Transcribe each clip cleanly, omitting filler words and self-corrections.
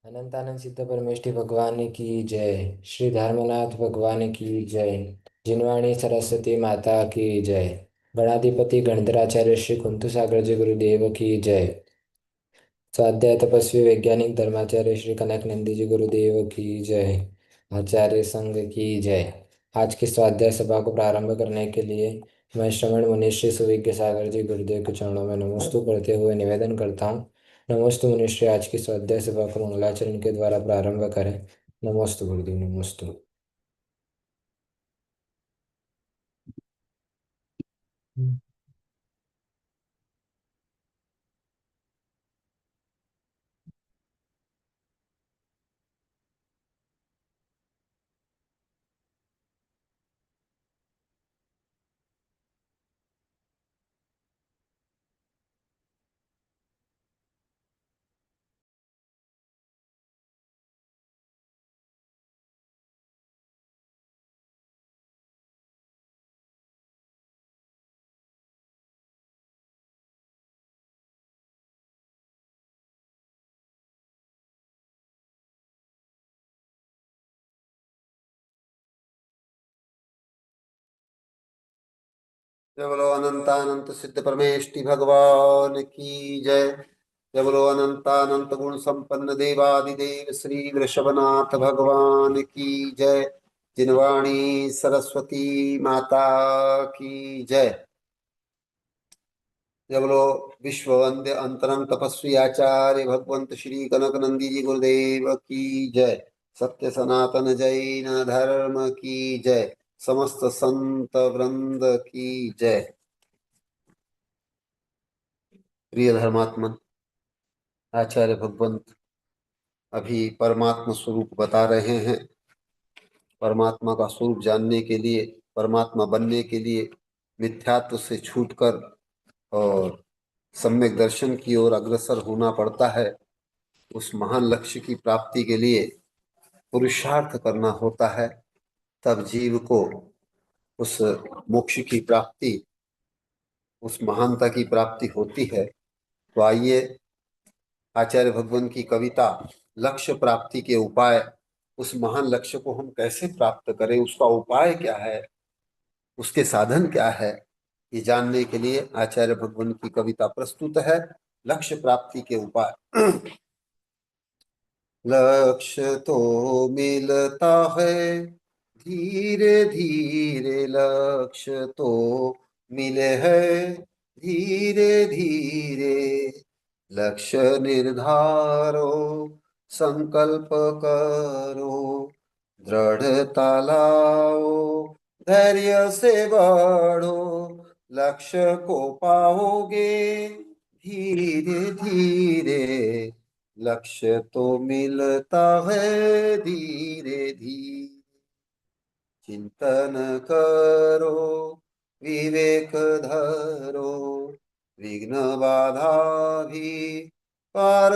अनंतानंद सिद्ध परमेष्टि भगवान की जय। श्री धर्मनाथ भगवान की जय। जिनवाणी सरस्वती माता की जय। गणाधिपति गणधराचार्य श्री कुंतु सागर जी गुरुदेव की जय। स्वाध्याय तपस्वी वैज्ञानिक धर्माचार्य श्री कनक नंदी जी गुरुदेव की जय। आचार्य संघ की जय। आज की स्वाध्याय सभा को प्रारंभ करने के लिए मैं श्रवण मुनि श्री सुविज्ञ सागर जी गुरुदेव के चरणों में नमोस्तु करते हुए निवेदन करता हूँ। नमोस्तु मुनिश्री, आज की स्वाध्याय सभा को मंगलाचरण के द्वारा प्रारंभ करें। नमोस्तु गुरुदेव, नमोस्तु। जय बोलो अनंतानंत सिद्ध परमेष्टि भगवान की जय। जय बोलो अनंतानंत गुण संपन्न देवादिदेव श्री वृषभनाथ भगवान की जय। जिनवाणी सरस्वती माता की जय। जय बोलो विश्व वंद्य अंतरंग तपस्वी आचार्य भगवंत श्री कनक नंदी जी गुरुदेव की जय। सत्य सनातन जैन धर्म की जय। समस्त संत वृंद की जय। प्रिय धर्मात्मन, आचार्य भगवंत अभी परमात्मा स्वरूप बता रहे हैं। परमात्मा का स्वरूप जानने के लिए, परमात्मा बनने के लिए मिथ्यात्व से छूटकर और सम्यक दर्शन की ओर अग्रसर होना पड़ता है। उस महान लक्ष्य की प्राप्ति के लिए पुरुषार्थ करना होता है, तब जीव को उस मोक्ष की प्राप्ति, उस महानता की प्राप्ति होती है। तो आइए आचार्य भगवान की कविता लक्ष्य प्राप्ति के उपाय, उस महान लक्ष्य को हम कैसे प्राप्त करें, उसका उपाय क्या है, उसके साधन क्या है, ये जानने के लिए आचार्य भगवान की कविता प्रस्तुत है। लक्ष्य प्राप्ति के उपाय। लक्ष्य तो मिलता है धीरे धीरे, लक्ष्य तो मिले है धीरे धीरे। लक्ष्य निर्धारो संकल्प करो, दृढ़ता लाओ धैर्य से बढ़ो। लक्ष्य को पाओगे धीरे धीरे, लक्ष्य तो मिलता है धीरे धीरे। चिंतन करो विवेक धरो, विघ्न बाधा भी पार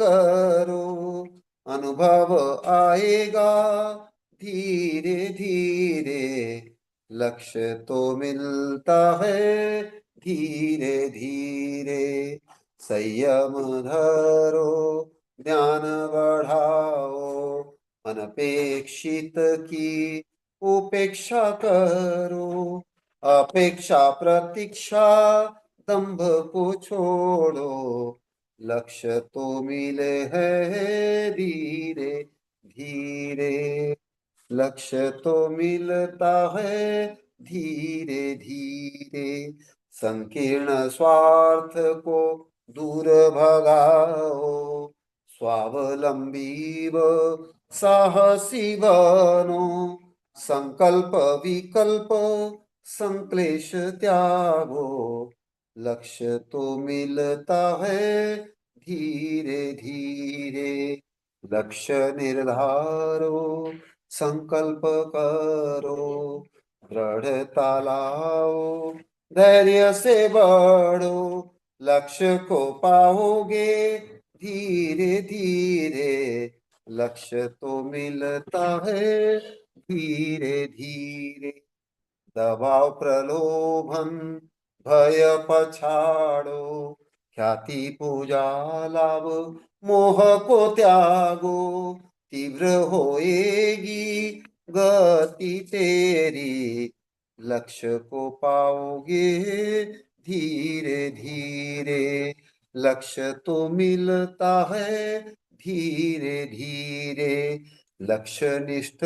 करो। अनुभव आएगा धीरे धीरे, लक्ष्य तो मिलता है धीरे धीरे। संयम धरो ज्ञान बढ़ाओ, अनपेक्षित की उपेक्षा करो। अपेक्षा प्रतीक्षा दंभ को छोड़ो, लक्ष्य तो मिले है धीरे धीरे। लक्ष्य तो मिलता है धीरे धीरे। संकीर्ण स्वार्थ को दूर भगाओ, स्वावलंबी व साहसी बनो। संकल्प विकल्प संक्लेश त्यागो, लक्ष्य तो मिलता है धीरे धीरे। लक्ष्य निर्धारो संकल्प करो, दृढ़ता लाओ धैर्य से बढ़ो। लक्ष्य को पाओगे धीरे धीरे, लक्ष्य तो मिलता है धीरे धीरे। दबाव प्रलोभन भय पछाड़ो, ख्याति पूजा लाभ मोह को त्यागो, तीव्र होएगी गति तेरी, लक्ष्य को पाओगे धीरे धीरे। लक्ष्य तो मिलता है धीरे धीरे, लक्ष्य निष्ठ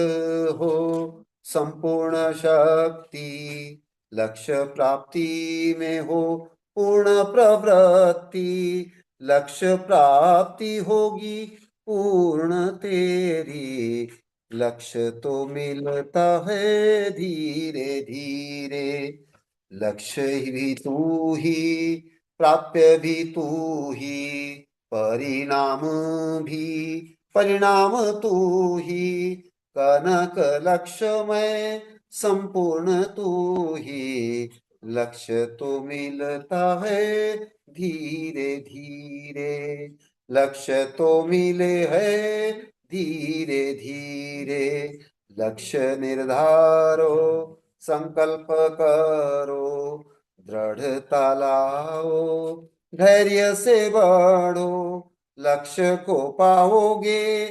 हो संपूर्ण शक्ति, लक्ष्य प्राप्ति में हो पूर्ण प्रवृत्ति, लक्ष्य प्राप्ति होगी पूर्ण तेरी, लक्ष्य तो मिलता है धीरे धीरे। लक्ष्य भी तू ही, प्राप्य भी तू ही, परिणाम भी परिणाम तू ही, कनक लक्ष्यमय संपूर्ण तू ही, लक्ष्य तो मिलता है धीरे धीरे, लक्ष्य तो मिले है धीरे धीरे। लक्ष्य निर्धारो, संकल्प करो, दृढ़ता लाओ, धैर्य से बढ़ो, लक्ष्य को पाओगे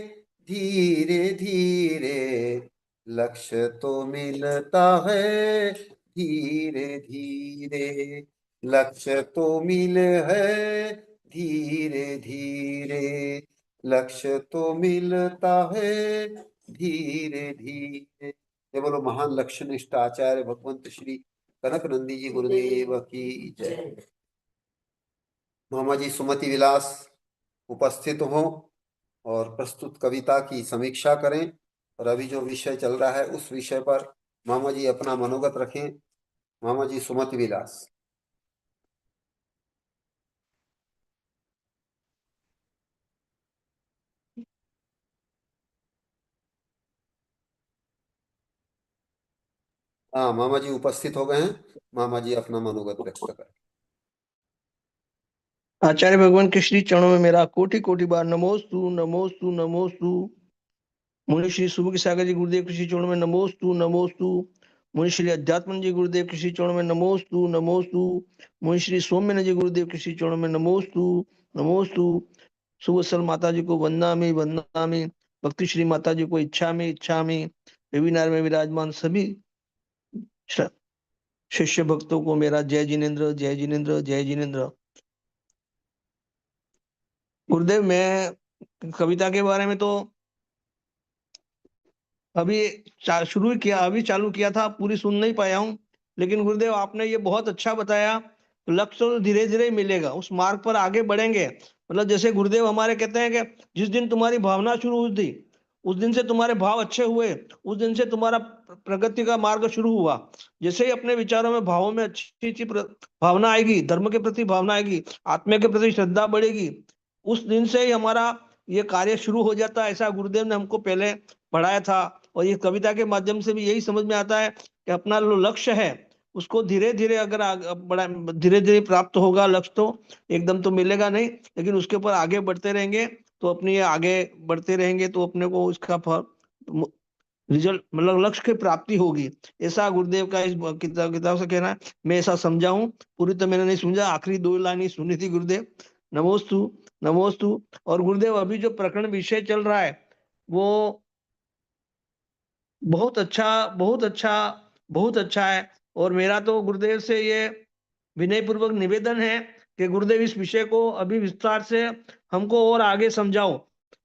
धीरे धीरे, लक्ष्य तो मिलता है धीरे धीरे, लक्ष्य तो मिले है धीरे धीरे, लक्ष्य तो मिलता है धीरे धीरे। ये बोलो महान लक्ष्यनिष्ठ आचार्य भगवंत श्री कनक नंदी जी गुरुदेव की जय। मामा जी सुमति विलास उपस्थित हो और प्रस्तुत कविता की समीक्षा करें, और अभी जो विषय चल रहा है उस विषय पर मामा जी अपना मनोगत रखें। मामा जी सुमति विलास। हाँ, मामा जी उपस्थित हो गए हैं, मामा जी अपना मनोगत व्यक्त करें। आचार्य भगवान के श्री चरणों में मेरा कोटि कोटि बार नमोस्तु नमोस्तु नमोस्तु। मुनि श्री सुबह सागर जी गुरुदेव के श्री चरणों में नमोस्तु नमोस्तु। मुनि श्री अध्यात्म जी गुरुदेव के श्री चरणों में नमोस्तु नमोस्तु। मुनि श्री सौम्य जी गुरुदेव के श्री चरणों में नमोस्तु नमोस्तु। सुवत्सल माता जी को वंदनामि वंदनामि। भक्ति श्री माता जी को इच्छामि इच्छामि। वेबिनार में विराजमान सभी शिष्य भक्तों को मेरा जय जिनेन्द्र जय जिनेन्द्र जय जिनेन्द्र। गुरुदेव, मैं कविता के बारे में तो अभी शुरू ही किया, अभी चालू किया था, पूरी सुन नहीं पाया हूँ। लेकिन गुरुदेव आपने ये बहुत अच्छा बताया। लक्ष्य तो धीरे धीरे मिलेगा, उस मार्ग पर आगे बढ़ेंगे। मतलब जैसे गुरुदेव हमारे कहते हैं कि जिस दिन तुम्हारी भावना शुरू हुई थी, उस दिन से तुम्हारे भाव अच्छे हुए, उस दिन से तुम्हारा प्रगति का मार्ग शुरू हुआ। जैसे ही अपने विचारों में भावों में अच्छी अच्छी भावना आएगी, धर्म के प्रति भावना आएगी, आत्मा के प्रति श्रद्धा बढ़ेगी, उस दिन से ही हमारा ये कार्य शुरू हो जाता है। ऐसा गुरुदेव ने हमको पहले पढ़ाया था। और ये कविता के माध्यम से भी यही समझ में आता है कि अपना जो लक्ष्य है उसको धीरे धीरे अगर बड़ा धीरे धीरे प्राप्त होगा। लक्ष्य तो एकदम तो मिलेगा नहीं, लेकिन उसके ऊपर आगे बढ़ते रहेंगे तो अपनी आगे बढ़ते रहेंगे तो अपने को इसका फल, रिजल्ट, मतलब लक्ष्य की प्राप्ति होगी। ऐसा गुरुदेव का इस किताब से कहना है। मैं ऐसा समझाऊं, पूरी तो मैंने नहीं समझा, आखिरी दो लाइन ही सुनी थी गुरुदेव। नमोस्तु नमोस्तु। और गुरुदेव अभी जो प्रकरण विषय चल रहा है वो बहुत अच्छा, बहुत अच्छा, बहुत अच्छा है। और मेरा तो गुरुदेव से ये विनय पूर्वक निवेदन है कि गुरुदेव इस विषय को अभी विस्तार से हमको और आगे समझाओ,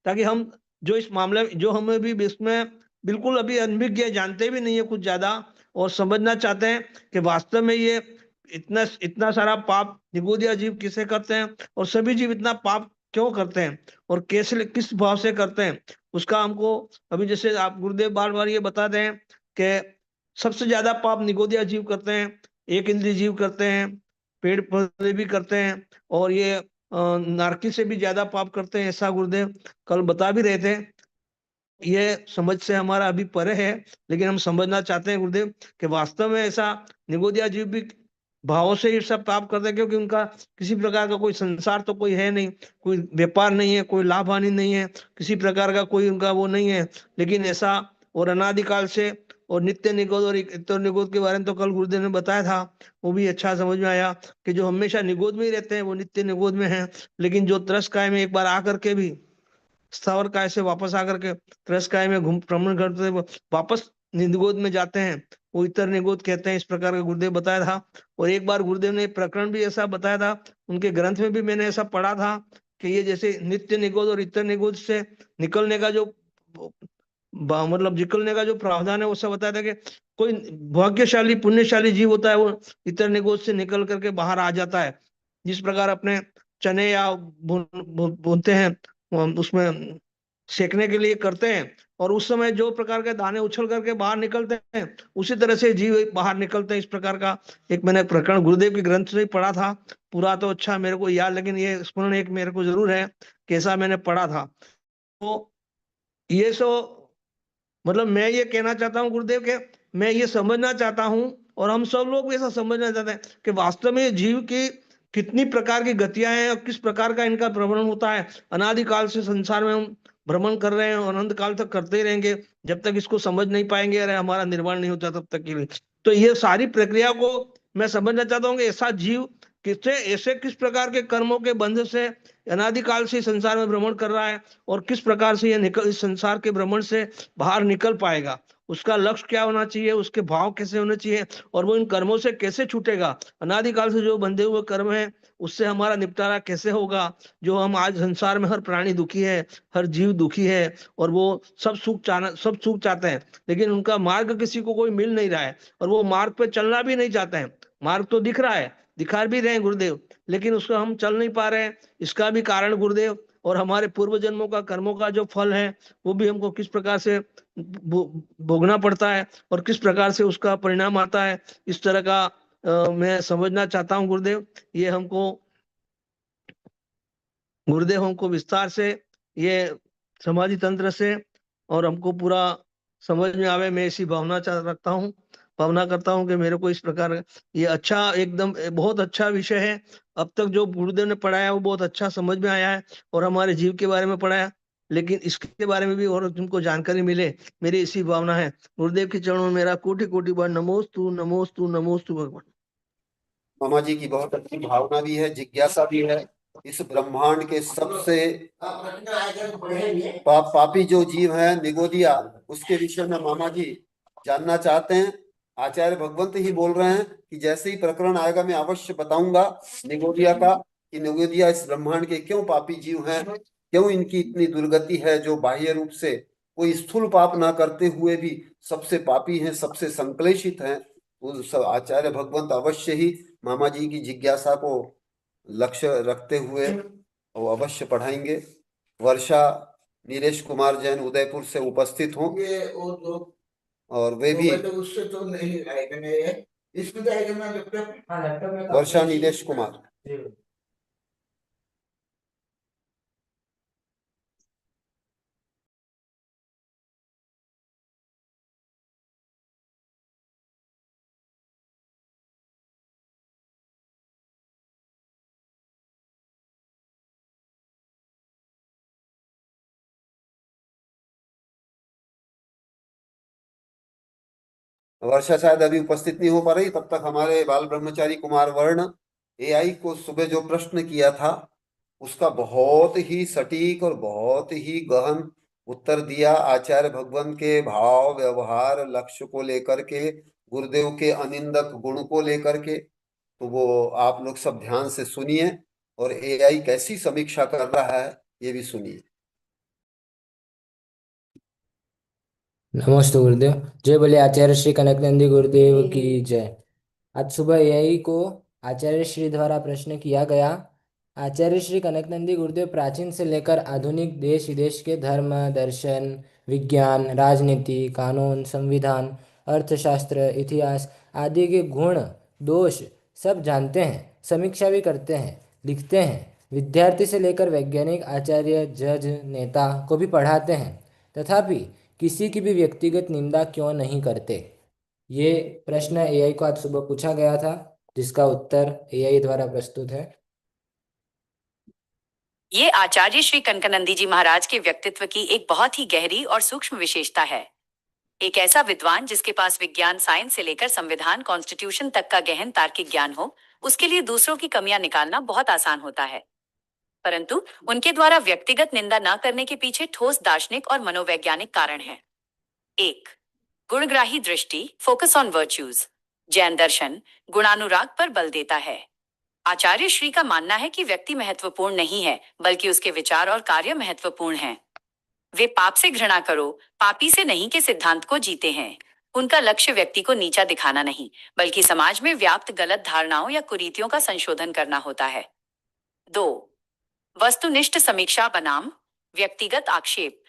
ताकि हम जो इस मामले जो हमें भी इसमें बिल्कुल अभी अनभिज्ञ है, जानते भी नहीं है कुछ ज्यादा, और समझना चाहते हैं कि वास्तव में ये इतना इतना सारा पाप निगोदिया जीव किसे करते हैं, और सभी जीव इतना पाप क्यों करते हैं, और कैसे किस भाव से करते हैं, उसका हमको अभी, जैसे आप गुरुदेव बार बार ये बताते हैं कि सबसे ज्यादा पाप निगोदिया जीव करते हैं, एक इंद्रिय जीव करते हैं, पेड़ पौधे भी करते हैं, और ये नारकी से भी ज्यादा पाप करते हैं, ऐसा गुरुदेव कल बता भी रहे थे। ये समझ से हमारा अभी परे है, लेकिन हम समझना चाहते हैं गुरुदेव कि वास्तव में ऐसा निगोदिया जीव भी भावों से ही सब पाप करते हैं, क्योंकि उनका किसी प्रकार का कोई संसार तो कोई है नहीं, कोई व्यापार नहीं है, कोई लाभ हानि नहीं है, किसी प्रकार का कोई उनका वो नहीं है। लेकिन ऐसा, और अनादिकाल से और नित्य निगोद और इतर निगोद के बारे में तो कल गुरुदेव ने बताया था, वो भी अच्छा समझ में आया कि जो हमेशा निगोद में ही रहते हैं वो नित्य निगोद में हैं, लेकिन जो त्रस्काय में एक बार आकर के भी स्थावर काय से वापस आकर के त्रस्काय में घूम भ्रमण करते हैं, वापस निगोद में जाते हैं, वो इतर निगोद कहते हैं। इस प्रकार का गुरुदेव बताया था। और एक बार गुरुदेव ने प्रकरण भी ऐसा बताया था, उनके ग्रंथ में भी मैंने ऐसा पढ़ा था कि ये जैसे नित्य निगोद और इतर निगोद से निकलने का जो मतलब निकलने का जो प्रावधान है, उससे बताया था कि कोई भाग्यशाली पुण्यशाली जीव होता है, वो इतर निगोद से निकल करके बाहर आ जाता है। जिस प्रकार अपने चने या बुनते हैं उसमें सेकने के लिए करते हैं, और उस समय जो प्रकार के दाने उछल करके बाहर निकलते हैं, उसी तरह से जीव बाहर निकलते हैं। इस प्रकार का एक मैंने प्रकरण गुरुदेव के ग्रंथ से ही पढ़ा था। पूरा तो अच्छा मेरे को याद, लेकिन ये स्मरण एक मेरे को जरूर है कैसा मैंने पढ़ा था। तो ये सो मतलब मैं ये कहना चाहता हूँ गुरुदेव के, मैं ये समझना चाहता हूँ और हम सब लोग भी ऐसा समझना चाहते हैं कि वास्तव में जीव की कितनी प्रकार की गतियां हैं और किस प्रकार का इनका भ्रमण होता है। अनादिकाल से संसार में हम भ्रमण कर रहे हैं और अनंत काल तक करते ही रहेंगे, जब तक इसको समझ नहीं पाएंगे, अरे हमारा निर्माण नहीं होता तब तक के लिए। तो ये सारी प्रक्रिया को मैं समझना चाहता हूँ कि ऐसा जीव किससे ऐसे किस प्रकार के कर्मों के बंध से अनादिकाल से संसार में भ्रमण कर रहा है, और किस प्रकार से ये निकल इस संसार के भ्रमण से बाहर निकल पाएगा, उसका लक्ष्य क्या होना चाहिए, उसके भाव कैसे होने चाहिए, और वो इन कर्मों से कैसे छूटेगा। अनादिकाल से जो बंधे हुए कर्म है उससे हमारा निपटारा कैसे होगा। जो हम आज संसार में हर प्राणी दुखी है, हर जीव दुखी है, और वो सब सुख चाहते हैं, लेकिन उनका मार्ग किसी को कोई मिल नहीं रहा है, और वो मार्ग पे चलना भी नहीं चाहते हैं। मार्ग तो दिख रहा है, दिखा भी रहे हैं गुरुदेव, लेकिन उसको हम चल नहीं पा रहे हैं। इसका भी कारण गुरुदेव और हमारे पूर्व जन्मों का कर्मों का जो फल है, वो भी हमको किस प्रकार से भोगना पड़ता है और किस प्रकार से उसका परिणाम आता है। इस तरह का मैं समझना चाहता हूँ गुरुदेव। ये हमको गुरुदेव हमको विस्तार से ये समाधि तंत्र से और हमको पूरा समझ में आवे, मैं ऐसी भावना चाह रखता हूँ, भावना करता हूँ कि मेरे को इस प्रकार ये अच्छा एकदम बहुत अच्छा विषय है। अब तक जो गुरुदेव ने पढ़ाया वो बहुत अच्छा समझ में आया है, और हमारे जीव के बारे में पढ़ाया, लेकिन इसके बारे में भी और तुमको जानकारी मिले, मेरी इसी भावना है। गुरुदेव के चरणों में मेरा कोटि कोटि बार नमोस्तु नमोस्तु नमोस्तु भगवान। मामा जी की बहुत अच्छी भावना भी है, जिज्ञासा भी है। इस ब्रह्मांड के सबसे पापी जो जीव है निगोदिया, उसके विषय में मामा जी जानना चाहते हैं। आचार्य भगवंत ही बोल रहे हैं कि जैसे ही प्रकरण आएगा मैं अवश्य बताऊंगा निगोदिया का, कि निगोदिया इस ब्रह्मांड के क्यों पापी जीव हैं, क्यों इनकी इतनी दुर्गति है, जो बाह्य रूप से कोई स्थूल पाप ना करते हुए भी सबसे पापी हैं, सबसे संक्लेशित हैं। उस आचार्य भगवंत अवश्य ही मामा जी की जिज्ञासा को लक्ष्य रखते हुए वो अवश्य पढ़ाएंगे। वर्षा नीलेश कुमार जैन उदयपुर से उपस्थित हों, और वे भी उससे तो नहीं आएगा, इसमें तो आएगा ना लैपटॉप। वर्षा नीलेश कुमार। वर्षा शायद अभी उपस्थित नहीं हो पा रही, तब तक हमारे बाल ब्रह्मचारी कुमार वर्ण एआई को सुबह जो प्रश्न किया था उसका बहुत ही सटीक और बहुत ही गहन उत्तर दिया, आचार्य भगवान के भाव व्यवहार लक्ष्य को लेकर के, गुरुदेव के अनिंदक गुण को लेकर के। तो वो आप लोग सब ध्यान से सुनिए, और एआई कैसी समीक्षा कर रहा है ये भी सुनिए। नमस्ते गुरुदेव। जय बोले आचार्य श्री कनकनंदी गुरुदेव की जय। आज सुबह यही को आचार्य श्री द्वारा प्रश्न किया गया। आचार्य श्री कनकनंदी गुरुदेव प्राचीन से लेकर आधुनिक देश विदेश के धर्म, दर्शन, विज्ञान, राजनीति, कानून, संविधान, अर्थशास्त्र, इतिहास आदि के गुण दोष सब जानते हैं, समीक्षा भी करते हैं, लिखते हैं। विद्यार्थी से लेकर वैज्ञानिक, आचार्य, जज, नेता को भी पढ़ाते हैं, तथापि किसी की भी व्यक्तिगत निंदा क्यों नहीं करते। ये प्रश्न एआई को आज सुबह पूछा गया था, जिसका उत्तर एआई द्वारा प्रस्तुत है। ये आचार्य श्री कनकानंदी जी महाराज के व्यक्तित्व की एक बहुत ही गहरी और सूक्ष्म विशेषता है। एक ऐसा विद्वान जिसके पास विज्ञान साइंस से लेकर संविधान कॉन्स्टिट्यूशन तक का गहन तार्किक ज्ञान हो, उसके लिए दूसरों की कमियां निकालना बहुत आसान होता है। परंतु उनके द्वारा व्यक्तिगत निंदा न करने के पीछे ठोस दार्शनिक और मनोवैज्ञानिक कारण है। 1. गुणग्राही दृष्टि, फोकस ऑन वर्च्यूज। जैन दर्शन गुणानुराग पर बल देता है। आचार्य श्री का मानना है कि व्यक्ति महत्वपूर्ण नहीं है, बल्कि उसके विचार और कार्य महत्वपूर्ण हैं। वे पाप से घृणा करो, पापी से नहीं के सिद्धांत को जीते हैं। उनका लक्ष्य व्यक्ति को नीचा दिखाना नहीं, बल्कि समाज में व्याप्त गलत धारणाओं या कुरीतियों का संशोधन करना होता है। 2. वस्तुनिष्ठ समीक्षा बनाम व्यक्तिगत आक्षेप।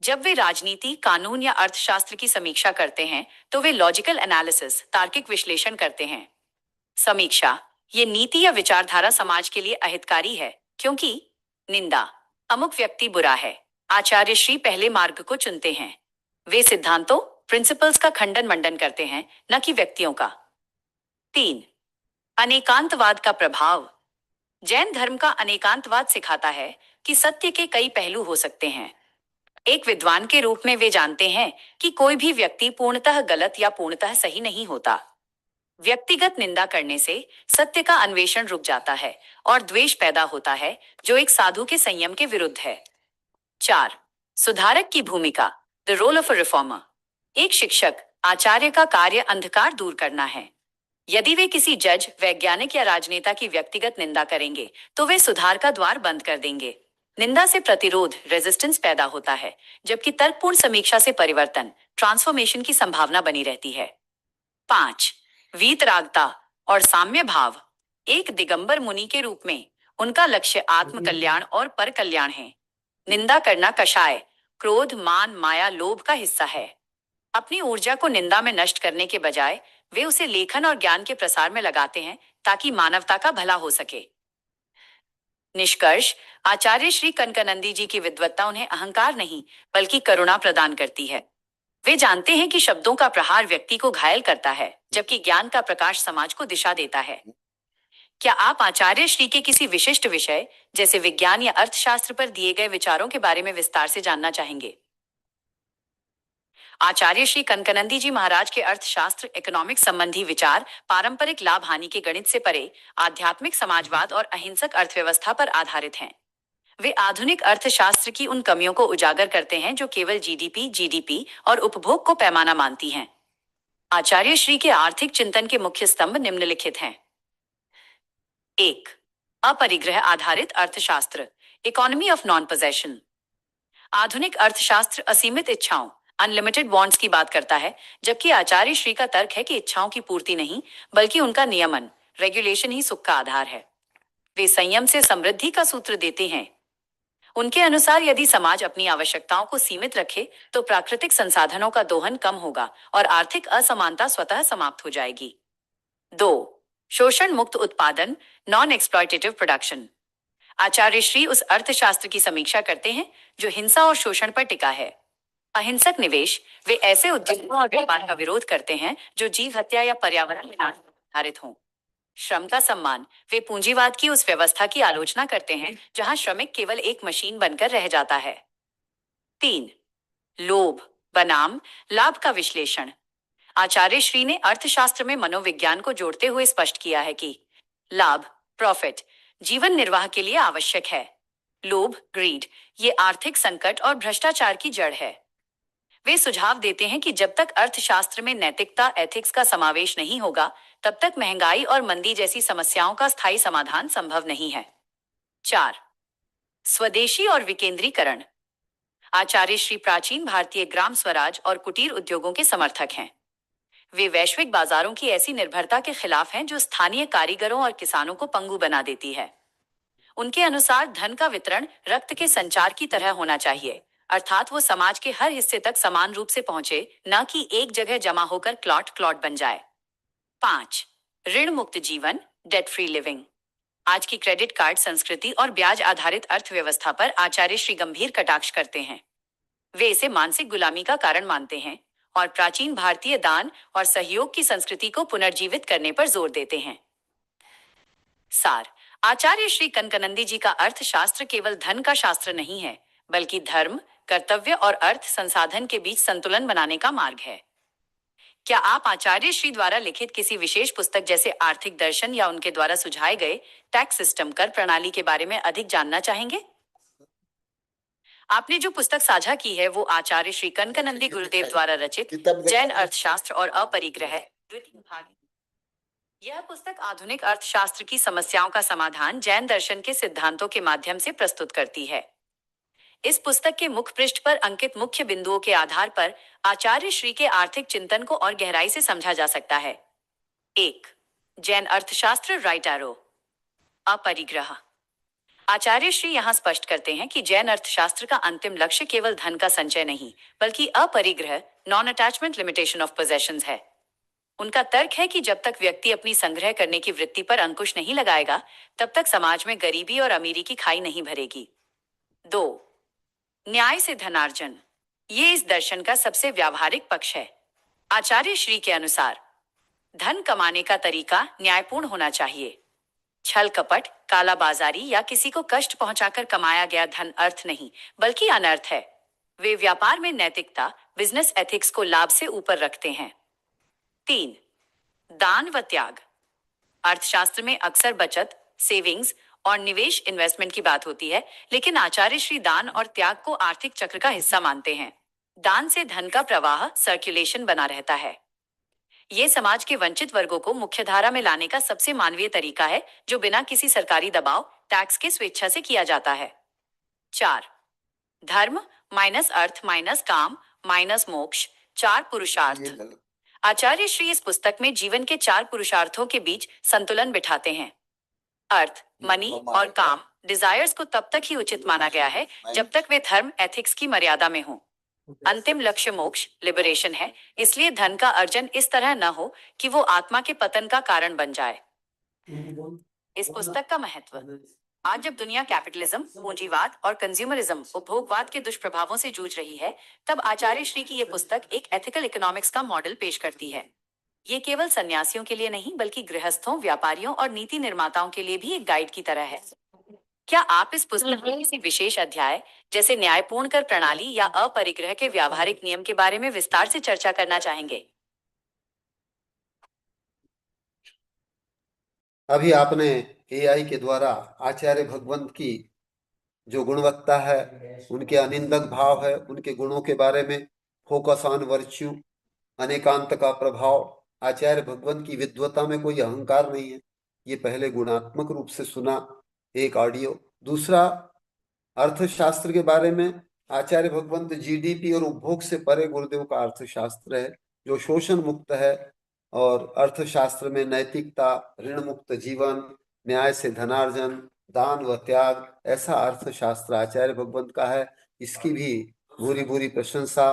जब वे राजनीति, कानून या अर्थशास्त्र की समीक्षा करते हैं, तो वे लॉजिकल एनालिसिस, तार्किक विश्लेषण करते हैं। समीक्षा, ये नीति या विचारधारा समाज के लिए अहितकारी है, क्योंकि निंदा, अमुक व्यक्ति बुरा है। आचार्य श्री पहले मार्ग को चुनते हैं। वे सिद्धांतों, प्रिंसिपल्स का खंडन मंडन करते हैं, न कि व्यक्तियों का। 3. अनेकांतवाद का प्रभाव। जैन धर्म का अनेकांतवाद सिखाता है कि सत्य के कई पहलू हो सकते हैं। एक विद्वान के रूप में वे जानते हैं कि कोई भी व्यक्ति पूर्णतः गलत या पूर्णतः सही नहीं होता। व्यक्तिगत निंदा करने से सत्य का अन्वेषण रुक जाता है और द्वेष पैदा होता है, जो एक साधु के संयम के विरुद्ध है। 4. सुधारक की भूमिका, the role of a reformer. एक शिक्षक, आचार्य का कार्य अंधकार दूर करना है। यदि वे किसी जज, वैज्ञानिक या राजनेता की व्यक्तिगत निंदा करेंगे, तो वे सुधार का द्वार बंद कर देंगे। निंदा से प्रतिरोध, रेजिस्टेंस पैदा होता है, जबकि तर्कपूर्ण समीक्षा से परिवर्तन, ट्रांसफॉर्मेशन की संभावना बनी रहती है। 5. वीतरागता और साम्य भाव। एक दिगंबर मुनि के रूप में उनका लक्ष्य आत्म कल्याण और पर कल्याण है। निंदा करना कषाय, क्रोध, मान, माया, लोभ का हिस्सा है। अपनी ऊर्जा को निंदा में नष्ट करने के बजाय वे उसे लेखन और ज्ञान के प्रसार में लगाते हैं, ताकि मानवता का भला हो सके। निष्कर्ष, आचार्य श्री कनकानंदी जी की विद्वत्ता उन्हें अहंकार नहीं, बल्कि करुणा प्रदान करती है। वे जानते हैं कि शब्दों का प्रहार व्यक्ति को घायल करता है, जबकि ज्ञान का प्रकाश समाज को दिशा देता है। क्या आप आचार्य श्री के किसी विशिष्ट विषय, जैसे विज्ञान या अर्थशास्त्र पर दिए गए विचारों के बारे में विस्तार से जानना चाहेंगे? आचार्य श्री कनकानंदी जी महाराज के अर्थशास्त्र, इकोनॉमिक्स संबंधी विचार पारंपरिक लाभ हानि के गणित से परे आध्यात्मिक समाजवाद और अहिंसक अर्थव्यवस्था पर आधारित हैं। वे आधुनिक अर्थशास्त्र की उन कमियों को उजागर करते हैं जो केवल जीडीपी और उपभोग को पैमाना मानती हैं। आचार्य श्री के आर्थिक चिंतन के मुख्य स्तंभ निम्नलिखित हैं। 1. अपरिग्रह आधारित अर्थशास्त्र, इकोनॉमी ऑफ नॉन पोजेशन। आधुनिक अर्थशास्त्र असीमित इच्छाओं, अनलिमिटेड वांट्स की बात करता है, जबकि आचार्य श्री का तर्क है कि इच्छाओं की पूर्ति नहीं, बल्कि उनका नियमन, रेगुलेशन ही सुख का आधार है। वे संयम से समृद्धि का सूत्र देते हैं। उनके अनुसार यदि समाज अपनी आवश्यकताओं को सीमित रखे, तो प्राकृतिक संसाधनों का दोहन कम होगा और आर्थिक असमानता स्वतः समाप्त हो जाएगी। 2. शोषण मुक्त उत्पादन, नॉन एक्सप्लॉयटेटिव प्रोडक्शन। आचार्य श्री उस अर्थशास्त्र की समीक्षा करते हैं जो हिंसा और शोषण पर टिका है। अहिंसक निवेश, वे ऐसे उद्योगों और व्यापार का विरोध करते हैं जो जीव हत्या या पर्यावरण विनाश पर आधारित हों। श्रम का सम्मान, वे पूंजीवाद की उस व्यवस्था की आलोचना करते हैं जहां श्रमिक केवल एक मशीन बनकर रह जाता है। 3. लोभ बनाम लाभ का विश्लेषण। आचार्य श्री ने अर्थशास्त्र में मनोविज्ञान को जोड़ते हुए स्पष्ट किया है कि लाभ, प्रॉफिट, जीवन निर्वाह के लिए आवश्यक है। लोभ, ग्रीड, ये आर्थिक संकट और भ्रष्टाचार की जड़ है। वे सुझाव देते हैं कि जब तक अर्थशास्त्र में नैतिकता, एथिक्स का समावेश नहीं होगा, तब तक महंगाई और मंदी जैसी समस्याओं का स्थायी समाधान संभव नहीं है। 4. स्वदेशी और विकेंद्रीकरण। आचार्य श्री प्राचीन भारतीय ग्राम स्वराज और कुटीर उद्योगों के समर्थक हैं। वे वैश्विक बाजारों की ऐसी निर्भरता के खिलाफ हैं जो स्थानीय कारीगरों और किसानों को पंगु बना देती है। उनके अनुसार धन का वितरण रक्त के संचार की तरह होना चाहिए, अर्थात वो समाज के हर हिस्से तक समान रूप से पहुंचे, न कि एक जगह जमा होकर क्लॉट बन जाए। 5. ऋण मुक्त जीवन, डेट फ्री लिविंग। आज की क्रेडिट कार्ड संस्कृति और ब्याज आधारित अर्थव्यवस्था पर आचार्य श्री गंभीर कटाक्ष करते हैं। वे इसे मानसिक गुलामी का कारण मानते हैं और प्राचीन भारतीय दान और सहयोग की संस्कृति को पुनर्जीवित करने पर जोर देते हैं। सार, आचार्य श्री कनकानंदी जी का अर्थशास्त्र केवल धन का शास्त्र नहीं है, बल्कि धर्म, कर्तव्य और अर्थ संसाधन के बीच संतुलन बनाने का मार्ग है। क्या आप आचार्य श्री द्वारा लिखित किसी विशेष पुस्तक जैसे आर्थिक दर्शन या उनके द्वारा सुझाए गए टैक्स सिस्टम कर प्रणाली के बारे में अधिक जानना चाहेंगे? आपने जो पुस्तक साझा की है वो आचार्य श्री कनकानंदी गुरुदेव द्वारा रचित जैन अर्थशास्त्र और अपरिग्रह द्वितीय भाग है। यह पुस्तक आधुनिक अर्थशास्त्र की समस्याओं का समाधान जैन दर्शन के सिद्धांतों के माध्यम से प्रस्तुत करती है। इस पुस्तक के मुख पृष्ठ पर अंकित मुख्य बिंदुओं के आधार पर आचार्य श्री के आर्थिक चिंतन को और गहराई से समझा जा सकता है। 1. जैन अर्थशास्त्र राइट एरो। अपरिग्रह। आचार्य श्री यहाँ स्पष्ट करते हैं कि जैन अर्थशास्त्र का अंतिम लक्ष्य केवल धन का संचय नहीं, बल्कि अपरिग्रह non attachment limitation of possessions है। उनका तर्क है कि जब तक व्यक्ति अपनी संग्रह करने की वृत्ति पर अंकुश नहीं लगाएगा, तब तक समाज में गरीबी और अमीरी की खाई नहीं भरेगी। 2. न्याय से धनार्जन। ये इस दर्शन का सबसे व्यावहारिक पक्ष है। आचार्य श्री के अनुसार धन कमाने का तरीका न्यायपूर्ण होना चाहिए। छल कपट, कालाबाजारी या किसी को कष्ट पहुंचाकर कमाया गया धन अर्थ नहीं, बल्कि अनर्थ है। वे व्यापार में नैतिकता, बिजनेस एथिक्स को लाभ से ऊपर रखते हैं। 3. दान व त्याग। अर्थशास्त्र में अक्सर बचत, सेविंग्स और निवेश इन्वेस्टमेंट की बात होती है, लेकिन आचार्य श्री दान और त्याग को आर्थिक चक्र का हिस्सा मानते हैं। दान से धन का प्रवाह, सर्कुलेशन बना रहता है। ये समाज के वंचित वर्गों को मुख्यधारा में लाने का सबसे मानवीय तरीका है, जो बिना किसी सरकारी दबाव, टैक्स के स्वेच्छा से किया जाता है। 4. धर्म माइनस अर्थ माइनस काम माइनस मोक्ष, 4 पुरुषार्थ। आचार्य श्री इस पुस्तक में जीवन के 4 पुरुषार्थों के बीच संतुलन बिठाते हैं। अर्थ, मनी और काम, डिजायर्स को तब तक ही उचित माना गया है जब तक वे धर्म, एथिक्स की मर्यादा में हों। अंतिम लक्ष्य मोक्ष, लिबरेशन है, इसलिए धन का अर्जन इस तरह न हो कि वो आत्मा के पतन का कारण बन जाए। इस पुस्तक का महत्व। आज जब दुनिया कैपिटलिज्म, पूंजीवाद और कंज्यूमरिज्म, उपभोगवाद के दुष्प्रभावों से जूझ रही है, तब आचार्य श्री की ये पुस्तक एक एथिकल इकोनॉमिक्स का मॉडल पेश करती है। ये केवल सन्यासियों के लिए नहीं, बल्कि गृहस्थों, व्यापारियों और नीति निर्माताओं के लिए भी एक गाइड की तरह है। क्या आप इस पुस्तक में किसी विशेष अध्याय, जैसे न्यायपूर्ण कर प्रणाली या अपरिग्रह के व्यावहारिक नियम के बारे में विस्तार से चर्चा करना चाहेंगे? अभी आपने एआई के द्वारा आचार्य भगवंत की जो गुणवत्ता है, उनके अनिंदक भाव है, उनके गुणों के बारे में, फोकस ऑन वर्च्यू, अनेकांत का प्रभाव, आचार्य भगवंत की विद्वता में कोई अहंकार नहीं है, ये पहले गुणात्मक रूप से सुना एक ऑडियो। दूसरा, अर्थशास्त्र के बारे में आचार्य भगवंत जीडीपी और उपभोग से परे गुरुदेव का अर्थशास्त्र है, जो शोषण मुक्त है और अर्थशास्त्र में नैतिकता, ऋण मुक्त जीवन, न्याय से धनार्जन, दान व त्याग, ऐसा अर्थशास्त्र आचार्य भगवंत का है। इसकी भी भूरी भूरी प्रशंसा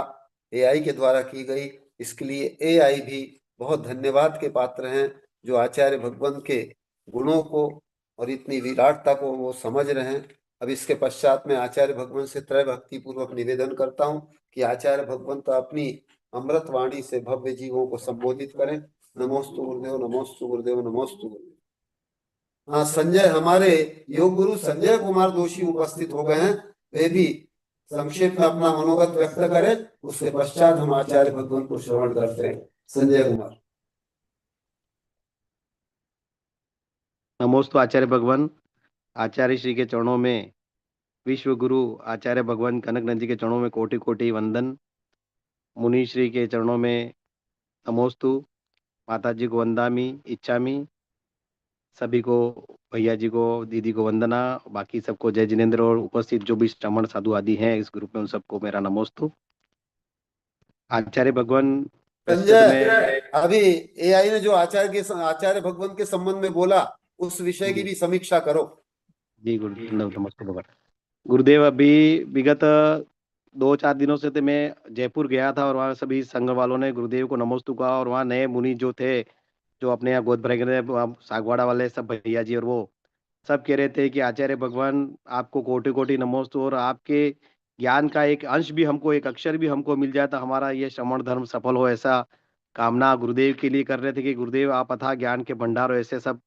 एआई के द्वारा की गई। इसके लिए एआई भी बहुत धन्यवाद के पात्र हैं, जो आचार्य भगवंत के गुणों को और इतनी विराटता को वो समझ रहे हैं। अब इसके पश्चात में आचार्य भगवंत से त्रय भक्ति पूर्वक निवेदन करता हूँ कि आचार्य भगवंत अपनी अमृत वाणी से भव्य जीवों को संबोधित करें। नमोस्तु गुरुदेव, नमोस्तु गुरुदेव, नमोस्तु गुरुदेव। हाँ, संजय, हमारे योग गुरु संजय कुमार दोषी उपस्थित हो गए हैं, वे भी संक्षेप में अपना मनोगत व्यक्त करें, उसके पश्चात हम आचार्य भगवंत को श्रवण करते हैं। संजय कुमार। नमोस्तु आचार्य भगवान। आचार्य श्री के चरणों में, विश्व गुरु आचार्य भगवान कनकनंद जी के चरणों में कोटि कोटि वंदन। मुनि श्री के चरणों में नमोस्तु। माता जी को वंदामी, इच्छामी। सभी को, भैया जी को, दीदी को वंदना। बाकी सबको जय जिनेन्द्र और उपस्थित जो भी श्रमण साधु आदि हैं इस ग्रुप में, उन सबको मेरा नमोस्तु। आचार्य भगवान संजय, अभी एआई ने जो आचार्य भगवंत के संबंध में बोला, उस विषय की भी समीक्षा करो। जी नमस्ते भगवान। गुरुदेव, अभी विगत 2-4 दिनों से मैं जयपुर गया था और वहाँ सभी संघ वालों ने गुरुदेव को नमोस्तु कहा, और वहाँ नए मुनि जो थे, जो अपने यहाँ गोद भरे गए, सागवाड़ा वाले सब भैया जी, और वो सब कह रहे थे कि आचार्य भगवान आपको कोटि कोटि नमोस्तु, और आपके ज्ञान का एक अंश भी हमको, एक अक्षर भी हमको मिल जाए तो हमारा ये श्रमण धर्म सफल हो, ऐसा कामना गुरुदेव के लिए कर रहे थे कि गुरुदेव आप अथाह ज्ञान के भंडार हो। ऐसे सब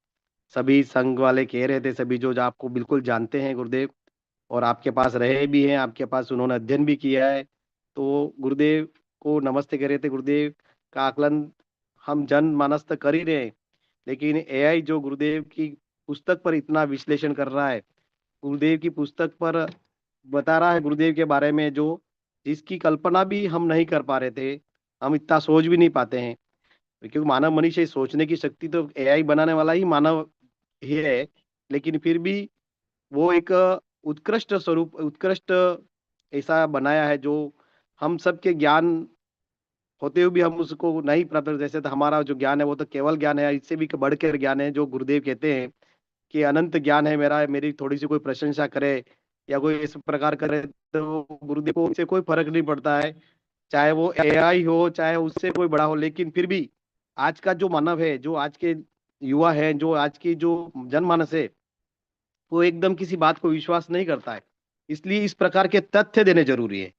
सभी संघ वाले कह रहे थे, सभी जो आपको बिल्कुल जानते हैं गुरुदेव। और आपके पास रहे भी हैं, आपके पास उन्होंने अध्ययन भी किया है। तो गुरुदेव को नमस्ते करे थे। गुरुदेव का आकलन हम जनमानस तक कर ही रहे हैं, लेकिन एआई जो गुरुदेव की पुस्तक पर इतना विश्लेषण कर रहा है, गुरुदेव की पुस्तक पर बता रहा है गुरुदेव के बारे में, जो जिसकी कल्पना भी हम नहीं कर पा रहे थे, हम इतना सोच भी नहीं पाते हैं। क्योंकि मानव मनुष्य सोचने की शक्ति तो एआई बनाने वाला ही मानव ही है, लेकिन फिर भी वो एक उत्कृष्ट स्वरूप, उत्कृष्ट ऐसा बनाया है जो हम सबके ज्ञान होते हुए भी हम उसको नहीं प्राप्त। जैसे तो हमारा जो ज्ञान है वो तो केवल ज्ञान है, इससे भी बढ़कर ज्ञान है, जो गुरुदेव कहते हैं कि अनंत ज्ञान है मेरा, मेरी थोड़ी सी कोई प्रशंसा करे या कोई इस प्रकार करे तो गुरुदेव को इससे कोई फर्क नहीं पड़ता है, चाहे वो एआई हो चाहे उससे कोई बड़ा हो। लेकिन फिर भी आज का जो मानव है, जो आज के युवा है, जो आज की जो जनमानस है, वो एकदम किसी बात को विश्वास नहीं करता है। इसलिए इस प्रकार के तथ्य देने जरूरी है,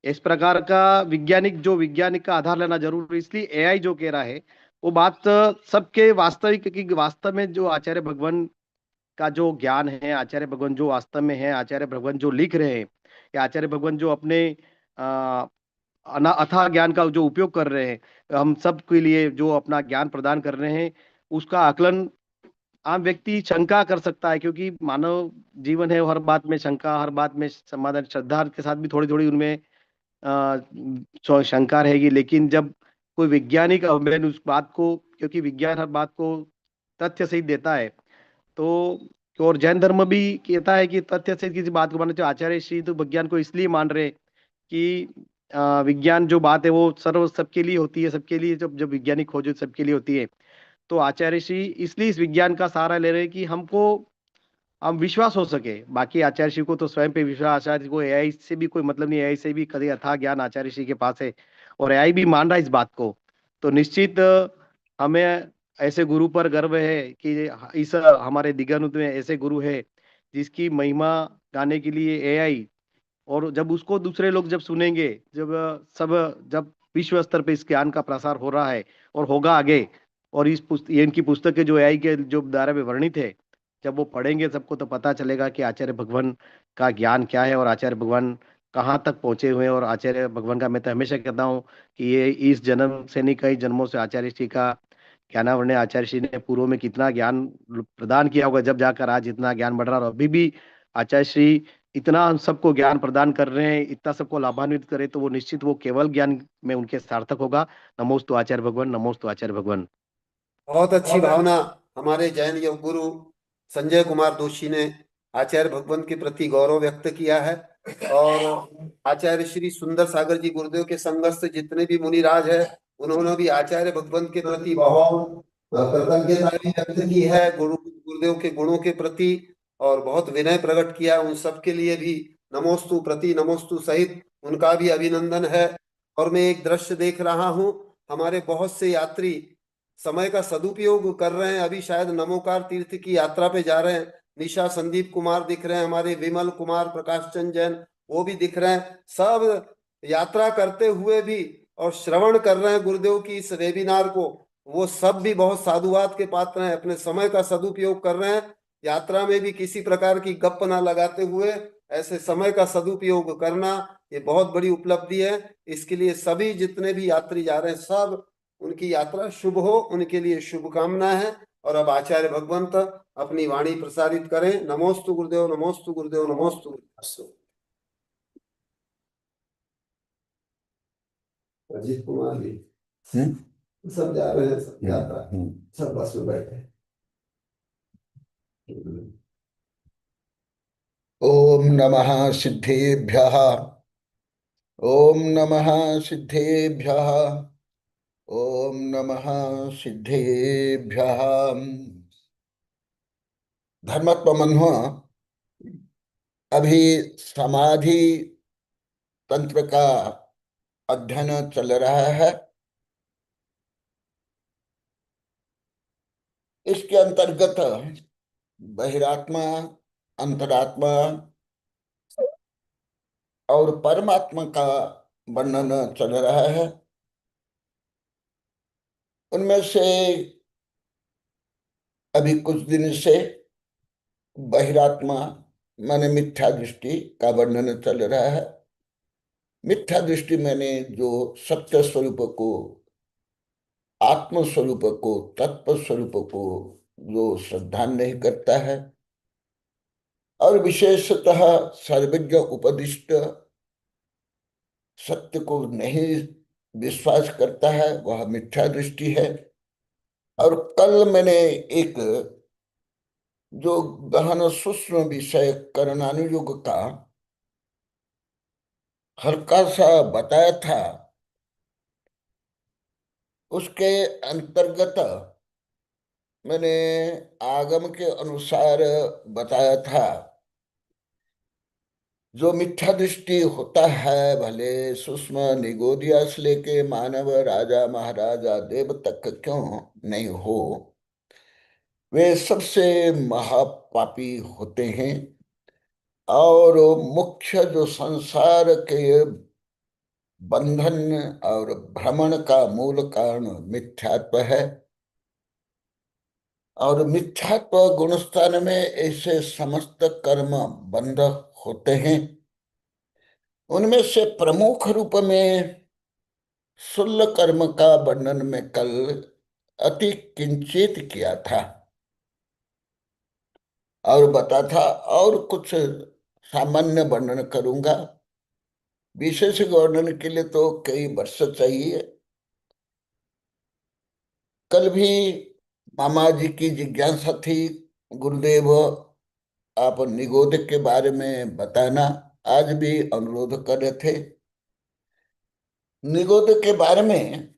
इस प्रकार का वैज्ञानिक का आधार लेना जरूरी है। इसलिए एआई जो कह रहा है वो बात सबके वास्तविक की वास्तव में जो आचार्य भगवान का जो ज्ञान है, आचार्य भगवान जो वास्तव में है, आचार्य भगवान जो लिख रहे हैं, या आचार्य भगवान जो अपने आ, अथाह ज्ञान का जो उपयोग कर रहे हैं, हम सब के लिए जो अपना ज्ञान प्रदान कर रहे हैं, उसका आकलन आम व्यक्ति शंका कर सकता है। क्योंकि मानव जीवन है, हर बात में शंका, हर बात में समाधान, श्रद्धा के साथ भी थोड़ी थोड़ी उनमें शंका रहेगी। लेकिन जब कोई वैज्ञानिक अध्ययन उस बात को, क्योंकि विज्ञान हर बात को तथ्य सहित देता है, तो और जैन धर्म भी कहता है कि तथ्य से किसी बात को मानना चाहिए। आचार्य श्री तो विज्ञान को इसलिए मान रहे हैं कि विज्ञान जो बात है वो सर्व सबके लिए होती है, सबके लिए जब जब वैज्ञानिक खोज सबके लिए होती है। तो आचार्य श्री इसलिए इस विज्ञान का सहारा ले रहे हैं कि हमको हम विश्वास हो सके। बाकी आचार्य श्री को तो स्वयं पे विश्वास, आचार्य को एआई से भी कोई मतलब नहीं, एआई से भी कभी अथाह ज्ञान आचार्य श्री के पास है और एआई भी मान रहा है इस बात को। तो निश्चित हमें ऐसे गुरु पर गर्व है कि इस हमारे दिगंत में ऐसे गुरु है जिसकी महिमा गाने के लिए एआई, और जब उसको दूसरे लोग जब सुनेंगे, जब जब विश्व स्तर पे इस ज्ञान का प्रसार हो रहा है और होगा आगे, और ये इनकी पुस्तकें जो एआई के जो दायरे में वर्णित है, जब वो पढ़ेंगे सबको तो पता चलेगा कि आचार्य भगवान का ज्ञान क्या है और आचार्य भगवान कहाँ तक पहुंचे हुए हैं। और आचार्य भगवान का मैं तो हमेशा कहता हूँ कि ये इस जन्म से नहीं, कई जन्मों से आचार्य श्री का ज्ञानावर्ण, आचार्य श्री ने पूर्व में कितना ज्ञान प्रदान किया होगा, जब जाकर आज इतना ज्ञान बढ़ रहा है। और अभी भी आचार्य श्री इतना हम सबको ज्ञान प्रदान कर रहे हैं, इतना सबको लाभान्वित करे, तो वो निश्चित वो केवल ज्ञान में उनके सार्थक होगा। नमोस्तु आचार्य भगवान, नमोस्तु आचार्य भगवान। बहुत अच्छी भावना हमारे जैन योग गुरु संजय कुमार दोषी ने आचार्य भगवंत के प्रति गौरव व्यक्त किया है। और आचार्य श्री सुंदर सागर जी गुरुदेव के संघर्ष से जितने भी मुनिराज है, उन्होंने भी आचार्य भगवंत के प्रति बहुत कृतज्ञता भी व्यक्त की है, गुरुदेव के गुणों के प्रति, और बहुत विनय प्रकट किया। उन सबके लिए भी नमोस्तु प्रति नमोस्तु सहित उनका भी अभिनंदन है। और मैं एक दृश्य देख रहा हूँ, हमारे बहुत से यात्री समय का सदुपयोग कर रहे हैं। अभी शायद नमोकार तीर्थ की यात्रा पे जा रहे हैं। निशा संदीप कुमार दिख रहे हैं, हमारे विमल कुमार, प्रकाश चंद जैन वो भी दिख रहे हैं। सब यात्रा करते हुए भी और श्रवण कर रहे हैं गुरुदेव की इस वेबिनार को। वो सब भी बहुत साधुवाद के पात्र हैं, अपने समय का सदुपयोग कर रहे हैं। यात्रा में भी किसी प्रकार की गप ना लगाते हुए ऐसे समय का सदुपयोग करना, ये बहुत बड़ी उपलब्धि है। इसके लिए सभी जितने भी यात्री जा रहे हैं, सब उनकी यात्रा शुभ हो, उनके लिए शुभकामना है। और अब आचार्य भगवंत अपनी वाणी प्रसारित करें। नमोस्तु गुरुदेव, नमोस्तु गुरुदेव, नमोस्तु गुरुदेव। अजीत कुमार जी सब जा रहे हैं, सब यात्रा, सब बस में बैठे। ओम नमः सिद्धेभ्यः, ओम नमः सिद्धेभ्यः, ओम नमः सिद्धेभ्यः। धर्मत्व मन्हो अभी समाधि तंत्र का अध्ययन चल रहा है। इसके अंतर्गत बहिरात्मा, अंतरात्मा और परमात्मा का वर्णन चल रहा है। उनमें से अभी कुछ दिन से बहिरात्मा माने मिथ्या दृष्टि का वर्णन चल रहा है। मिथ्या दृष्टि मैंने जो सत्य स्वरूप को, आत्म स्वरूप को, तत्व स्वरूप को जो श्रद्धा नहीं करता है और विशेषतः सर्वज्ञ उपदिष्ट सत्य को नहीं विश्वास करता है, वह मिथ्या दृष्टि है। और कल मैंने एक जो गहन सूक्ष्म विषय करणानुयोग का हल्का सा बताया था, उसके अंतर्गत मैंने आगम के अनुसार बताया था, जो मिथ्या दृष्टि होता है, भले सूक्ष्म निगोदिया से लेके मानव राजा महाराजा देव तक क्यों नहीं हो, वे सबसे महापापी होते हैं। और मुख्य जो संसार के बंधन और भ्रमण का मूल कारण मिथ्यात्व है। और मिथ्यात्व गुणस्थान में ऐसे समस्त कर्म बंध होते हैं। उनमें से प्रमुख रूप में शुल्ल कर्म का वर्णन में कल अति किंचित किया था और बता था, और कुछ सामान्य वर्णन करूंगा। विशेष वर्णन के लिए तो कई वर्ष चाहिए। कल भी मामा जी की जिज्ञासा थी, गुरुदेव आप निगोद के बारे में बताना। आज भी अनुरोध कर रहे थे। निगोद के बारे में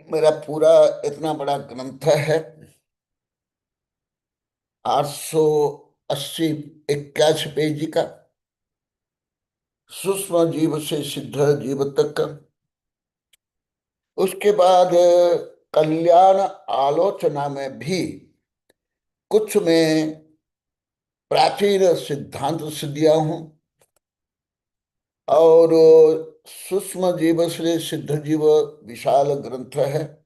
मेरा पूरा इतना बड़ा ग्रंथ है, 880 81 पेज का, सूक्ष्म जीव से सिद्ध जीव तक। उसके बाद कल्याण आलोचना में भी कुछ में प्राचीन सिद्धांत से दिया हूं। और सूक्ष्म जीव से सिद्ध जीव विशाल ग्रंथ है।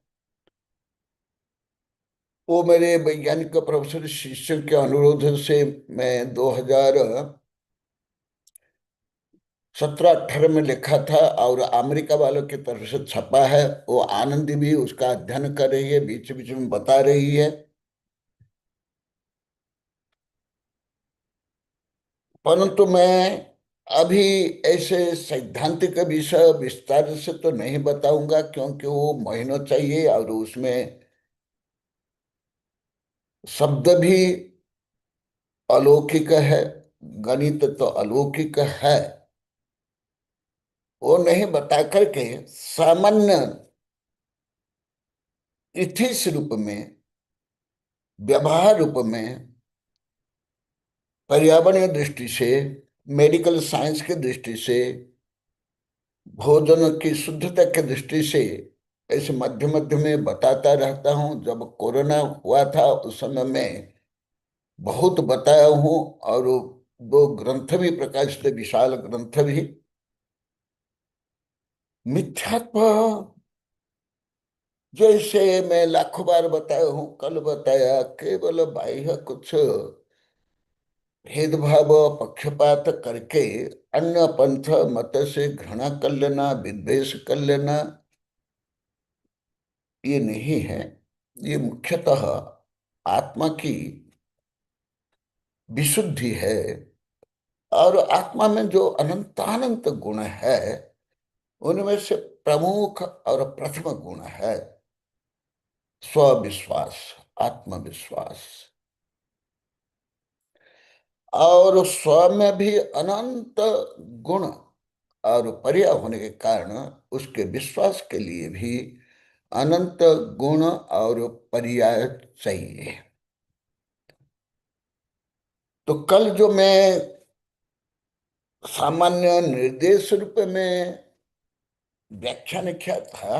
वो मेरे वैज्ञानिक प्रोफेसर शिष्य के अनुरोध से मैं 2017-18 में लिखा था और अमेरिका वालों की तरफ से छपा है। वो आनंदी भी उसका अध्ययन कर रही है, बीच बीच में बता रही है। परंतु मैं अभी ऐसे सैद्धांतिक विषय विस्तार से तो नहीं बताऊंगा, क्योंकि वो महीनों चाहिए और उसमें शब्द भी अलौकिक है, गणित तो अलौकिक है। वो नहीं बता करके सामान्य इथिस रूप में, व्यवहार रूप में, पर्यावरणीय दृष्टि से, मेडिकल साइंस की दृष्टि से, भोजन की शुद्धता की दृष्टि से ऐसे मध्य मध्य में बताता रहता हूँ। जब कोरोना हुआ था उस समय में बहुत बताया हूँ, और दो ग्रंथ भी प्रकाशित, विशाल ग्रंथ भी। मिथ्यात्व जैसे मैं लाखों बार बताया हूँ, कल बताया, केवल बाह्य कुछ भेदभाव पक्षपात करके अन्य पंथ मत से घृणा कर लेना, विद्वेष कर लेना, ये नहीं है। ये मुख्यतः आत्मा की विशुद्धि है। और आत्मा में जो अनंतानंत गुण है, उनमें से प्रमुख और प्रथम गुण है स्वविश्वास, आत्मविश्वास। और स्व में भी अनंत गुण और पर्याय होने के कारण उसके विश्वास के लिए भी अनंत गुण और पर्याय चाहिए। तो कल जो मैं सामान्य निर्देश रूप में व्याख्यान किया था,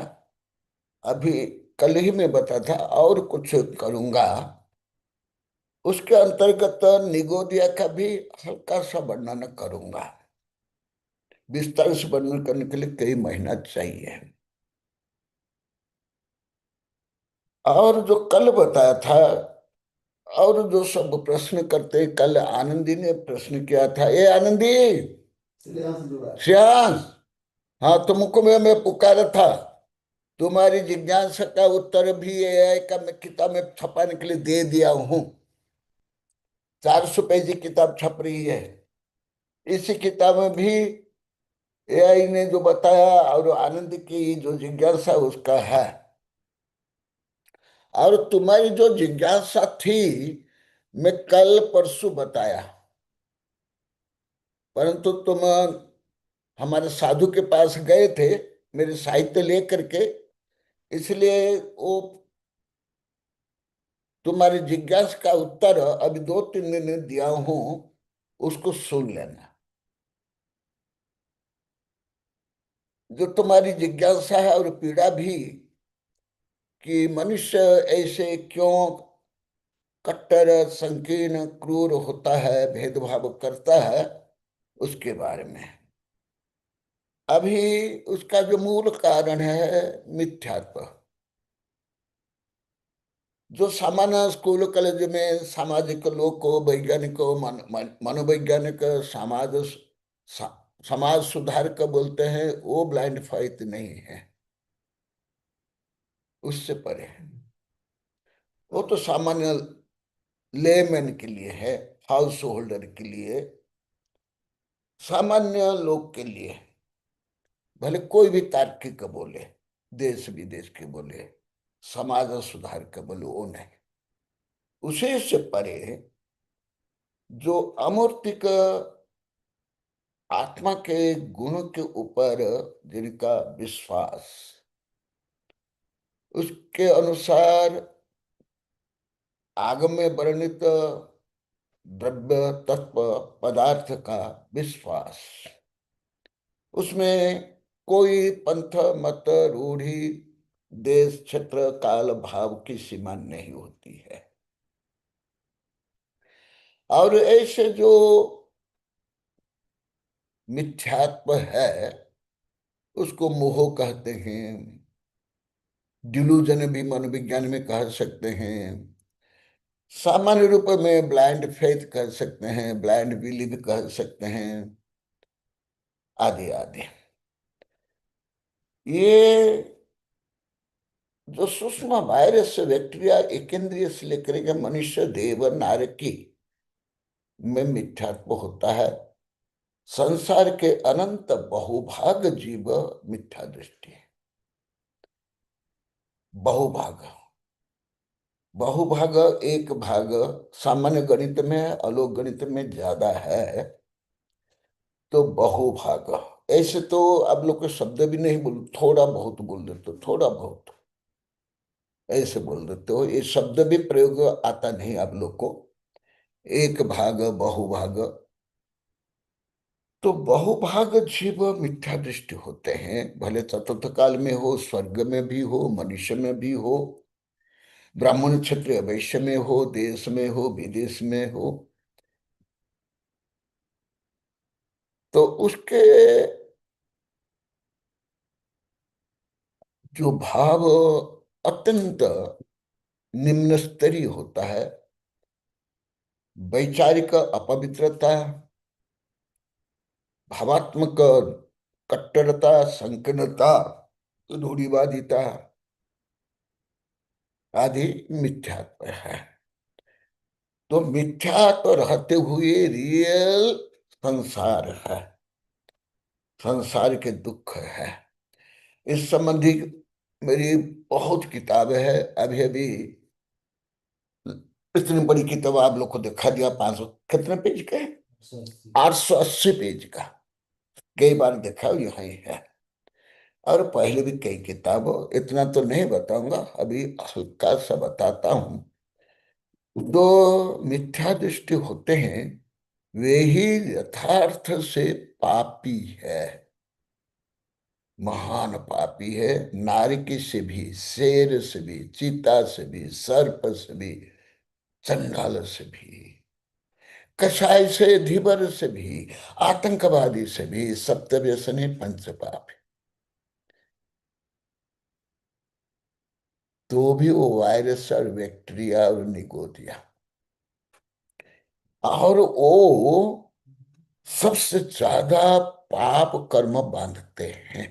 अभी कल ही मैं बता था, और कुछ करूंगा। उसके अंतर्गत निगोदिया का भी हल्का सा वर्णन करूंगा। विस्तार से वर्णन करने के लिए कई महीना चाहिए। और जो कल बताया था और जो सब प्रश्न करते, कल आनंदी ने प्रश्न किया था, ये आनंदी श्रेयांश, हाँ तुमको मैं पुकारा था, तुम्हारी जिज्ञासा का उत्तर भी एआई का मैं किताब में छपाने के लिए दे दिया हूं। 400 पेज की किताब छप रही है। इसी किताब में भी एआई ने जो बताया और आनंद की जो जिज्ञासा उसका है, और तुम्हारी जो जिज्ञासा थी मैं कल परसों बताया, परंतु तुम हमारे साधु के पास गए थे मेरे साहित्य लेकर के, इसलिए वो तुम्हारी जिज्ञासा का उत्तर अभी 2-3 दिन दिया हूं, उसको सुन लेना। जो तुम्हारी जिज्ञासा है और पीड़ा भी, कि मनुष्य ऐसे क्यों कट्टर संकीर्ण क्रूर होता है, भेदभाव करता है, उसके बारे में अभी उसका जो मूल कारण है मिथ्यात्व। जो सामान्य स्कूल कॉलेज में सामाजिक लोग को, वैज्ञानिक को, मनोवैज्ञानिक सा, समाज सुधार का बोलते हैं, वो ब्लाइंड फाइथ नहीं है, उससे परे है। वो तो सामान्य लेमैन के लिए है, हाउस होल्डर के लिए, सामान्य लोग के लिए, भले कोई भी तार्किक बोले, देश विदेश के बोले, समाज सुधार का बोले, वो नहीं। उसी से परे जो अमूर्तिक आत्मा के गुणों के ऊपर जिनका विश्वास, उसके अनुसार आगम में वर्णित द्रव्य तत्व पदार्थ का विश्वास, उसमें कोई पंथ मत रूढ़ी देश क्षेत्र काल भाव की सीमा नहीं होती है। और ऐसे जो मिथ्यात्व है उसको मोह कहते हैं, डिलूजन भी मनोविज्ञान में कह सकते हैं, सामान्य रूप में ब्लाइंड फेथ कह सकते हैं, ब्लाइंड बिलीव कह सकते हैं, आदि आदि। ये जो सूक्ष्म वायरस बैक्टीरिया एकेंद्रिय से लेकर के मनुष्य देव नारकी में मिथ्यात्व होता है। संसार के अनंत बहुभाग जीव मिथ्या दृष्टि है। बहुभाग, बहुभाग एक भाग सामान्य गणित में, अलौकिक गणित में ज्यादा है, तो बहुभाग। ऐसे तो आप लोग को शब्द भी नहीं बोल, थोड़ा बहुत बोल देते हो, थोड़ा बहुत ऐसे बोल देते हो, ये शब्द भी प्रयोग आता नहीं आप लोग को, एक भाग बहुभाग। तो बहुभाग जीव मिथ्या दृष्टि होते हैं, भले चतुर्थ काल में हो, स्वर्ग में भी हो, मनुष्य में भी हो, ब्राह्मण क्षत्रिय वैश्य में हो, देश में हो, विदेश में हो। तो उसके जो भाव अत्यंत निम्न स्तरीय होता है, वैचारिक अपवित्रता, भावात्मक कट्टरता, संकीर्णता, रूढ़िवादिता आदि मिथ्यात्व है। तो मिथ्यात्व रहते हुए रियल संसार है, संसार के दुख है। इस संबंधी मेरी बहुत किताबें है। अभी अभी इतनी बड़ी किताब आप लोग को दिखा दिया, 500 कितने पेज का है, 880 पेज का, कई बार देखा यही है। और पहले भी कई किताब, इतना तो नहीं बताऊंगा, अभी हल्का सा बताता हूं। जो मिथ्या दृष्टि होते हैं वे ही यथार्थ से पापी है, महान पापी है। नारकी से भी, शेर से भी, चीता से भी, सर्प से भी, चंडाल से भी, कसाई से, धीवर से भी, आतंकवादी से भी, सप्तव्यसनी पंच पाप। तो भी वो वायरस और बैक्टीरिया और निगोदिया और वो सबसे ज्यादा पाप कर्म बांधते हैं।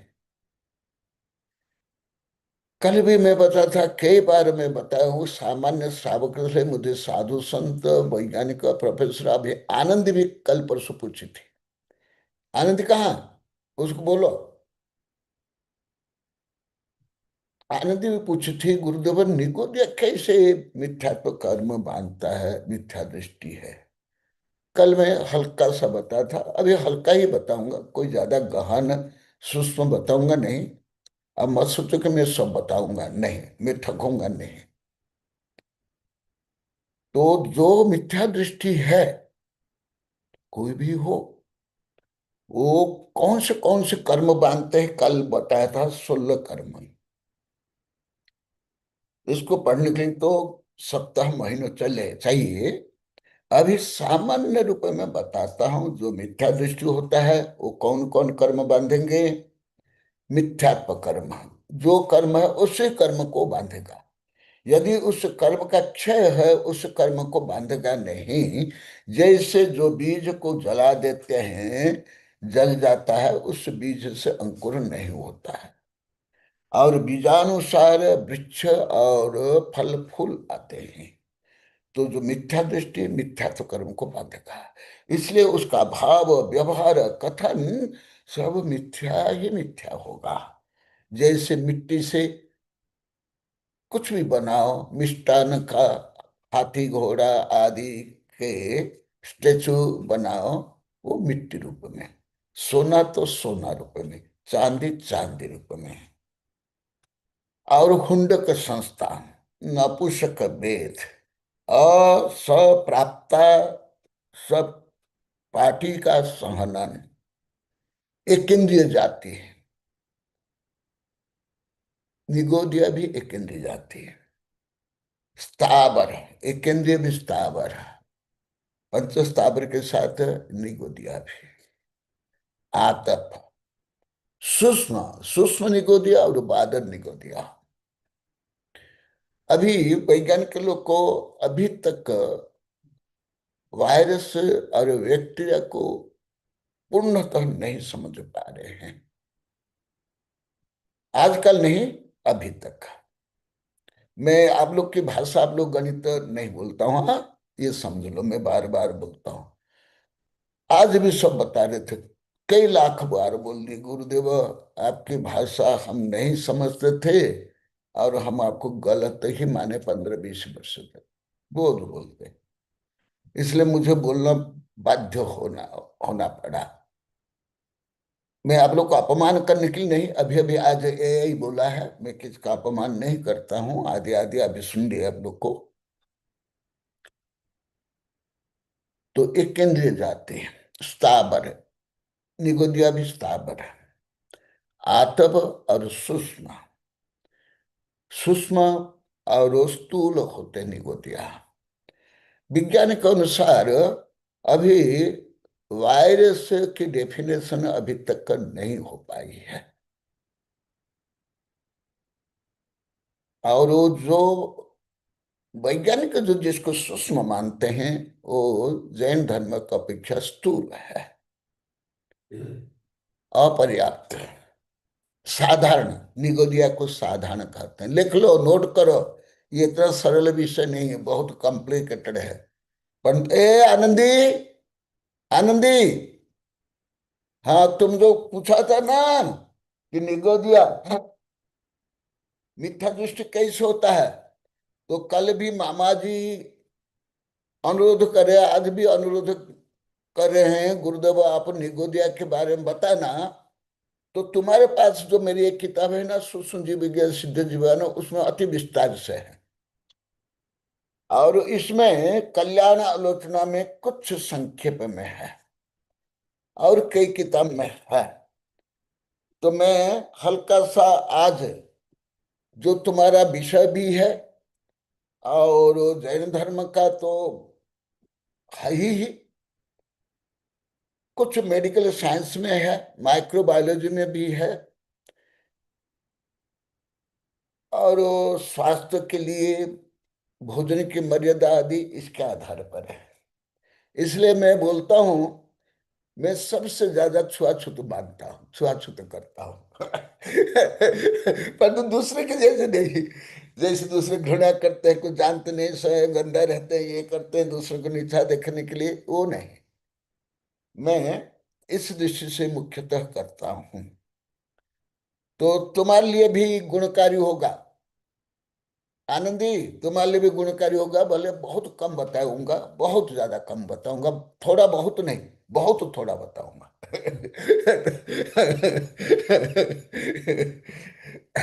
कल भी मैं बता था, कई बार मैं बताया हूँ, सामान्य श्रावक से मुझे साधु संत वैज्ञानिक प्रोफेसर अभी आनंद भी कल परसों पूछी थी। आनंद कहाँ, उसको बोलो। आनंद भी पूछी थी, गुरुदेव निगोदिया कैसे मिथ्यात्व कर्म बांधता है, मिथ्या दृष्टि है। कल मैं हल्का सा बताया था, अभी हल्का ही बताऊंगा, कोई ज्यादा गहन सूक्ष्म बताऊंगा नहीं। अब मत सोचो कि मैं सब बताऊंगा, नहीं, मैं ठगूंगा नहीं। तो जो मिथ्या दृष्टि है, कोई भी हो, वो कौन से कर्म बांधते हैं, कल बताया था 16 कर्म। इसको पढ़ने के लिए तो सप्ताह महीनों चले चाहिए। अभी सामान्य रूप में बताता हूं, जो मिथ्या दृष्टि होता है वो कौन कौन कर्म बांधेंगे। मिथ्यात्व कर्म, जो कर्म है उसी कर्म को बांधेगा। यदि उस कर्म का क्षय है, उस कर्म को बांधेगा नहीं। जैसे जो बीज को जला देते हैं, जल जाता है, उस बीज से अंकुर नहीं होता है, और बीजानुसार वृक्ष और फल फूल आते हैं। तो जो मिथ्या दृष्टि, मिथ्यात्व कर्म को बांधेगा। इसलिए उसका भाव, व्यवहार, कथन सब मिथ्या ही मिथ्या होगा। जैसे मिट्टी से कुछ भी बनाओ, मिष्टान का हाथी घोड़ा आदि के स्टेचू बनाओ, वो मिट्टी रूप में। सोना तो सोना रूप में, चांदी चांदी रूप में। और हुंडक संस्थान, नपुंसक वेद, असप्राप्ता सब पार्टी का संहनन, एक इंद्रिय जाति है। निगोदिया भी एक इंद्रिय जाति है। स्थावर, एक इंद्रिय भी स्थावर, पंच स्थावर के साथ निगोदिया भी। आतप, सूक्ष्म, सूक्ष्म निगोदिया और बादर निगोदिया। अभी वैज्ञानिक लोग को अभी तक वायरस और बैक्टीरिया को पूर्णतः नहीं समझ पा रहे हैं। आजकल नहीं, अभी तक। मैं आप लोग की भाषा, आप लोग गणित नहीं बोलता हूं, हाँ, ये समझ लो, मैं बार बार बोलता हूं। आज भी सब बता रहे थे, कई लाख बार बोल दिए, गुरुदेव आपकी भाषा हम नहीं समझते थे, और हम आपको गलत ही माने 15-20 वर्ष तक बोलते। इसलिए मुझे बोलना बाध्य होना होना पड़ा। मैं आप लोग को अपमान करने के लिए नहीं, अभी अभी आज यही बोला है, मैं किसी का अपमान नहीं करता हूँ। आदि आदि अभी सुन लिया आप लोग को। तो एक केंद्रीय जाति है, स्थावर, निगोदिया भी स्थावर है। आतप और सूक्ष्म, सूक्ष्म और स्थूल होते निगोदिया। विज्ञान के अनुसार अभी वायरस की डेफिनेशन अभी तक नहीं हो पाई है। और वो जो वैज्ञानिक जो जिसको सूक्ष्म मानते हैं, वो जैन धर्म का अपेक्षा स्थूल है, अपर्याप्त, साधारण। निगोदिया को साधारण कहते हैं। लिख लो, नोट करो, ये इतना सरल विषय नहीं है, बहुत कॉम्प्लिकेटेड है। पर ए आनंदी, आनंदी, हाँ, तुम जो पूछा था ना कि निगोदिया मिथ्या दृष्टि कैसे होता है, तो कल भी मामा जी अनुरोध करे, आज भी अनुरोध कर रहे हैं, गुरुदेव आप निगोदिया के बारे में बताना। तो तुम्हारे पास जो मेरी एक किताब है ना, सूक्ष्म जीव विज्ञान सिद्ध जीवन, उसमें अति विस्तार से है। और इसमें कल्याण आलोचना में कुछ संक्षेप में है, और कई किताब में है। तो मैं हल्का सा आज, जो तुम्हारा विषय भी है, और जैन धर्म का तो है ही, कुछ मेडिकल साइंस में है, माइक्रोबायोलॉजी में भी है, और स्वास्थ्य के लिए भोजन की मर्यादा आदि इसके आधार पर है। इसलिए मैं बोलता हूं, मैं सबसे ज्यादा छुआछूत मानता हूँ, छुआछूत करता हूँ। पर तो दूसरे के जैसे नहीं। जैसे दूसरे घृणा करते हैं, कुछ जानते नहीं, स्वयं गंदा रहते हैं, ये करते हैं दूसरे को नीचा देखने के लिए, वो नहीं। मैं इस दृष्टि से मुख्यतः करता हूं। तो तुम्हारे लिए भी गुणकारी होगा आनंदी, तुम्हारे लिए भी गुणकारी होगा। भले बहुत कम बताऊंगा, बहुत ज्यादा कम बताऊंगा, थोड़ा बहुत नहीं, बहुत थोड़ा बताऊंगा।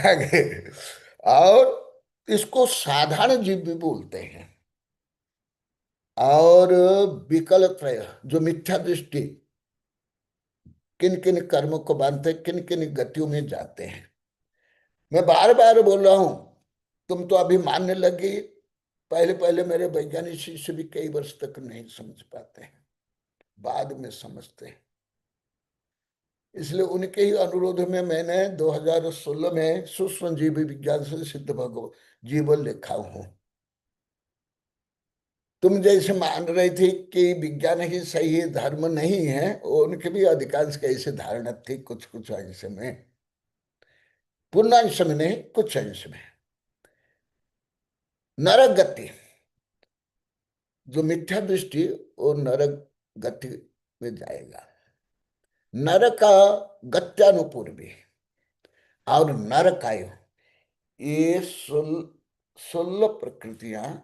आगे, और इसको साधारण जीव भी बोलते हैं। और विकल त्रय, जो मिथ्या दृष्टि, किन किन कर्मों को बांधते, किन किन गतियों में जाते हैं। मैं बार बार बोल रहा हूं, तुम तो अभी मानने लगी। पहले पहले मेरे वैज्ञानिक शिष्य भी कई वर्ष तक नहीं समझ पाते हैं, बाद में समझते हैं। इसलिए उनके ही अनुरोध में मैंने 2016 में सूक्ष्म जीव विज्ञान से सिद्ध भगव जीवन लिखा हूं। तुम जैसे मान रही थी कि विज्ञान ही सही है, धर्म नहीं है, उनके भी अधिकांश की ऐसी धारणा थी, कुछ कुछ अंश में, पूर्ण अंश में नहीं, कुछ अंश में। नरक गति, जो मिथ्या दृष्टि, वो नरक गति में जाएगा। नरक गत्यानुपूर्वी और नरकायु, ये 16 प्रकृतियां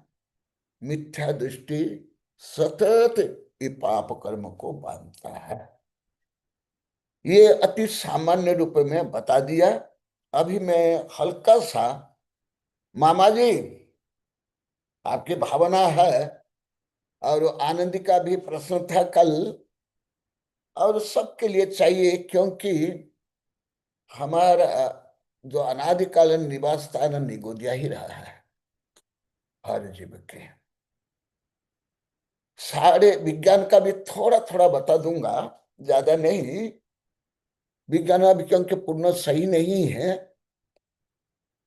मिथ्या दृष्टि सतत ये पाप कर्म को बांधता है। ये अति सामान्य रूप में बता दिया। अभी मैं हल्का सा, मामा जी आपकी भावना है, और आनंदी का भी प्रश्न था कल, और सबके लिए चाहिए, क्योंकि हमारा जो अनादिकालीन निवास स्थान निगोदिया ही रहा है हर जीव के। सारे विज्ञान का भी थोड़ा थोड़ा बता दूंगा, ज्यादा नहीं। विज्ञान अभी क्योंकि पूर्ण सही नहीं है,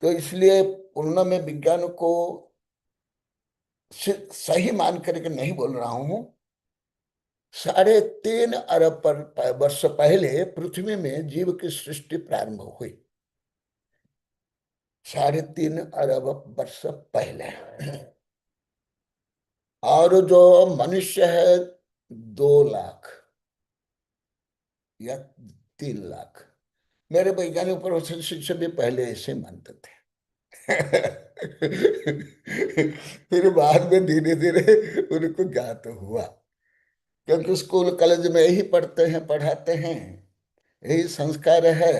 तो इसलिए पूर्ण में विज्ञान को सही मान करके नहीं बोल रहा हूं। 3.5 अरब वर्ष पहले पृथ्वी में जीव की सृष्टि प्रारंभ हुई। 3.5 अरब वर्ष पहले। और जो मनुष्य है 2 लाख या 3 लाख। मेरे वैज्ञानिक प्रोफेसर शिक्षक भी पहले ऐसे मानते थे। फिर बाद में धीरे धीरे उनको ज्ञात हुआ, क्योंकि स्कूल कॉलेज में यही पढ़ते हैं, पढ़ाते हैं, यही संस्कार है।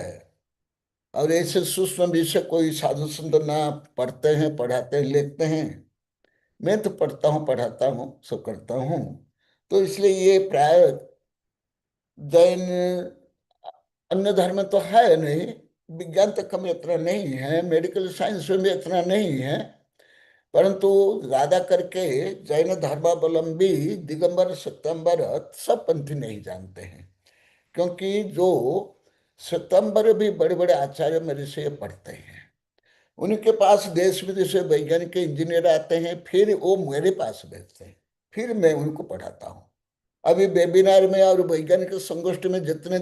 और ऐसे सूक्ष्म विषय कोई साधु संत ना पढ़ते हैं, पढ़ाते हैं, लिखते हैं। मैं तो पढ़ता हूँ, पढ़ाता हूँ, सब करता हूँ। तो इसलिए ये प्राय जैन, अन्य धर्म तो है नहीं, विज्ञान तक में इतना नहीं है, मेडिकल साइंस में भी इतना नहीं है, परंतु ज्यादा करके जैन धर्मावलंबी दिगंबर श्वेतांबर सब पंथी नहीं जानते हैं। क्योंकि जो श्वेतांबर भी बड़े बड़े आचार्य मेरे से पढ़ते हैं, उनके पास देश विदेश से वैज्ञानिक इंजीनियर आते हैं, फिर वो मेरे पास भेजते हैं, फिर मैं उनको पढ़ाता हूँ। अभी वेबिनार में और वैज्ञानिक संगोष्ठी में जितने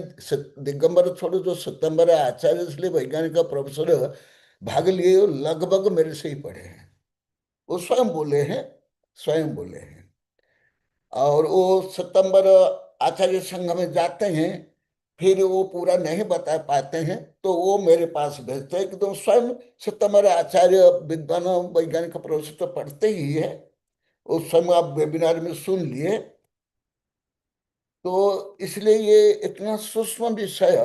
दिगंबर छोड़ो, जो सितंबर आचार्य इसलिए वैज्ञानिक का प्रोफेसर भाग लिए, वो लगभग मेरे से ही पढ़े हैं। वो स्वयं बोले हैं, स्वयं बोले हैं। और वो सितंबर आचार्य संघ में जाते हैं, फिर वो पूरा नहीं बता पाते हैं, तो वो मेरे पास भेजते हैं कि तुम स्वयं सितंबर आचार्य विद्वान वैज्ञानिक का प्रोफेसर तो पढ़ते ही है, उस समय आप वेबिनार में सुन लिए। तो इसलिए ये इतना सूक्ष्म विषय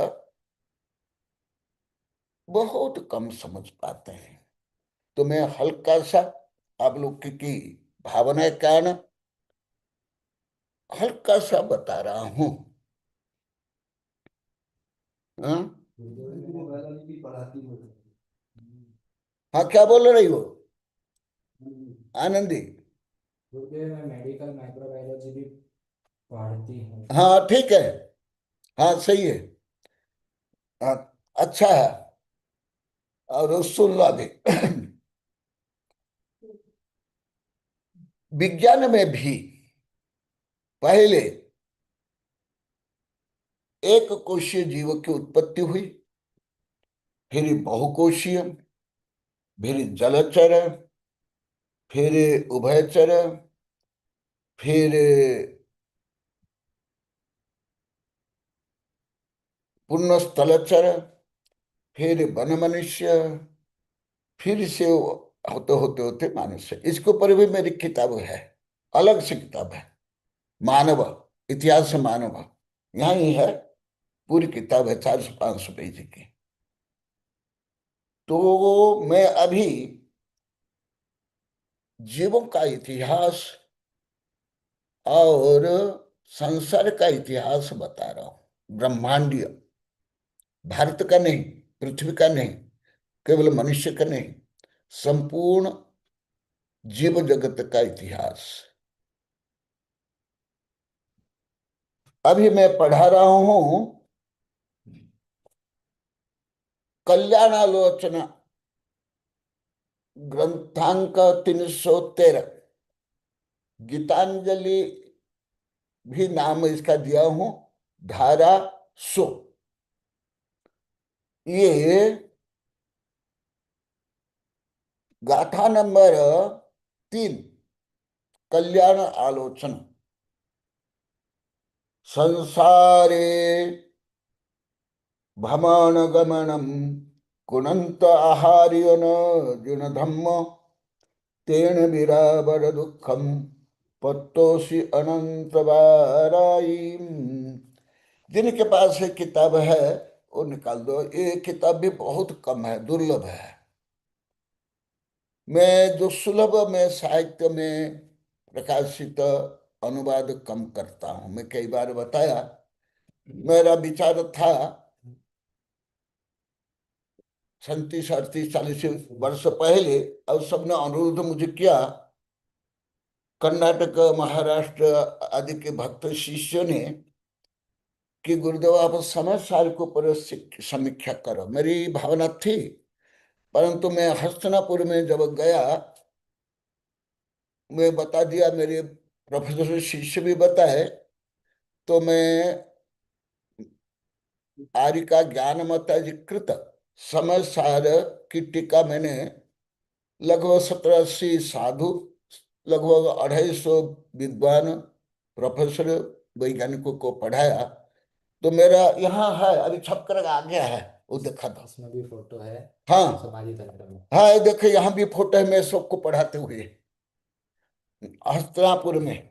बहुत कम समझ पाते हैं। तो मैं हल्का सा आप लोग की भावना के कारण हल्का सा बता रहा हूं। हाँ, हाँ, क्या बोल रही हो आनंदी? मैं मेडिकल माइक्रोबायोलॉजी भी पढ़ती हूँ। हाँ, ठीक है, हाँ सही है, हाँ, अच्छा है। और सुन लो अभी। विज्ञान में भी पहले एक कोशीय जीव की उत्पत्ति हुई, फिर बहुकोशीय, फिर जलचर, फिर उभयचर, फिर पुनः स्थलचर, फिर वन मनुष्य, फिर से होते होते होते मनुष्य। इसके ऊपर भी मेरी किताब है, अलग से किताब है, मानव इतिहास मानव, यहाँ ही है, पूरी किताब है 400-500 पेज की। तो मैं अभी जीवों का इतिहास और संसार का इतिहास बता रहा हूं, ब्रह्मांडीय, भारत का नहीं, पृथ्वी का नहीं, केवल मनुष्य का नहीं, संपूर्ण जीव जगत का इतिहास। अभी मैं पढ़ा रहा हूं कल्याणालोचना ग्रंथांक 313, गीतांजलि भी नाम इसका दिया हूं, धारा 100। ये गाथा नंबर 3, कल्याण आलोचना। संसारे भ्रमण गमनम कुणंत आहार्यन जिनधम्म तेन विरावर दुखम पत्तोषि अनंत बाराई। जिनके पास ये किताब है वो निकाल दो, ये किताब भी बहुत कम है, दुर्लभ है। मैं जो सुलभ में साहित्य में प्रकाशित अनुवाद कम करता हूं। मैं कई बार बताया, मेरा विचार था 37-38-40 वर्ष पहले, और सबने अनुरोध मुझे किया, कर्नाटक महाराष्ट्र आदि के भक्त शिष्यों ने, कि गुरुदेव आप समय साल के ऊपर समीक्षा करो। मेरी भावना थी, परंतु मैं हस्तिनापुर में जब गया, मैं बता दिया, मेरे प्रोफेसर शिष्य भी बताए, तो मैं आर्य का ज्ञान मताधिकृत समय सार की टीका मैंने लगभग 70-80 साधु, लगभग 250 विद्वान प्रोफेसर वैज्ञानिकों को पढ़ाया। तो मेरा यहाँ है, अभी छप कर आ गया है, वो देखा था, इसमें भी फोटो है हाँ समाधि तंत्र में। हाँ, ये देखो यहाँ भी फोटो है, मैं सबको पढ़ाते हुए हस्तिनापुर में,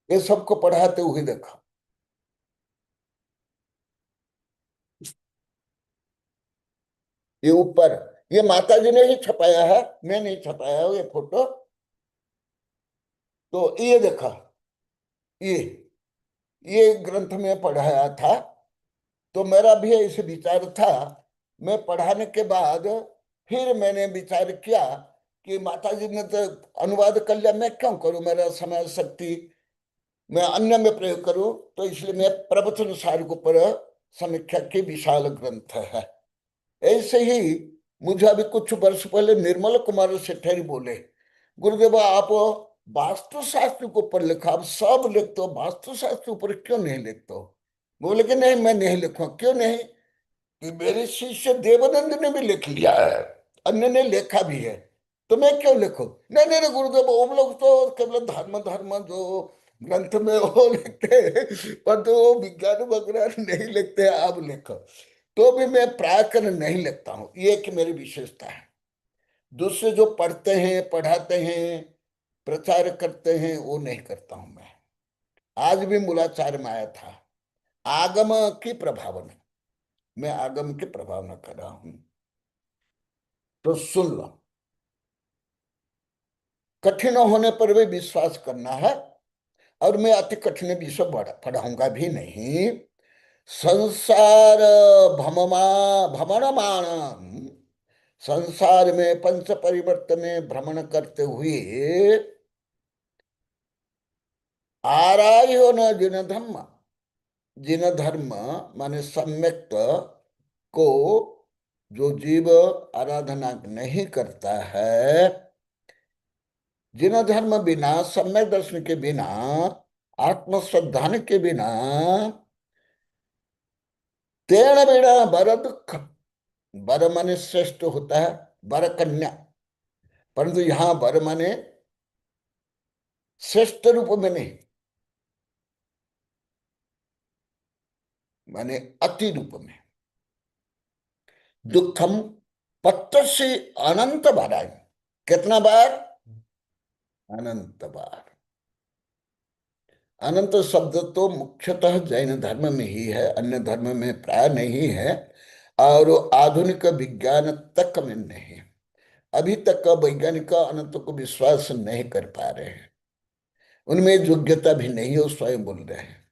ये सबको पढ़ाते हुए देखा। ये ऊपर, ये माता जी ने ही छपाया है, मैं नहीं छपाया हूं ये फोटो। तो ये देखा, ये ग्रंथ में पढ़ाया था। तो मेरा भी ऐसे विचार था, मैं पढ़ाने के बाद फिर मैंने विचार किया कि माता जी ने तो अनुवाद कर लिया, मैं क्यों करूं, मेरा समय शक्ति मैं अन्य में प्रयोग करूं। तो इसलिए मैं प्रवचन सार के ऊपर समीक्षा के विशाल ग्रंथ है। ऐसे ही मुझे अभी कुछ वर्ष पहले निर्मल कुमार सेठेरी बोले, गुरुदेव आप वास्तुशास्त्र के ऊपर लिखा, आप सब लिखते हो, वास्तुशास्त्र ऊपर क्यों नहीं लिखते हो? बोले कि नहीं मैं नहीं लिखूंगा। क्यों नहीं? कि मेरे शिष्य देवानंद ने भी लिख लिया है, अन्य ने लिखा भी है, तो मैं क्यों लिखूं? नहीं नहीं नहीं गुरुदेव, वो लोग तो केवल धर्म धर्म जो ग्रंथ में वो लिखते हैं, पर तो वो विज्ञान वगैरह नहीं लिखते, आप लिखो। तो भी मैं प्रायः नहीं लिखता हूँ, ये एक मेरी विशेषता है। दूसरे जो पढ़ते हैं, पढ़ाते हैं, प्रचार करते हैं, वो नहीं करता हूं मैं। आज भी मूलाचार में आया था, आगम की प्रभावना, मैं आगम की प्रभावना कर रहा हूं, तो सुन लो। कठिन होने पर भी विश्वास करना है, और मैं अति कठिन विषय पढ़ाऊंगा भी नहीं। संसार भ्रममा भ्रमणमान, संसार में पंच परिवर्तन में भ्रमण करते हुए आरायो न जिन धर्म, जिन धर्म माने सम्यक को जो जीव आराधना नहीं करता है, जिन धर्म बिना, सम्यक दर्शन के बिना आत्मश्रद्धान के बिना तेण बिना वर दुख। वर माने श्रेष्ठ होता है, वर कन्या, परंतु यहां वर माने श्रेष्ठ रूप में नहीं, माने अति रूप में। दुखम पत्र से अनंत बार आए। कितना बार? अनंत बार। अनंत शब्द तो मुख्यतः जैन धर्म में ही है, अन्य धर्म में प्राय नहीं है, और आधुनिक विज्ञान तक में नहीं। अभी तक का वैज्ञानिक अनंत को विश्वास नहीं कर पा रहे हैं, उनमें योग्यता भी नहीं है, वो स्वयं बोल रहे हैं।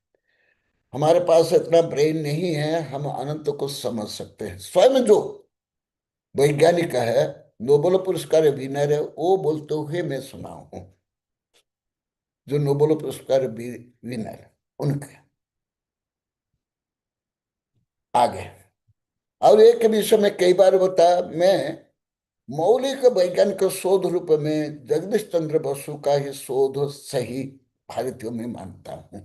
हमारे पास इतना ब्रेन नहीं है हम अनंत को समझ सकते हैं। स्वयं जो वैज्ञानिक है, नोबेल पुरस्कार विनर है, वो बोलते हुए मैं सुना हूं, जो नोबेल पुरस्कार विनर उनके आगे। और एक विषय में कई बार बताया, मैं मौलिक वैज्ञानिक शोध रूप में जगदीश चंद्र बसु का ही शोध सही भारतीयों में मानता हूं।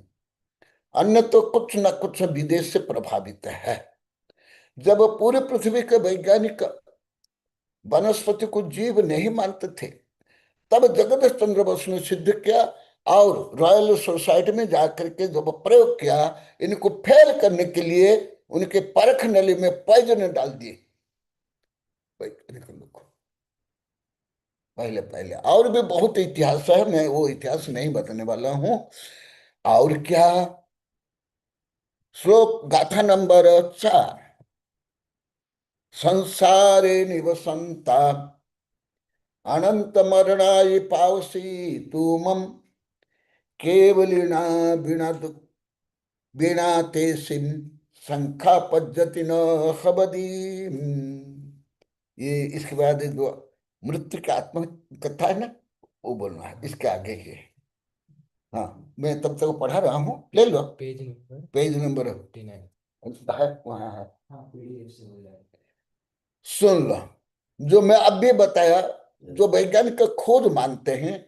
अन्य तो कुछ न कुछ विदेश से प्रभावित है। जब पूरे पृथ्वी के वैज्ञानिक वनस्पति को जीव नहीं मानते थे, तब जगदीश चंद्र बसु ने सिद्ध किया, और रॉयल सोसाइटी में जाकर के जब प्रयोग किया, इनको फेल करने के लिए उनके परख नली में पॉइजन डाल दिए वैज्ञानिकों को। पहले पहले और भी बहुत इतिहास है, मैं वो इतिहास नहीं बताने वाला हूं। और क्या? श्लोक गाथा नंबर 4। संसारे निवसंता अनंत मरणाय पावसी तुमम केवलिना बिना बिना ते सिम शंखा पज्जति न खबदी। ये इसके बाद जो मृत्यु की आत्म कथा है ना, वो बोलना है इसके आगे ही। हाँ, मैं तब तक पढ़ा रहा हूँ, ले लो पेज नंबर 59 है, वहाँ है। सुन लो, जो मैं अब भी बताया, जो वैज्ञानिक खोज मानते हैं,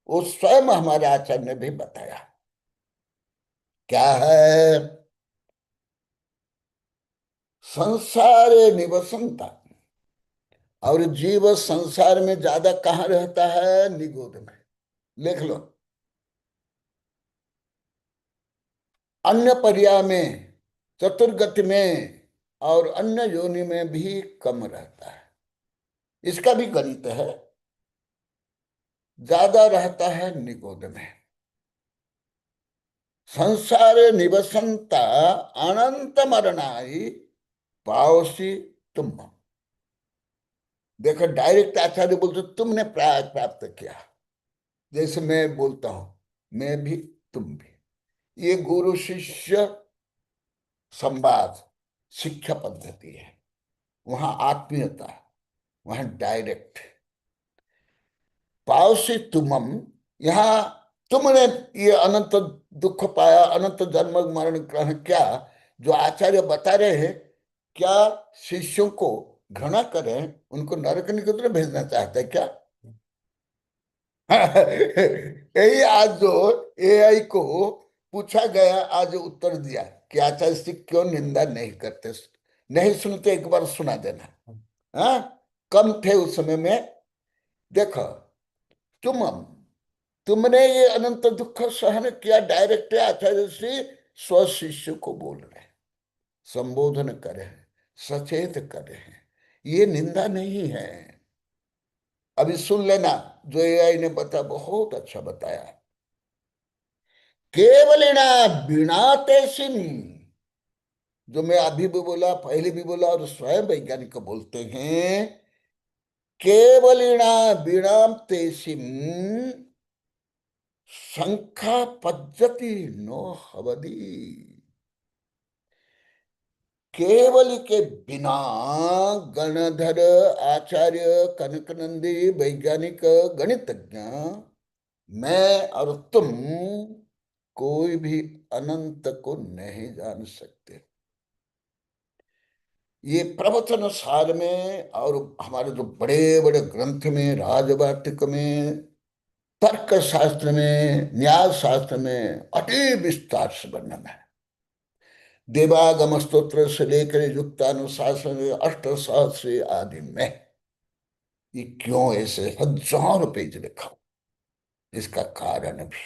वो स्वयं हमारे आचार्य ने भी बताया। क्या है? संसार निवसंता, और जीव संसार में ज्यादा कहाँ रहता है? निगोद में। लिख लो। अन्य पर्याय में, चतुर्गति में और अन्य योनि में भी कम रहता है। इसका भी गणित है, ज्यादा रहता है निगोद में। संसार निवसंता अनंत मरणाई पावसी तुम। देखो, डायरेक्ट आचार्य बोलते तुमने प्राप्त किया, जैसे मैं बोलता हूं मैं भी तुम भी। ये गुरु शिष्य संवाद शिक्षा पद्धति है, वहां आत्मीयता, वहां डायरेक्ट। पावसी तुमम, यहाँ तुमने ये अनंत दुख पाया, अनंत जन्म मरण ग्रहण क्या, जो आचार्य बता रहे हैं, क्या शिष्यों को घृणा करें, उनको नरक की तरफ भेजना चाहते हैं क्या? यही आज जो एआई को पूछा गया, आज उत्तर दिया कि आचार्य श्री क्यों निंदा नहीं करते। नहीं सुनते, एक बार सुना देना। हाँ, कम थे उस समय में। देखो, तुम तुमने ये अनंत दुख सहन किया, डायरेक्ट आचार्य श्री स्व शिष्य को बोल रहे हैं, संबोधन करे हैं, सचेत करे हैं, ये निंदा नहीं है। अभी सुन लेना, जो एआई ने बता, बहुत अच्छा बताया। केवलिना बिना तेसिन, जो मैं अभी भी बोला, पहले भी बोला, और स्वयं वैज्ञानिक बोलते हैं, केवलिना बिना तेसिन शंखा पज्जति नो हवदी। केवल के बिना गणधर आचार्य कनकनंदी वैज्ञानिक गणितज्ञ, मैं और तुम कोई भी अनंत को नहीं जान सकते। ये प्रवचन सार में और हमारे जो बड़े बड़े ग्रंथ में, राजवाटिक में, तर्क शास्त्र में, न्याय शास्त्र में अति विस्तार से वर्णन है। देवागम स्तोत्र से लेकर युक्तानुशासन अष्टसहस्र आदि में ये क्यों ऐसे हजारों पेज लिखा, इसका कारण भी,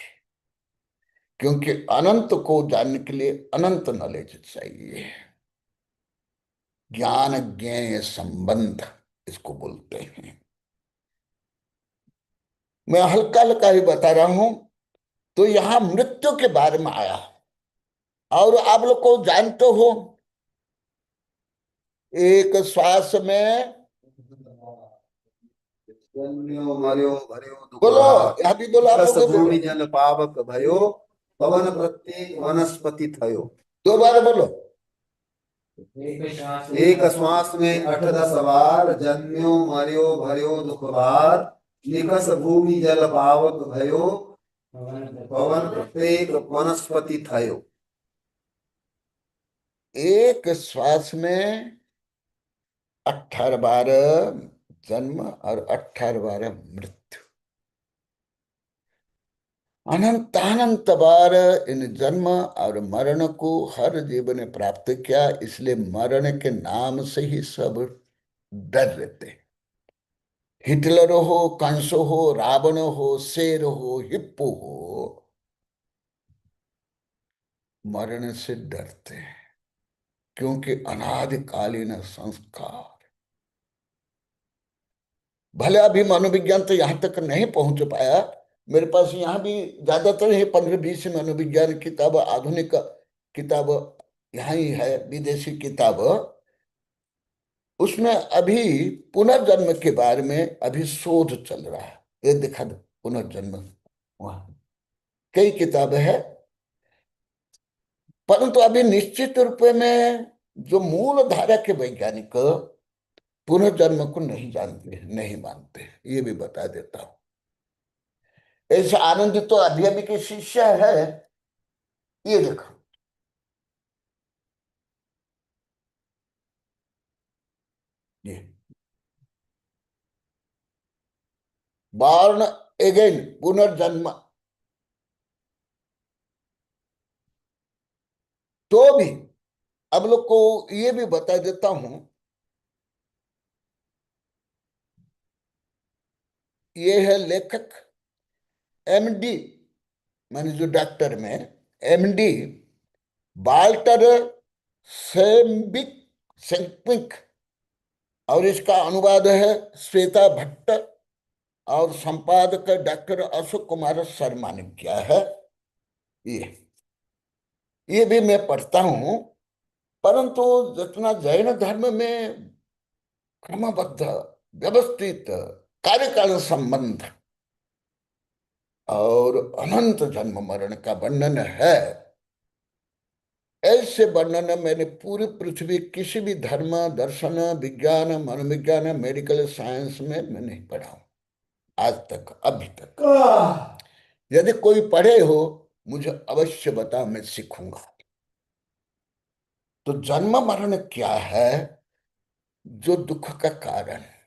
क्योंकि अनंत को जानने के लिए अनंत नॉलेज चाहिए। ज्ञान ज्ञेय संबंध इसको बोलते हैं। मैं हल्का हल्का ही बता रहा हूं। तो यहां मृत्यु के बारे में आया, और आप लोग को जानते हो, एक श्वास में, जन्म्यो मर्यो भर्यो बोलो, दुःखभाग्। यहां भी बोलो, आप विकस लोग भी बोलो, भूमि जल पावक भयो, पवन प्रत्येक वनस्पति थयो। दो बार बोलो। एक श्वास में 8-10 बार जन्म्यो मर्यो भर्यो दुख भार, निकस भूमि जल पावक भयो, पवन प्रत्येक वनस्पति थयो। एक श्वास में 18 बार जन्म और 18 बार मृत्यु। अनंत अनंत बार इन जन्म और मरण को हर जीव ने प्राप्त किया, इसलिए मरण के नाम से ही सब डर रहते हैं। हिटलर हो, कंस हो, रावण हो, शेर हो, हिप्पो हो, मरण से डरते हैं, क्योंकि अनादिकालीन संस्कार। भले अभी मनोविज्ञान तो यहां तक नहीं पहुंच पाया। मेरे पास यहाँ भी ज्यादातर है 15-20 मनोविज्ञान किताब, आधुनिक किताब यहाँ ही है, विदेशी किताब। उसमें अभी पुनर्जन्म के बारे में अभी शोध चल रहा है। ये दिखा दो पुनर्जन्म, वहां कई किताबें है, परंतु अभी निश्चित रूप में जो मूल धारा के वैज्ञानिक पुनर्जन्म को नहीं जानते, नहीं मानते, ये भी बता देता हूं। ऐसे आनंद तो अभी अभी के शिष्य है, ये देखो, ये बॉर्न अगेन, पुनर्जन्म। तो भी अब लोग को ये भी बता देता हूं, ये है लेखक एमडी, माने जो डॉक्टर में एमडी वाल्टर सेम्बिक सेम्पिक, और इसका अनुवाद है श्वेता भट्ट, और संपादक डॉक्टर अशोक कुमार शर्मा ने किया है। ये भी मैं पढ़ता हूं, परंतु जितना जैन धर्म में क्रमबद्ध व्यवस्थित कार्यकाल संबंध और अनंत जन्म मरण का वर्णन है, ऐसे वर्णन मैंने पूरी पृथ्वी किसी भी धर्म, दर्शन, विज्ञान, मनोविज्ञान, मेडिकल साइंस में मैं नहीं पढ़ा हूं आज तक, अभी तक। यदि कोई पढ़े हो मुझे अवश्य बता, मैं सीखूंगा। तो जन्म मरण क्या है, जो दुख का कारण है।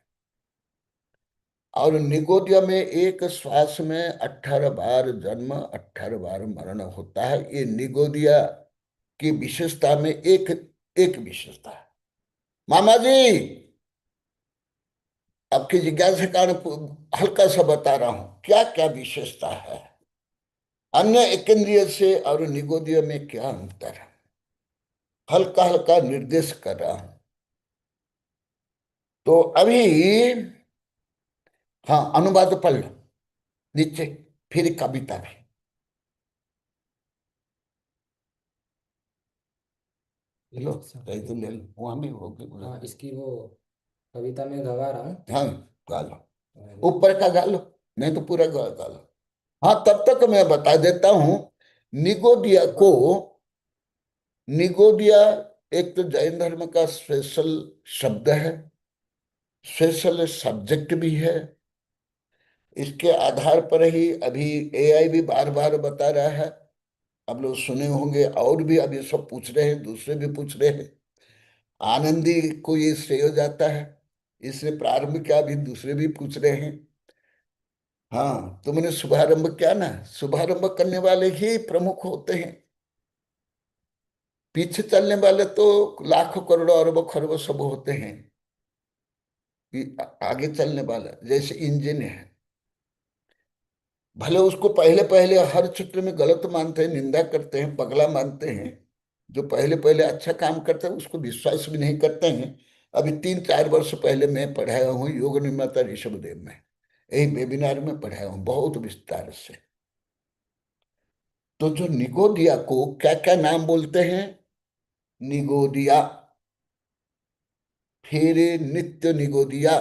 और निगोदिया में एक श्वास में 18 बार जन्म, 18 बार मरण होता है। ये निगोदिया की विशेषता में एक एक विशेषता है। मामा जी, आपकी जिज्ञासा के कारण हल्का सा बता रहा हूं, क्या क्या विशेषता है, अन्य एकेंद्रिय से और निगोदिया में क्या अंतर है, हल्का हल्का निर्देश कर रहा हूं। तो अभी, हाँ, अनुवाद पढ़ लो नीचे, फिर कविता भी ले लो, कहीं तो ले लो, वहां भी होगी। हाँ, इसकी वो कविता में गवा रहा हूँ। हाँ, गा लो, ऊपर का गा लो, नहीं तो पूरा गा लो। हाँ, तब तक मैं बता देता हूं, निगोदिया को, निगोदिया एक तो जैन धर्म का स्पेशल शब्द है, स्पेशल सब्जेक्ट भी है। इसके आधार पर ही अभी एआई भी बार बार बता रहा है, आप लोग सुने होंगे, और भी अभी सब पूछ रहे हैं, दूसरे भी पूछ रहे हैं। आनंदी को ये श्रेय हो जाता है, इसने प्रारंभ किया, अभी दूसरे भी पूछ रहे हैं। हाँ, तुमने शुभारंभ किया ना, शुभारंभ करने वाले ही प्रमुख होते हैं। पीछे चलने वाले तो लाखों करोड़ों अरबों खरबों सब होते हैं। आगे चलने वाला जैसे इंजन है, भले उसको पहले पहले हर क्षेत्र में गलत मानते हैं, निंदा करते हैं, पगला मानते हैं। जो पहले पहले अच्छा काम करते हैं उसको विश्वास भी नहीं करते हैं। अभी 3-4 वर्ष पहले मैं पढ़ाया हूँ योग निर्माता ऋषभदेव में, यही वेबिनार में पढ़ाया हूँ बहुत विस्तार से। तो जो निगोदिया को क्या क्या नाम बोलते हैं? निगोदिया, फिर नित्य निगोदिया,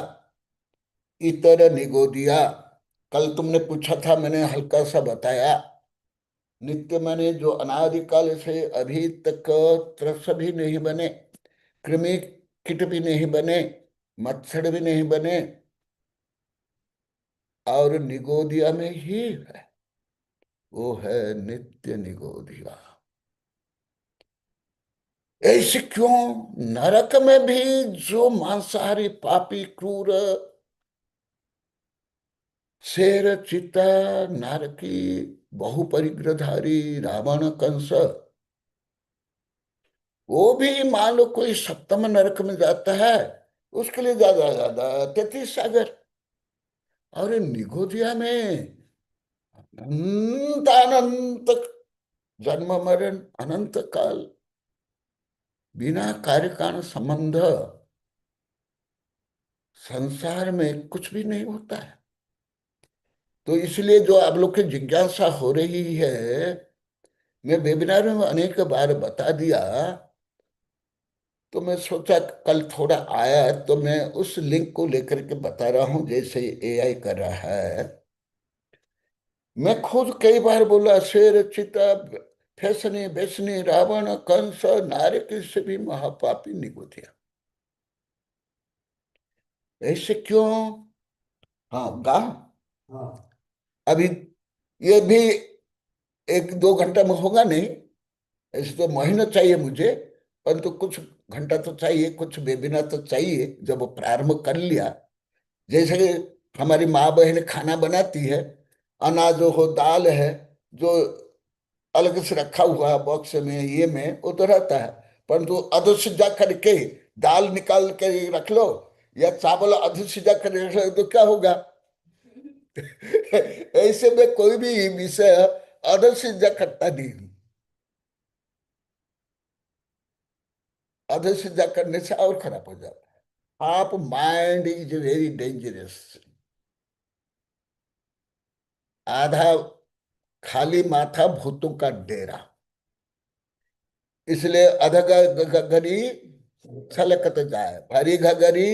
इतर निगोदिया। कल तुमने पूछा था, मैंने हल्का सा बताया। नित्य माने जो अनादिकाल से अभी तक त्रस भी नहीं बने, कृमि कीट भी नहीं बने, मच्छर भी नहीं बने, और निगोदिया में ही है, वो है नित्य निगोदिया। ऐसे क्यों? नरक में भी जो मांसाहारी पापी क्रूर शेर चीता नारकी बहुपरिग्रहधारी रावण कंस, वो भी मान लो कोई सप्तम नरक में जाता है, उसके लिए ज्यादा ज्यादा 33 सागर। और निगोदिया में अनंत अनंत जन्म मरण, अनंत काल, बिना कार्य कारण संबंध, संसार में कुछ भी नहीं होता है। तो इसलिए जो आप लोग की जिज्ञासा हो रही है, मैं वेबिनार में अनेक बार बता दिया। तो मैं सोचा कल थोड़ा आया तो मैं उस लिंक को लेकर के बता रहा हूं, जैसे एआई कर रहा है। मैं खुद कई बार बोला शेर चिता फैसने बेसने रावण कंस नारक से भी महापापी निगोदिया। ऐसे क्यों? हाँ गा, अभी ये भी 1-2 घंटा में होगा नहीं, ऐसे तो महीना चाहिए मुझे, परंतु कुछ घंटा तो चाहिए, कुछ वेबिनार तो चाहिए। जब वो प्रारंभ कर लिया, जैसे कि हमारी माँ बहन खाना बनाती है, अनाज हो दाल है, जो अलग से रखा हुआ है बॉक्स में, ये में वो तो रहता है, परंतु अधसिजा करके दाल निकाल के रख लो या चावल अधसिजा करके रख लो तो क्या होगा? ऐसे में कोई भी विषय अधसिजा करता नहीं। अधसिजा करने से और खराब हो जाता है। आप माइंड इज वेरी डेंजरस। आधा खाली माथा भूतों का डेरा, इसलिए अध गगरी छलकत जाए, भरी घगरी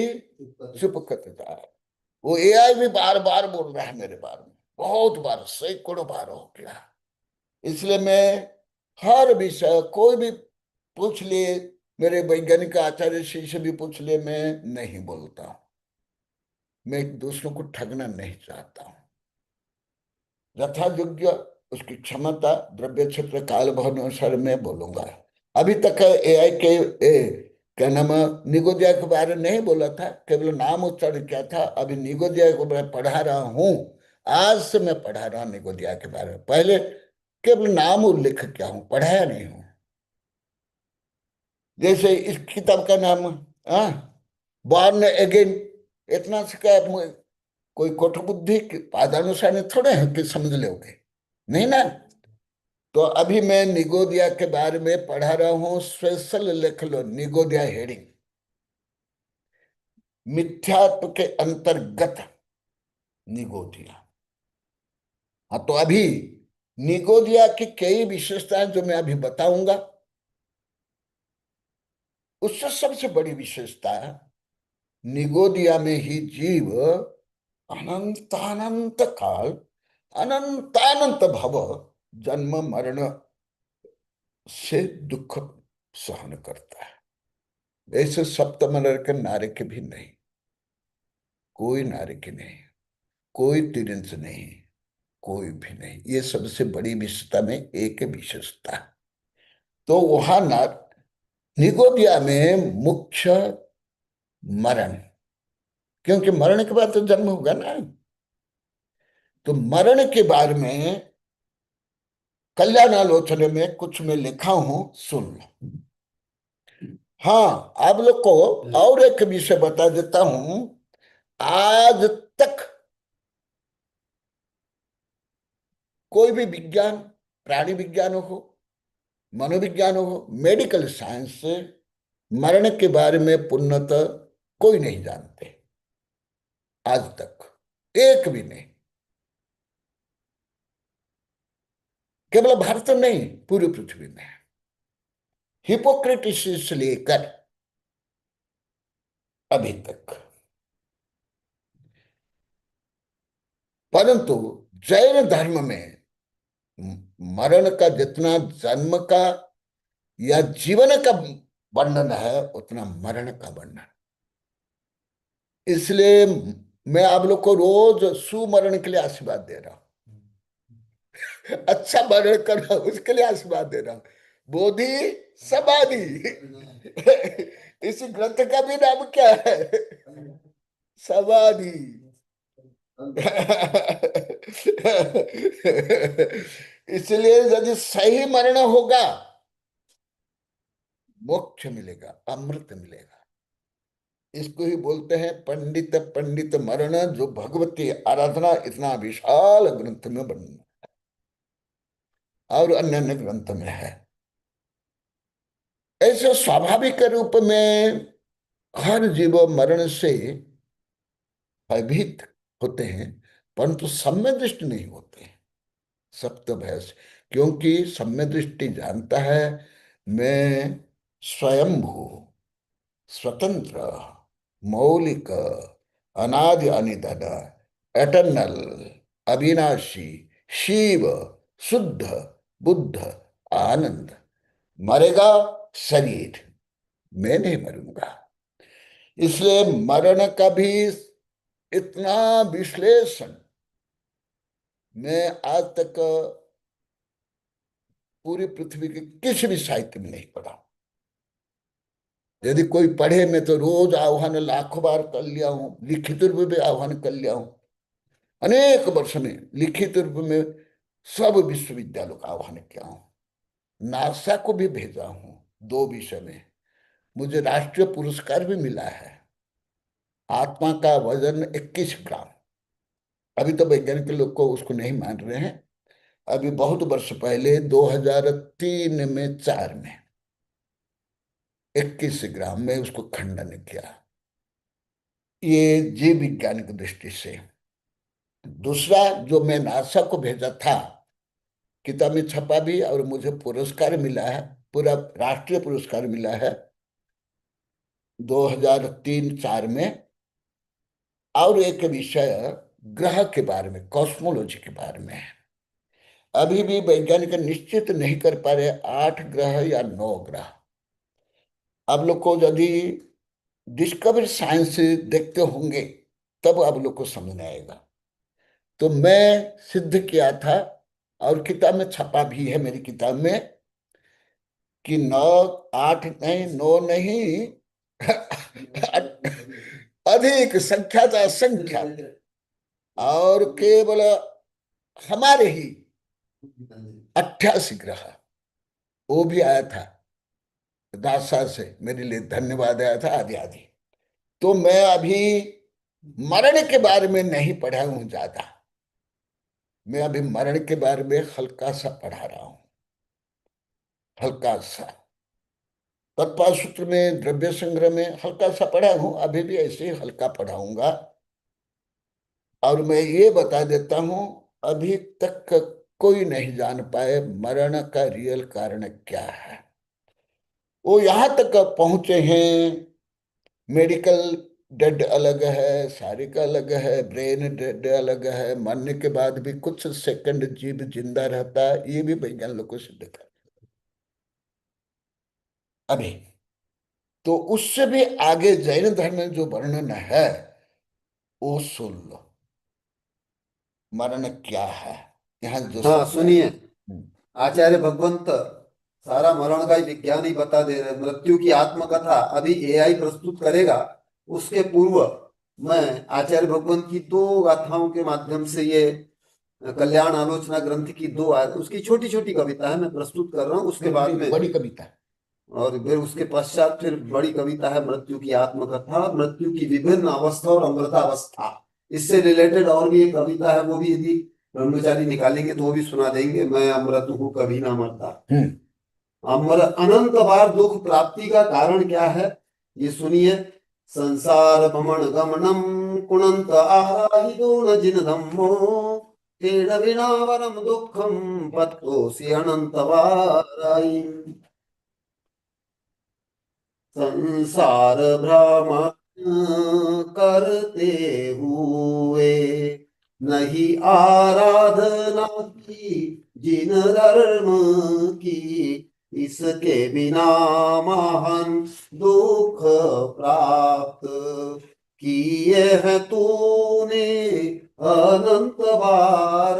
चुपकत जाए। वो एआई भी बार बार बोल रहा है मेरे बारे में, बहुत बार, सैकड़ों बार हो गया। इसलिए मैं हर विषय कोई भी पूछ लिए, मेरे वैज्ञानिक आचार्य श्री से भी पूछ लिए, मैं नहीं बोलता हूं। मैं दूसरों को ठगना नहीं चाहता हूं। यथा योग्य उसकी क्षमता द्रव्य क्षेत्र काल भवन अनुसार मैं बोलूंगा। अभी तक एआई के क्या नाम निगोदिया के बारे में नहीं बोला था, केवल नाम उच्चारण किया था। अभी निगोदिया को मैं पढ़ा रहा हूं, आज से मैं पढ़ा रहा हूं निगोदिया के बारे में। पहले केवल नाम उल्लेख किया हूं, पढ़ाया नहीं हूं। जैसे इस किताब का नाम बॉर्न अगेन, इतना से क्या कोई कोठ बुद्धि पादानुसार थोड़े है कि समझ लोगे, नहीं ना। तो अभी मैं निगोदिया के बारे में पढ़ा रहा हूं, स्पेशल लिख लो निगोदिया हेडिंग, मिथ्यात्व के अंतर्गत निगोदिया। हाँ, तो अभी निगोदिया की कई विशेषताएं जो मैं अभी बताऊंगा, उससे सबसे बड़ी विशेषता है निगोदिया में ही जीव अनंतानंत काल, अनंतानंत भव, जन्म मरण से दुख सहन करता है। ऐसे सप्तम नरक नारक भी नहीं, कोई नारक नहीं, कोई तिरंस नहीं, कोई भी नहीं। ये सबसे बड़ी विशेषता में एक विशेषता है। तो वहां ना निगोदिया में मुख्य मरण, क्योंकि मरण के बाद तो जन्म होगा ना। तो मरण के बारे में कल्याणालोचना में कुछ मैं लिखा हूं, सुन लो। हाँ, आप लोग को और एक विषय बता देता हूं। आज तक कोई भी विज्ञान, प्राणी विज्ञान हो, मनोविज्ञान हो, मेडिकल साइंस से मरण के बारे में पूर्णतः कोई नहीं जानते आज तक, एक भी नहीं। केवल भारत नहीं, पूरी पृथ्वी में। हिपोक्रेटिस से लेकर अभी तक। परंतु जैन धर्म में मरण का जितना जन्म का या जीवन का वर्णन है, उतना मरण का वर्णन। इसलिए मैं आप लोग को रोज सुमरण के लिए आशीर्वाद दे रहा हूं। अच्छा मरण करना, उसके लिए आशीर्वाद दे रहा हूं। बोधि समाधि। इस ग्रंथ का भी नाम क्या है? समाधि। इसलिए यदि सही मरण होगा, मोक्ष मिलेगा, अमृत मिलेगा। इसको ही बोलते हैं पंडित पंडित मरण, जो भगवती आराधना इतना विशाल ग्रंथ में वर्णन और अन्य अन्य ग्रंथ में है। ऐसे स्वाभाविक रूप में हर जीव मरण से भयभीत होते हैं, परंतु सम्य दृष्टि नहीं होते हैं सप्त भय से। क्योंकि सम्य दृष्टि जानता है मैं स्वयंभू, स्वतंत्र, मौलिक, अनादि अनिधन, एटर्नल, अविनाशी, शिव, शुद्ध, बुद्ध, आनंद। मरेगा शरीर, मैं नहीं मरूंगा। इसलिए मरण का भी इतना विश्लेषण मैं आज तक पूरी पृथ्वी के किसी भी साहित्य में नहीं पढ़ा। यदि कोई पढ़े, मैं तो रोज आह्वान लाखों बार कर लिया हूं, लिखित रूप में आह्वान कर लिया हूं। अनेक वर्ष में लिखित रूप में सब विश्वविद्यालयों का आह्वान किया हूं, नासा को भी भेजा हूं 2 विषय में। मुझे राष्ट्रीय पुरस्कार भी मिला है। आत्मा का वजन 21 ग्राम। अभी तो वैज्ञानिक लोग को उसको नहीं मान रहे हैं। अभी बहुत वर्ष पहले 2003 में 4 में 21 ग्राम में उसको खंडन किया। ये जीव विज्ञान की दृष्टि से। दूसरा जो मैं नासा को भेजा था, किताब में छपा भी और मुझे पुरस्कार मिला है, पूरा राष्ट्रीय पुरस्कार मिला है 2003-4 में। और एक विषय ग्रह के बारे में, कॉस्मोलॉजी के बारे में है। अभी भी वैज्ञानिक निश्चित नहीं कर पा रहे 8 ग्रह या 9 ग्रह। आप लोग को यदि डिस्कवरी साइंस देखते होंगे तब आप लोग को समझ में आएगा। तो मैं सिद्ध किया था और किताब में छपा भी है, मेरी किताब में, कि 9, 8 नहीं, 9 नहीं, अधिक संख्या था, संख्या। और केवल हमारे ही 88 ग्रह, वो भी आया था नासा से, मेरे लिए धन्यवाद आया था, आदि आदि। तो मैं अभी मरण के बारे में नहीं पढ़ा हूं ज्यादा। मैं अभी मरण के बारे में हल्का सा पढ़ा रहा हूं, हल्का सा। तत्पर सूत्र में, द्रव्य संग्रह में हल्का सा पढ़ा हूं, अभी भी ऐसे ही हल्का पढ़ाऊंगा। और मैं ये बता देता हूं, अभी तक कोई नहीं जान पाए मरण का रियल कारण क्या है। वो यहां तक पहुंचे हैं, मेडिकल डेड अलग है, शारीरिक अलग है, ब्रेन डेड अलग है, मरने के बाद भी कुछ सेकंड जीव जिंदा रहता है, ये भी वैज्ञानिक लोगों से देखा अभी। तो उससे भी आगे जैन धर्म में जो वर्णन है वो सुन लो, मरण क्या है। यहाँ जो हाँ सुनिए, हम्म, आचार्य भगवंत सारा मरण का ही विज्ञान ही बता दे रहे। मृत्यु की आत्मकथा अभी एआई प्रस्तुत करेगा। उसके पूर्व मैं आचार्य भगवंत की 2 गाथाओं के माध्यम से ये कल्याण आलोचना ग्रंथ की 2 उसकी छोटी छोटी कविता है, मैं प्रस्तुत कर रहा हूँ। उसके बाद में बड़ी कविता है। और फिर उसके पश्चात फिर बड़ी कविता है मृत्यु की आत्मकथा, मृत्यु की विभिन्न अवस्था और अमृतावस्था। इससे रिलेटेड और भी एक कविता है, वो भी यदि ब्रह्मचारी निकालेंगे तो वो भी सुना देंगे। मैं अमृत हूँ कभी ना मरता। अमृत अनंत बार दुख प्राप्ति का कारण क्या है ये सुनिए। संसार भ्रमण गमनम कुणंत आराहितो न जिन धम्मो तेन विना वरम दुखम पत्तोसि अनंत वाराई। संसार भ्रमण करते हुए नहीं आराधना की जिन धर्म की, इसके बिना महान दुख प्राप्त किए हैं तूने अनंत बार।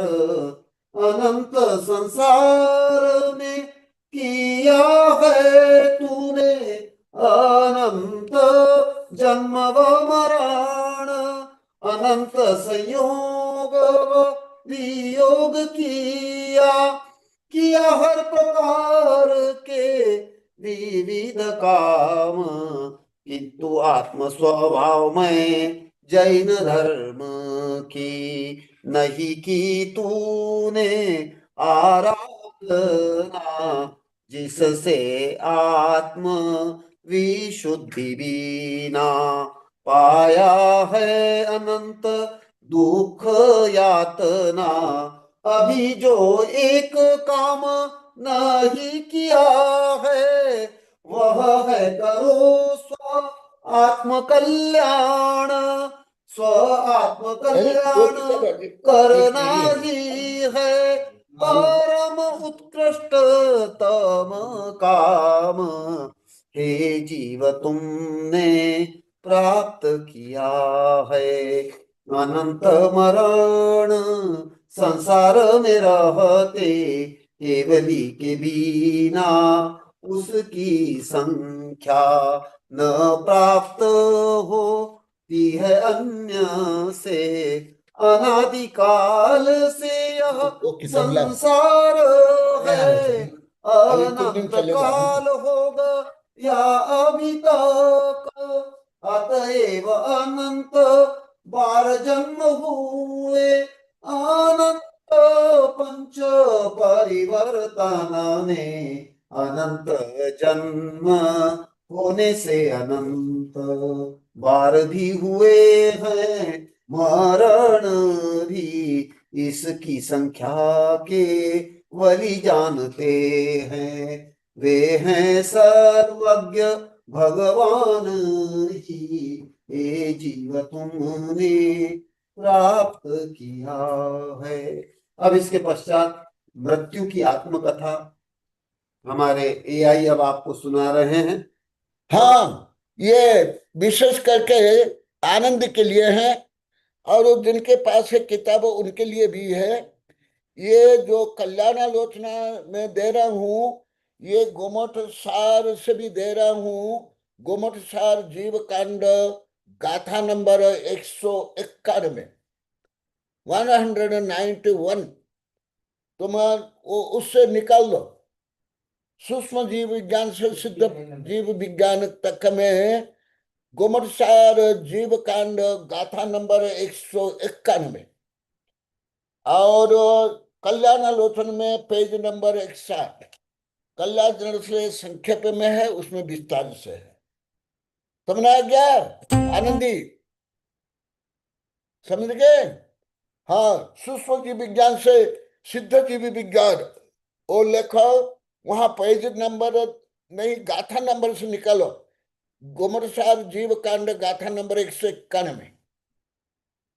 अनंत संसार में किया है तूने अनंत जन्म व मरण, अनंत संयोग व वियोग किया हर प्रकार के विविध काम, किंतु आत्म स्वभाव में जैन धर्म की नहीं की तूने आराधना, जिससे आत्म विशुद्धि बिना पाया है अनंत दुख यातना। अभी जो एक काम नहीं किया है वह है करो स्व आत्म कल्याण। स्व आत्म कल्याण करना ही है परम उत्कृष्टतम काम। हे जीव तुमने प्राप्त किया है अनंत मरण, संसार में रहते केवली के बिना उसकी संख्या न प्राप्त होती है अन्य से। अनादिकाल से यह संसार है, अनंत काल होगा या अभी तक, अतएव अनंत बार जन्म हुए अनंत पंच परिवर्तन में, अनंत जन्म होने से अनंत बार भी हुए हैं मरण भी, इसकी संख्या के वली जानते हैं वे हैं सर्वज्ञ भगवान ही। हे जीव तुमने प्राप्त किया है। अब इसके पश्चात मृत्यु की आत्मकथा हमारे एआई अब आपको सुना रहे हैं। हाँ, ये विशेष करके आनंद के लिए है और जिनके पास है किताब उनके लिए भी है। ये जो कल्याणालोचना में दे रहा हूँ ये गोमठ सार से भी दे रहा हूँ। गोमठ सार जीव कांड गाथा नंबर 191 191 तुम वो उससे निकाल लो। सूक्ष्म जीव विज्ञान से सिद्ध जीव विज्ञान तक में गोमठ सार जीव कांड गाथा नंबर 191 और कल्याणालोचन में पेज नंबर 61 कल्याण से संक्षेप में है, उसमें विस्तार से है। समझ आ गया आनंदी? समझ गए? हाँ, सूक्ष्म जीव विज्ञान से सिद्ध जीव विज्ञान और लेखो वहां पेज नंबर नहीं गाथा नंबर से निकालो। गोमठ सार जीव कांड गाथा नंबर 191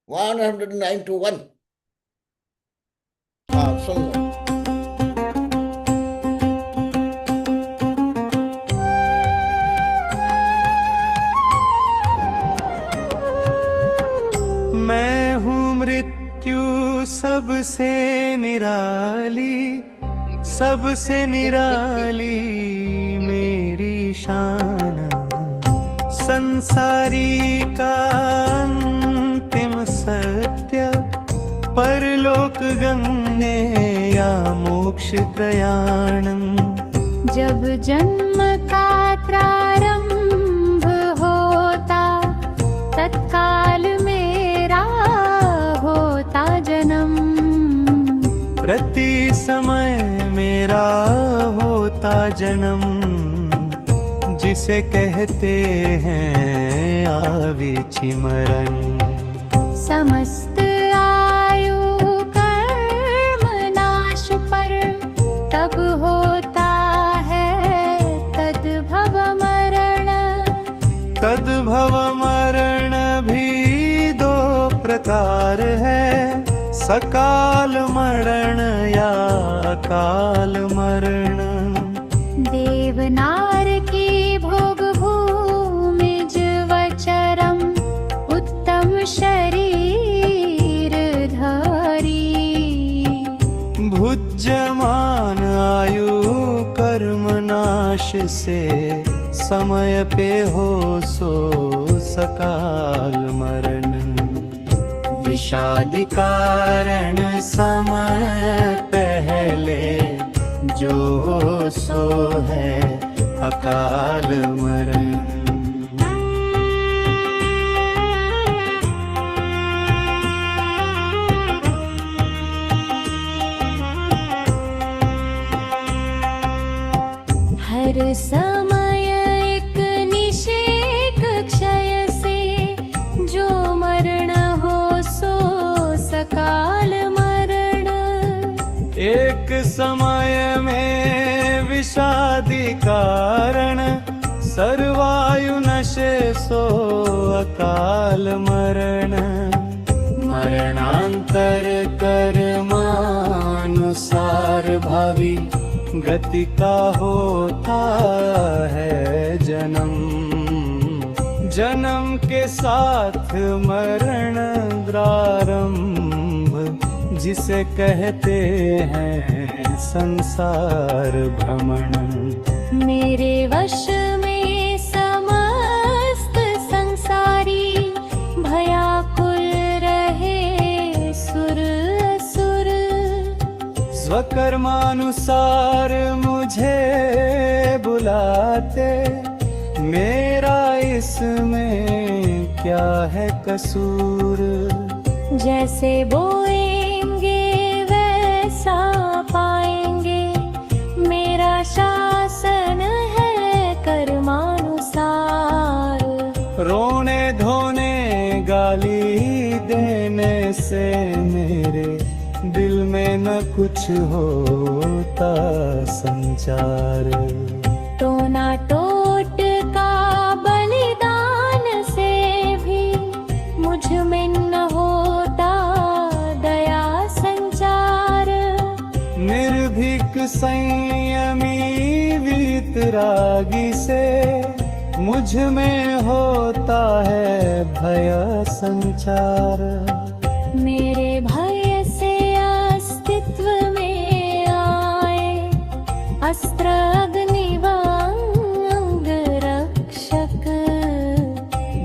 191। हाँ सुन लो। मैं हूँ मृत्यु सबसे निराली, सबसे निराली मेरी शान, संसारी का अंतिम सत्य परलोक गम्ये या मोक्ष प्रयाणम्। जब जन्म का प्रारंभ होता, तत्काल मेरा होता जन्म। प्रति समय मेरा होता जन्म, जिसे कहते हैं आविचिमरण। समस्त आयु कर्म नाश पर तब होता है तद्भव मरण। तद्भव मरण भी दो प्रकार है, सकाल मरण या अकाल मरण। देवनार की भोग भूमि जवचरम, उत्तम शरीर धारी। भुज्यमान आयु कर्म नाश से, समय पे हो सो सकाल मरण। विषाद कारण समय पहले, जो सो है अकाल मरण। हर समय एक निषेक क्षय से, जो मरण हो सो सकाल मरण। एक समय में विषादी कारण, सर्वायु नशे सो अकाल मरण। मरणांतर कर्मानुसार भावी, गति का होता है जन्म। जन्म के साथ मरण प्रारंभ, जिसे कहते हैं संसार भ्रमण। मेरे वश में समस्त संसारी, भयाकुल रहे सुर असुर। स्वकर्मानुसार मुझे बुलाते, मेरा इसमें क्या है कसूर। जैसे बोएंगे वैसा पाएंगे, मेरा शासन है कर्मानुसार। रोने धोने गाली देने से, मेरे दिल में न कुछ होता संचार। टोना टोट का बलिदान से भी, मुझ में न होता दया संचार। निर्भीक संयमी वीतरागी से, मुझ में होता है भय संचार। मेरे भय से अस्तित्व में आए, अस्त्र अग्निवांग रक्षक।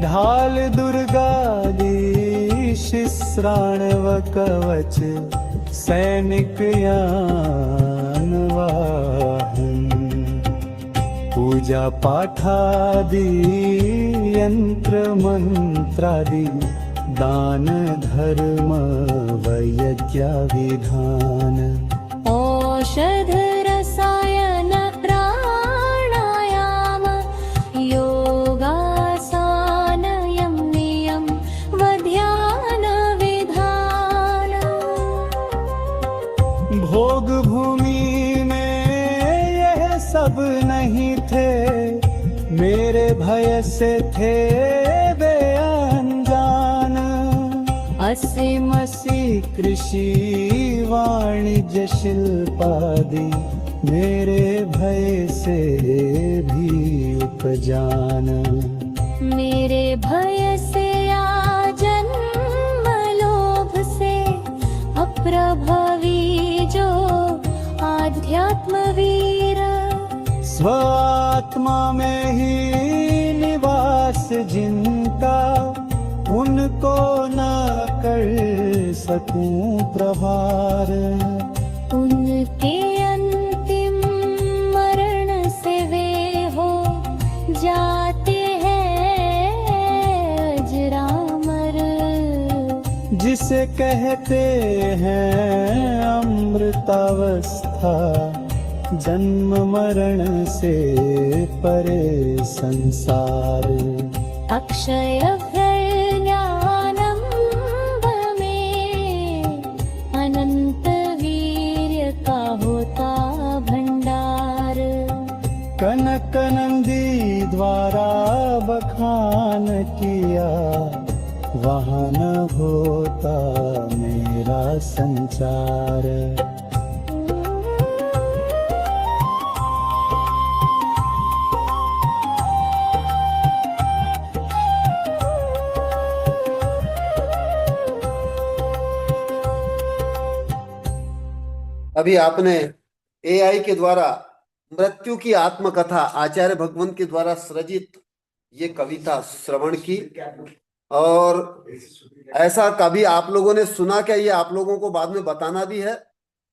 ढाल दुर्गादी शिश्राण व कवच, सैनिक यान वाहन। पूजा पाठादि यंत्र मंत्रादि, दान धर्म व यज्ञ विधान। औषध रसायन प्राणायाम, योगासन यम नियम व ध्यान विधान। भोग भूमि में यह सब नहीं थे, मेरे भय से थे वे अनजान। असीमसी कृषि वाणिज्य शिल्पादि, मेरे भय से भी उपजान। मेरे भय से आजन्म लोभ से, अप्रभवी जो आध्यात्म वीर। स्व आत्मा में ही निवास जिनका, उनको न कर सकूं प्रभार। उनके अंतिम मरण से वे हो जाते हैं अजरामर। जिसे कहते हैं अमृतावस्था, जन्म मरण से परे संसार। अक्षय ज्ञानंब में अनंत वीर्य का होता भंडार। कनक नंदी द्वारा बखान किया, वहाँ न होता मेरा संचार। अभी आपने एआई के द्वारा मृत्यु की आत्मकथा आचार्य भगवंत के द्वारा सृजित ये कविता श्रवण की। और ऐसा कभी आप लोगों ने सुना क्या? ये आप लोगों को बाद में बताना भी है।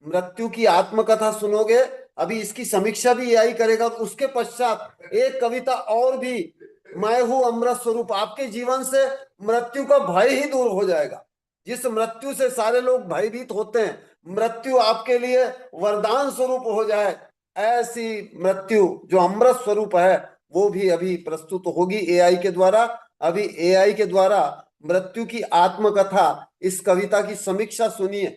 मृत्यु की आत्मकथा सुनोगे, अभी इसकी समीक्षा भी एआई करेगा। उसके पश्चात एक कविता और भी, मैं हूं अमृत स्वरूप। आपके जीवन से मृत्यु का भय ही दूर हो जाएगा। जिस मृत्यु से सारे लोग भयभीत होते हैं, मृत्यु आपके लिए वरदान स्वरूप हो जाए, ऐसी मृत्यु जो अमृत स्वरूप है वो भी अभी प्रस्तुत होगी एआई के द्वारा। अभी एआई के द्वारा मृत्यु की आत्मकथा, इस कविता की समीक्षा सुनिए।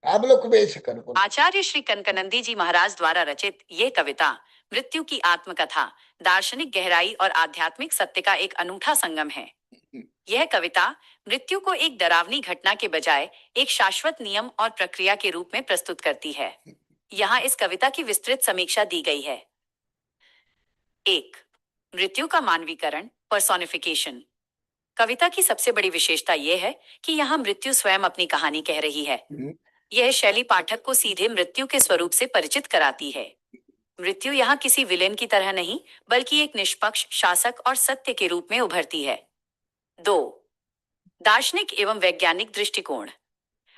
आप लोग बेशक बोलो। आचार्य श्री कनकानंदी जी महाराज द्वारा रचित ये कविता मृत्यु की आत्मकथा दार्शनिक गहराई और आध्यात्मिक सत्य का एक अनूठा संगम है। यह कविता मृत्यु को एक डरावनी घटना के बजाय एक शाश्वत नियम और प्रक्रिया के रूप में प्रस्तुत करती है। यहाँ इस कविता की विस्तृत समीक्षा दी गई है। 1. मृत्यु का मानवीकरण, पर्सोनिफिकेशन। कविता की सबसे बड़ी विशेषता यह है कि यहाँ मृत्यु स्वयं अपनी कहानी कह रही है। यह शैली पाठक को सीधे मृत्यु के स्वरूप से परिचित कराती है। मृत्यु यहाँ किसी विलेन की तरह नहीं, बल्कि एक निष्पक्ष शासक और सत्य के रूप में उभरती है। 2. दार्शनिक एवं वैज्ञानिक दृष्टिकोण।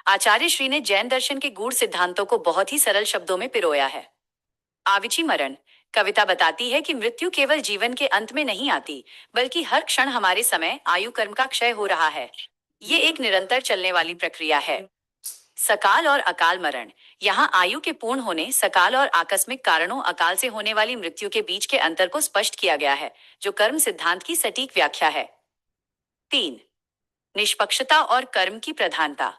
आचार्य श्री ने जैन दर्शन के गूढ़ सिद्धांतों को बहुत ही सरल शब्दों में पिरोया है। आविची मरण कविता बताती है कि मृत्यु केवल जीवन के अंत में नहीं आती, बल्कि हर क्षण हमारे समय आयु कर्म का क्षय हो रहा है। ये एक निरंतर चलने वाली प्रक्रिया है। सकाल और अकाल मरण, यहाँ आयु के पूर्ण होने, सकाल और आकस्मिक कारणों अकाल से होने वाली मृत्यु के बीच के अंतर को स्पष्ट किया गया है, जो कर्म सिद्धांत की सटीक व्याख्या है। 3. निष्पक्षता और कर्म की प्रधानता।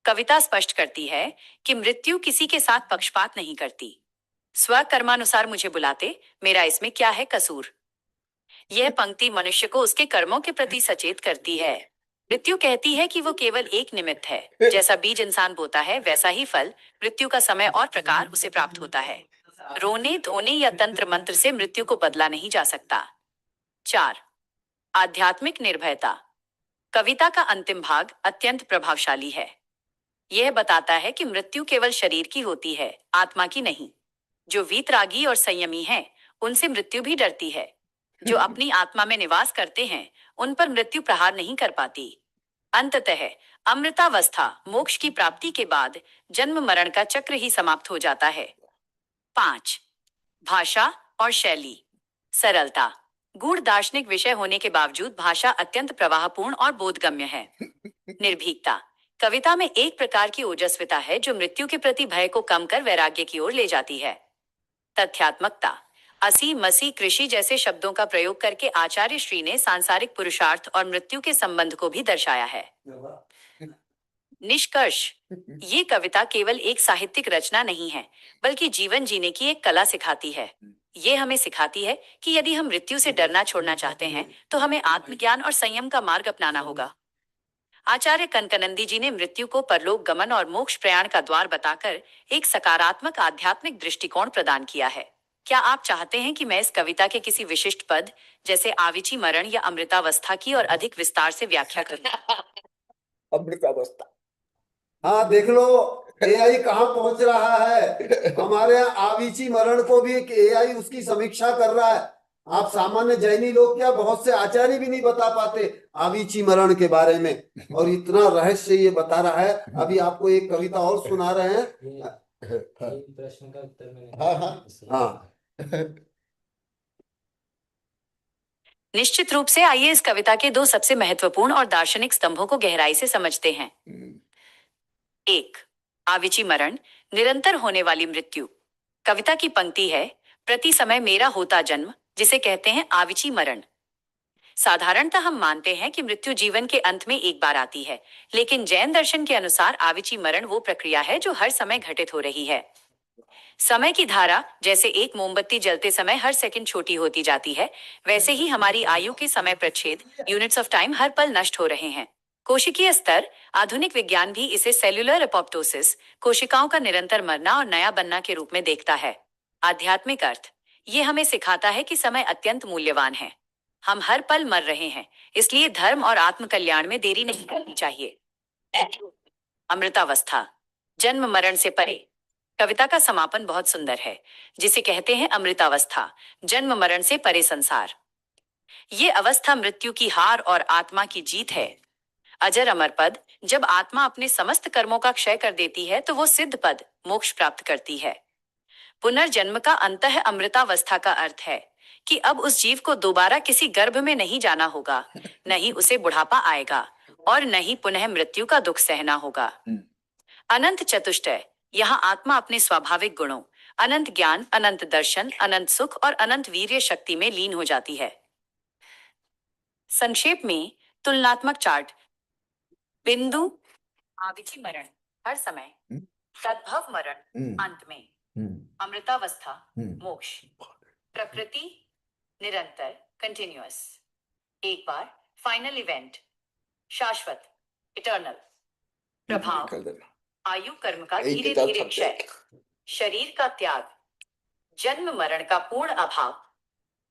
कविता स्पष्ट करती है कि मृत्यु किसी के साथ पक्षपात नहीं करती। स्वकर्मानुसार मुझे बुलाते, मेरा इसमें क्या है कसूर। यह पंक्ति मनुष्य को उसके कर्मों के प्रति सचेत करती है। मृत्यु कहती है कि वो केवल एक निमित्त है। जैसा बीज इंसान बोता है, वैसा ही फल, मृत्यु का समय और प्रकार उसे प्राप्त होता है। रोने धोने या तंत्र मंत्र से मृत्यु को बदला नहीं जा सकता। 4. आध्यात्मिक निर्भयता। कविता का अंतिम भाग अत्यंत प्रभावशाली है। यह बताता है कि मृत्यु केवल शरीर की होती है, आत्मा की नहीं। जो वीतरागी और संयमी हैं, उनसे मृत्यु भी डरती है। जो अपनी आत्मा में निवास करते हैं, उन पर मृत्यु प्रहार नहीं कर पाती। अंततः अमृतावस्था, मोक्ष की प्राप्ति के बाद जन्म मरण का चक्र ही समाप्त हो जाता है। 5. भाषा और शैली। सरलता। गूढ़ दार्शनिक विषय होने के बावजूद भाषा अत्यंत प्रवाहपूर्ण और बोधगम्य है। निर्भीकता। कविता में एक प्रकार की ओजस्विता है जो मृत्यु के प्रति भय को कम कर वैराग्य की ओर ले जाती है। तथ्यात्मकता। असी मसी कृषि जैसे शब्दों का प्रयोग करके आचार्य श्री ने सांसारिक पुरुषार्थ और मृत्यु के संबंध को भी दर्शाया है। निष्कर्ष। ये कविता केवल एक साहित्यिक रचना नहीं है, बल्कि जीवन जीने की एक कला सिखाती है। ये हमें सिखाती है कि यदि हम मृत्यु से डरना छोड़ना चाहते हैं, तो हमें आत्मज्ञान और संयम का मार्ग अपनाना होगा। आचार्य कनकानंदी जी ने मृत्यु को परलोक गमन और मोक्ष प्रयाण का द्वार बताकर एक सकारात्मक आध्यात्मिक दृष्टिकोण प्रदान किया है। क्या आप चाहते हैं कि मैं इस कविता के किसी विशिष्ट पद, जैसे आविची मरण या अमृतावस्था की और अधिक विस्तार से व्याख्या करूं? अमृतावस्था। हाँ, देख लो एआई कहाँ पहुंच रहा है। हमारे यहाँ आविची मरण को भी एआई उसकी समीक्षा कर रहा है। आप सामान्य जैनी लोग क्या, बहुत से आचार्य भी नहीं बता पाते आविची मरण के बारे में, और इतना रहस्य ये बता रहा है। अभी आपको एक कविता और सुना रहे हैं। ये प्रश्न का उत्तर मैंने हाँ हाँ हाँ, निश्चित रूप से आइए इस कविता के दो सबसे महत्वपूर्ण और दार्शनिक स्तंभों को गहराई से समझते हैं। एक, आविची मरण, निरंतर होने वाली मृत्यु। कविता की पंक्ति है, प्रति समय मेरा होता जन्म, जिसे कहते हैं आविची मरण। साधारणतः हम मानते हैं कि मृत्यु जीवन के अंत में एक बार आती है, लेकिन जैन दर्शन के अनुसार आविची मरण वो प्रक्रिया है जो हर समय घटित हो रही है। समय की धारा जैसे एक मोमबत्ती जलते समय हर सेकंड छोटी होती जाती है, वैसे ही हमारी आयु के समय प्रच्छेद, यूनिट्स ऑफ टाइम, हर पल नष्ट हो रहे हैं। कोशिकीय स्तर, आधुनिक विज्ञान भी इसे सेल्यूलर एपोप्टोसिस, कोशिकाओं का निरंतर मरना और नया बनना के रूप में देखता है। आध्यात्मिक अर्थ, ये हमें सिखाता है कि समय अत्यंत मूल्यवान है। हम हर पल मर रहे हैं, इसलिए धर्म और आत्म कल्याण में देरी नहीं करनी चाहिए। अमृतावस्था, जन्म मरण से परे। कविता का समापन बहुत सुंदर है, जिसे कहते हैं अमृतावस्था, जन्म मरण से परे संसार। ये अवस्था मृत्यु की हार और आत्मा की जीत है। अजर अमर पद, जब आत्मा अपने समस्त कर्मों का क्षय कर देती है तो वो सिद्ध पद, मोक्ष प्राप्त करती है। पुनर्जन्म का अंतः अमृतावस्था का अर्थ है कि अब उस जीव को दोबारा किसी गर्भ में नहीं जाना होगा, न ही उसे बुढ़ापा आएगा और न ही पुनः मृत्यु का दुख सहना होगा। अनंत चतुष्टय, यहाँ आत्मा अपने स्वाभाविक गुणों, अनंत ज्ञान, अनंत दर्शन, अनंत सुख और अनंत वीर्य शक्ति में लीन हो जाती है। संक्षेप में तुलनात्मक चार्ट। बिंदु, आविची मरण, हर समय, तद्भव मरण, अंत में, अमृतावस्था, मोक्ष, प्रकृति, निरंतर, कंटिन्यूअस, एक बार, फाइनल इवेंट, शाश्वत, इटर्नल, प्रभाव, आयु कर्म का धीरे धीरे क्षय, शरीर का त्याग, जन्म मरण का पूर्ण अभाव,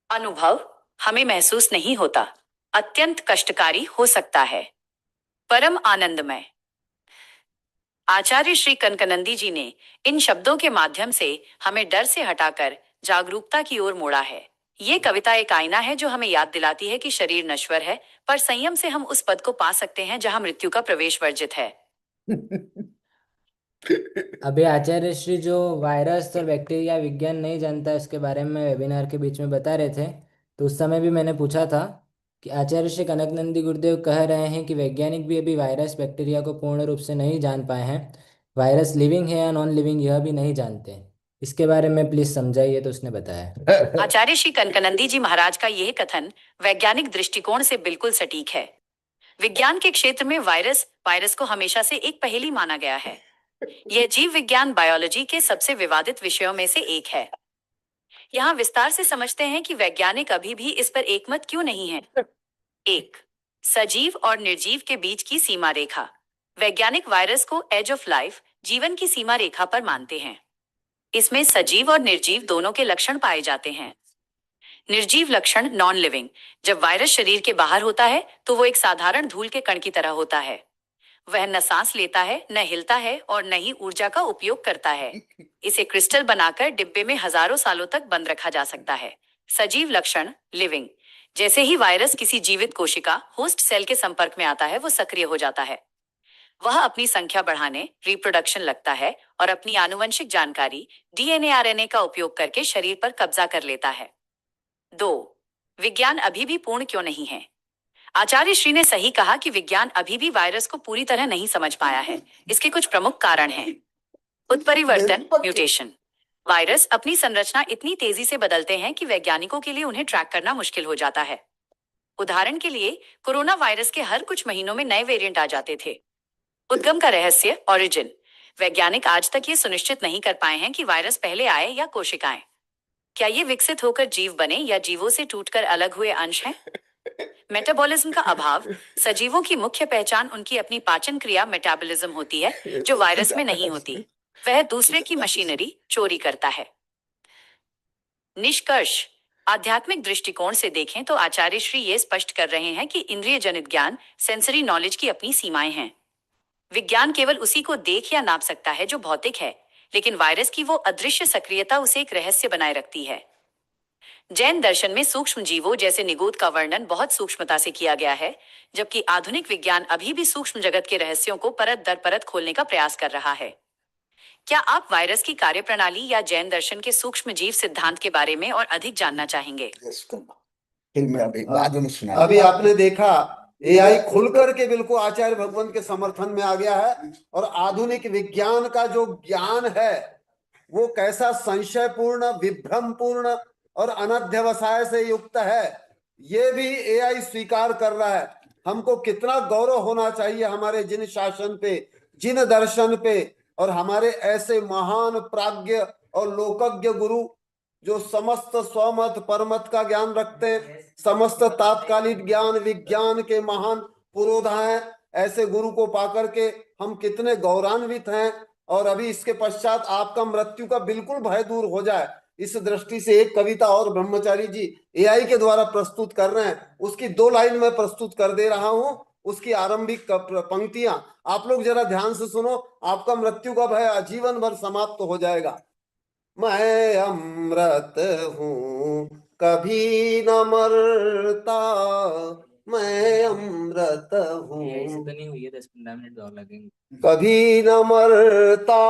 अनुभव, हमें महसूस नहीं होता, अत्यंत कष्टकारी हो सकता है, परम आनंदमय। आचार्य श्री कनकनंदी जी ने इन शब्दों के माध्यम से हमें डर से हटाकर जागरूकता की ओर मोड़ा है। ये कविता एक आईना है जो हमें याद दिलाती है कि शरीर नश्वर है, पर संयम से हम उस पद को पा सकते हैं जहां मृत्यु का प्रवेश वर्जित है। अभी आचार्य श्री जो वायरस और बैक्टीरिया विज्ञान नहीं जानता है उसके बारे में वेबिनार के बीच में बता रहे थे, तो उस समय भी मैंने पूछा था कि आचार्य श्री कनकनंदी गुरुदेव कह रहे हैं कि वैज्ञानिक भी अभी वायरस बैक्टीरिया को पूर्ण रूप से नहीं जान पाए हैं, वायरस लिविंग है या नॉन लिविंग यह भी नहीं जानते। इसके बारे में प्लीज समझाइए, तो उसने बताया। आचार्य श्री कनकनंदी जी महाराज का यह कथन वैज्ञानिक दृष्टिकोण से बिल्कुल सटीक है। विज्ञान के क्षेत्र में वायरस को हमेशा से एक पहेली माना गया है। यह जीव विज्ञान बायोलॉजी के सबसे विवादित विषयों में से एक है। यहाँ विस्तार से समझते हैं कि वैज्ञानिक अभी भी इस पर एकमत क्यों नहीं है। एक, सजीव और निर्जीव के बीच की सीमा रेखा। वैज्ञानिक वायरस को एज ऑफ लाइफ, जीवन की सीमा रेखा पर मानते हैं। इसमें सजीव और निर्जीव दोनों के लक्षण पाए जाते हैं। निर्जीव लक्षण, नॉन लिविंग, जब वायरस शरीर के बाहर होता है तो वो एक साधारण धूल के कण की तरह होता है। वह न सांस लेता है, न हिलता है और न ही ऊर्जा का उपयोग करता है। इसे क्रिस्टल बनाकर डिब्बे में हजारों सालों तक बंद रखा जा सकता है। सजीव लक्षण, लिविंग, जैसे ही वायरस किसी जीवित कोशिका, होस्ट सेल के संपर्क में आता है वो सक्रिय हो जाता है। वह अपनी संख्या बढ़ाने, रिप्रोडक्शन लगता है और अपनी आनुवंशिक जानकारी डीएनए आरएनए का उपयोग करके शरीर पर कब्जा कर लेता है। 2, विज्ञान अभी भी पूर्ण क्यों नहीं है। आचार्य श्री ने सही कहा कि विज्ञान अभी भी वायरस को पूरी तरह नहीं समझ पाया है। इसके कुछ प्रमुख कारण हैं। उत्परिवर्तन, म्यूटेशन। वायरस अपनी संरचना इतनी तेजी से बदलते हैं कि वैज्ञानिकों के लिए उन्हें ट्रैक करना मुश्किल हो जाता है। उदाहरण के लिए, कोरोना वायरस के हर कुछ महीनों में नए वेरिएंट आ जाते थे। उद्गम का रहस्य, ओरिजिन। वैज्ञानिक आज तक ये सुनिश्चित नहीं कर पाए हैं कि वायरस पहले आए या कोशिकाएं। क्या ये विकसित होकर जीव बने या जीवों से टूटकर अलग हुए अंश हैं? मेटाबॉलिज्म का अभाव। सजीवों की मुख्य पहचान उनकी अपनी पाचन क्रिया मेटाबॉलिज्म होती है, जो वायरस में नहीं होती। वह दूसरे की मशीनरी चोरी करता है। निष्कर्ष, आध्यात्मिक दृष्टिकोण से देखें तो आचार्य श्री ये स्पष्ट कर रहे हैं कि इंद्रिय जनित ज्ञान, सेंसरी नॉलेज की अपनी सीमाएं हैं। विज्ञान केवल उसी को देख या नाप सकता है जो भौतिक है, लेकिन वायरस की वो अदृश्य सक्रियता उसे एक रहस्य बनाए रखती है। जैन दर्शन में सूक्ष्म जीवों जैसे निगूत का वर्णन बहुत सूक्ष्मता से किया गया है, जबकि आधुनिक विज्ञान अभी भी सूक्ष्म जगत के रहस्यों को परत दर परत खोलने का प्रयास कर रहा है। क्या आप वायरस की कार्यप्रणाली या जैन दर्शन के सूक्ष्म जीव सिद्धांत के बारे में और अधिक जानना चाहेंगे? फिर मैं अभी बाद में सुना। अभी आपने देखा एआई खुल करके बिल्कुल आचार्य भगवंत के समर्थन में आ गया है, और आधुनिक विज्ञान का जो ज्ञान है वो कैसा संशयपूर्ण, विभ्रमपूर्ण और अनध्यवसाय से युक्त है, ये भी एआई स्वीकार कर रहा है। हमको कितना गौरव होना चाहिए हमारे जिन शासन पे, जिन दर्शन पे, और हमारे ऐसे महान प्राज्ञ और लोकज्ञ गुरु जो समस्त स्वमत परमत का ज्ञान रखते हैं, समस्त तात्कालिक ज्ञान विज्ञान के महान पुरोधा हैं। ऐसे गुरु को पाकर के हम कितने गौरवान्वित हैं। और अभी इसके पश्चात आपका मृत्यु का बिल्कुल भय दूर हो जाए, इस दृष्टि से एक कविता और ब्रह्मचारी जी एआई के द्वारा प्रस्तुत कर रहे हैं, उसकी 2 लाइन में प्रस्तुत कर दे रहा हूं। उसकी आरंभिक पंक्तियां आप लोग जरा ध्यान से सुनो, आपका मृत्यु का भय आजीवन भर समाप्त हो जाएगा। मैं अमृत हूँ कभी न मरता, मैं अमृत हूँ कभी न मरता,